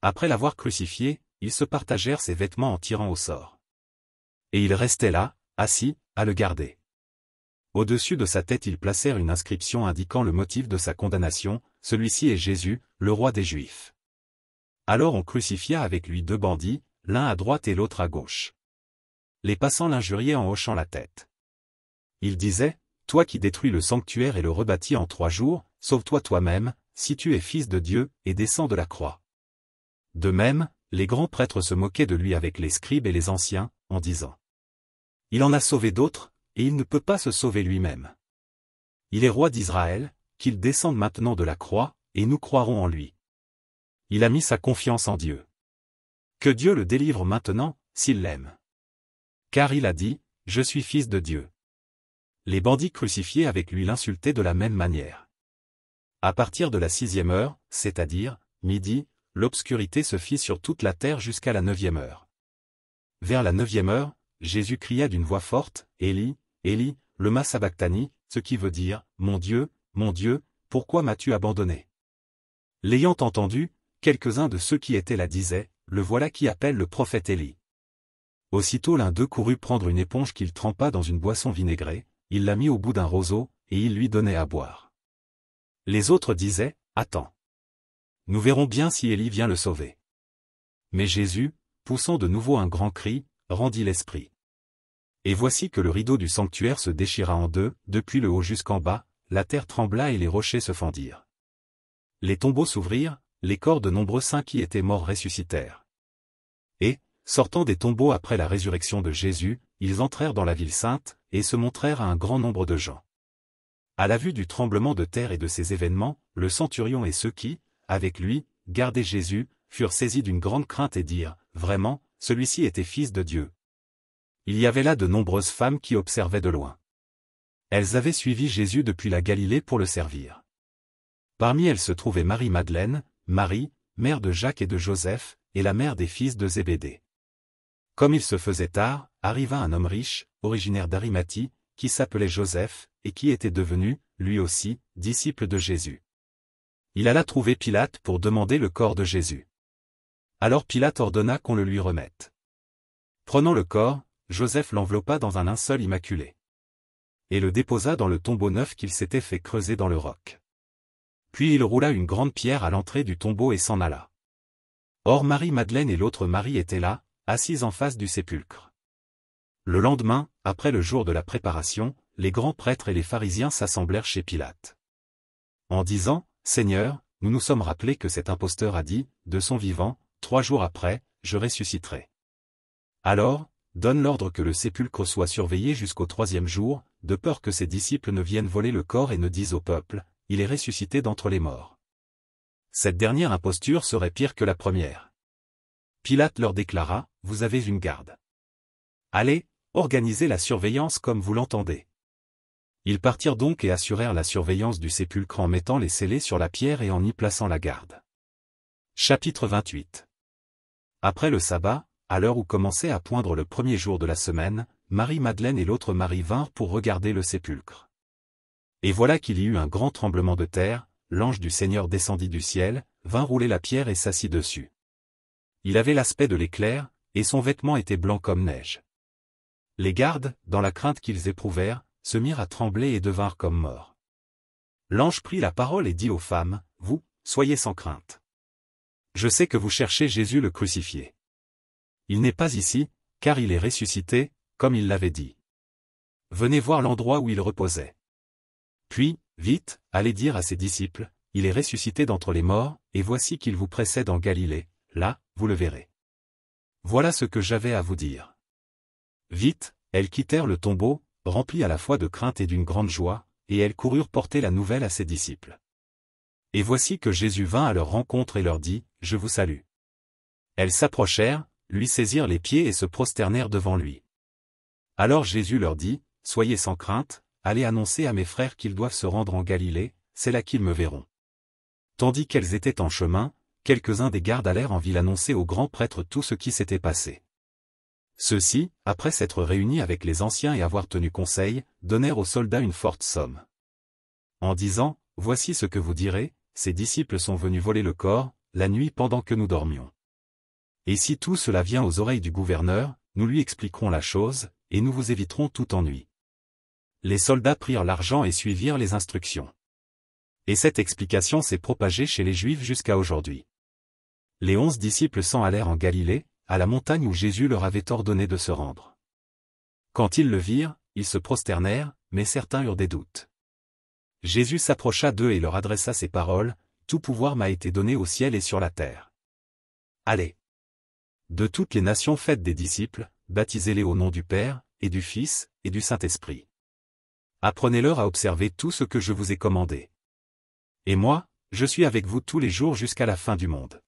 A: Après l'avoir crucifié, ils se partagèrent ses vêtements en tirant au sort. Et il restait là, assis, à le garder. Au-dessus de sa tête ils placèrent une inscription indiquant le motif de sa condamnation, celui-ci est Jésus, le roi des Juifs. Alors on crucifia avec lui 2 bandits, l'un à droite et l'autre à gauche. Les passants l'injuriaient en hochant la tête. Ils disaient, « Toi qui détruis le sanctuaire et le rebâtis en 3 jours, sauve-toi toi-même, si tu es fils de Dieu, et descends de la croix. » De même, les grands prêtres se moquaient de lui avec les scribes et les anciens, en disant, « Il en a sauvé d'autres, et il ne peut pas se sauver lui-même. Il est roi d'Israël, qu'il descende maintenant de la croix, et nous croirons en lui. Il a mis sa confiance en Dieu. Que Dieu le délivre maintenant, s'il l'aime. Car il a dit, je suis fils de Dieu. » Les bandits crucifiés avec lui l'insultaient de la même manière. À partir de la 6e heure, c'est-à-dire, midi, l'obscurité se fit sur toute la terre jusqu'à la 9e heure. Vers la 9e heure, Jésus cria d'une voix forte, « Élie, Élie, lema sabachthani », ce qui veut dire, « Mon Dieu, pourquoi m'as-tu abandonné ?» L'ayant entendu, quelques-uns de ceux qui étaient là disaient, « Le voilà qui appelle le prophète Élie. » Aussitôt l'un d'eux courut prendre une éponge qu'il trempa dans une boisson vinaigrée, il la mit au bout d'un roseau, et il lui donnait à boire. Les autres disaient, « Attends. Nous verrons bien si Élie vient le sauver. » Mais Jésus, poussant de nouveau un grand cri, rendit l'esprit. Et voici que le rideau du sanctuaire se déchira en 2, depuis le haut jusqu'en bas, la terre trembla et les rochers se fendirent. Les tombeaux s'ouvrirent, les corps de nombreux saints qui étaient morts ressuscitèrent. Et, sortant des tombeaux après la résurrection de Jésus, ils entrèrent dans la ville sainte, et se montrèrent à un grand nombre de gens. À la vue du tremblement de terre et de ces événements, le centurion et ceux qui, avec lui, gardaient Jésus, furent saisis d'une grande crainte et dirent, « Vraiment, celui-ci était fils de Dieu. » Il y avait là de nombreuses femmes qui observaient de loin. Elles avaient suivi Jésus depuis la Galilée pour le servir. Parmi elles se trouvait Marie-Madeleine, Marie, mère de Jacques et de Joseph, et la mère des fils de Zébédée. Comme il se faisait tard, arriva un homme riche, originaire d'Arimathie, qui s'appelait Joseph, et qui était devenu, lui aussi, disciple de Jésus. Il alla trouver Pilate pour demander le corps de Jésus. Alors Pilate ordonna qu'on le lui remette. Prenant le corps, Joseph l'enveloppa dans un linceul immaculé. Et le déposa dans le tombeau neuf qu'il s'était fait creuser dans le roc. Puis il roula une grande pierre à l'entrée du tombeau et s'en alla. Or Marie-Madeleine et l'autre Marie étaient là, assises en face du sépulcre. Le lendemain, après le jour de la préparation, les grands prêtres et les pharisiens s'assemblèrent chez Pilate. En disant, « Seigneur, nous nous sommes rappelés que cet imposteur a dit, de son vivant, 3 jours après, je ressusciterai. Alors, donne l'ordre que le sépulcre soit surveillé jusqu'au 3e jour, de peur que ses disciples ne viennent voler le corps et ne disent au peuple, il est ressuscité d'entre les morts. Cette dernière imposture serait pire que la première. » Pilate leur déclara, « Vous avez une garde. Allez, organisez la surveillance comme vous l'entendez. » Ils partirent donc et assurèrent la surveillance du sépulcre en mettant les scellés sur la pierre et en y plaçant la garde. Chapitre 28. Après le sabbat, à l'heure où commençait à poindre le 1er jour de la semaine, Marie-Madeleine et l'autre Marie vinrent pour regarder le sépulcre. Et voilà qu'il y eut un grand tremblement de terre, l'ange du Seigneur descendit du ciel, vint rouler la pierre et s'assit dessus. Il avait l'aspect de l'éclair, et son vêtement était blanc comme neige. Les gardes, dans la crainte qu'ils éprouvèrent, se mirent à trembler et devinrent comme morts. L'ange prit la parole et dit aux femmes, « Vous, soyez sans crainte. Je sais que vous cherchez Jésus le crucifié. Il n'est pas ici, car il est ressuscité, comme il l'avait dit. Venez voir l'endroit où il reposait. Puis, vite, allez dire à ses disciples, il est ressuscité d'entre les morts, et voici qu'il vous précède en Galilée, là, vous le verrez. Voilà ce que j'avais à vous dire. » Vite, elles quittèrent le tombeau, remplies à la fois de crainte et d'une grande joie, et elles coururent porter la nouvelle à ses disciples. Et voici que Jésus vint à leur rencontre et leur dit, « Je vous salue. » Elles s'approchèrent, lui saisirent les pieds et se prosternèrent devant lui. Alors Jésus leur dit, « Soyez sans crainte, allez annoncer à mes frères qu'ils doivent se rendre en Galilée, c'est là qu'ils me verront. » Tandis qu'elles étaient en chemin, quelques-uns des gardes allèrent en ville annoncer aux grands prêtres tout ce qui s'était passé. Ceux-ci, après s'être réunis avec les anciens et avoir tenu conseil, donnèrent aux soldats une forte somme. En disant, « Voici ce que vous direz, ces disciples sont venus voler le corps, la nuit pendant que nous dormions. Et si tout cela vient aux oreilles du gouverneur, nous lui expliquerons la chose, et nous vous éviterons tout ennui. » Les soldats prirent l'argent et suivirent les instructions. Et cette explication s'est propagée chez les Juifs jusqu'à aujourd'hui. Les 11 disciples s'en allèrent en Galilée, à la montagne où Jésus leur avait ordonné de se rendre. Quand ils le virent, ils se prosternèrent, mais certains eurent des doutes. Jésus s'approcha d'eux et leur adressa ces paroles, « Tout pouvoir m'a été donné au ciel et sur la terre. Allez. De toutes les nations faites des disciples, baptisez-les au nom du Père, et du Fils, et du Saint-Esprit. Apprenez-leur à observer tout ce que je vous ai commandé. Et moi, je suis avec vous tous les jours jusqu'à la fin du monde. »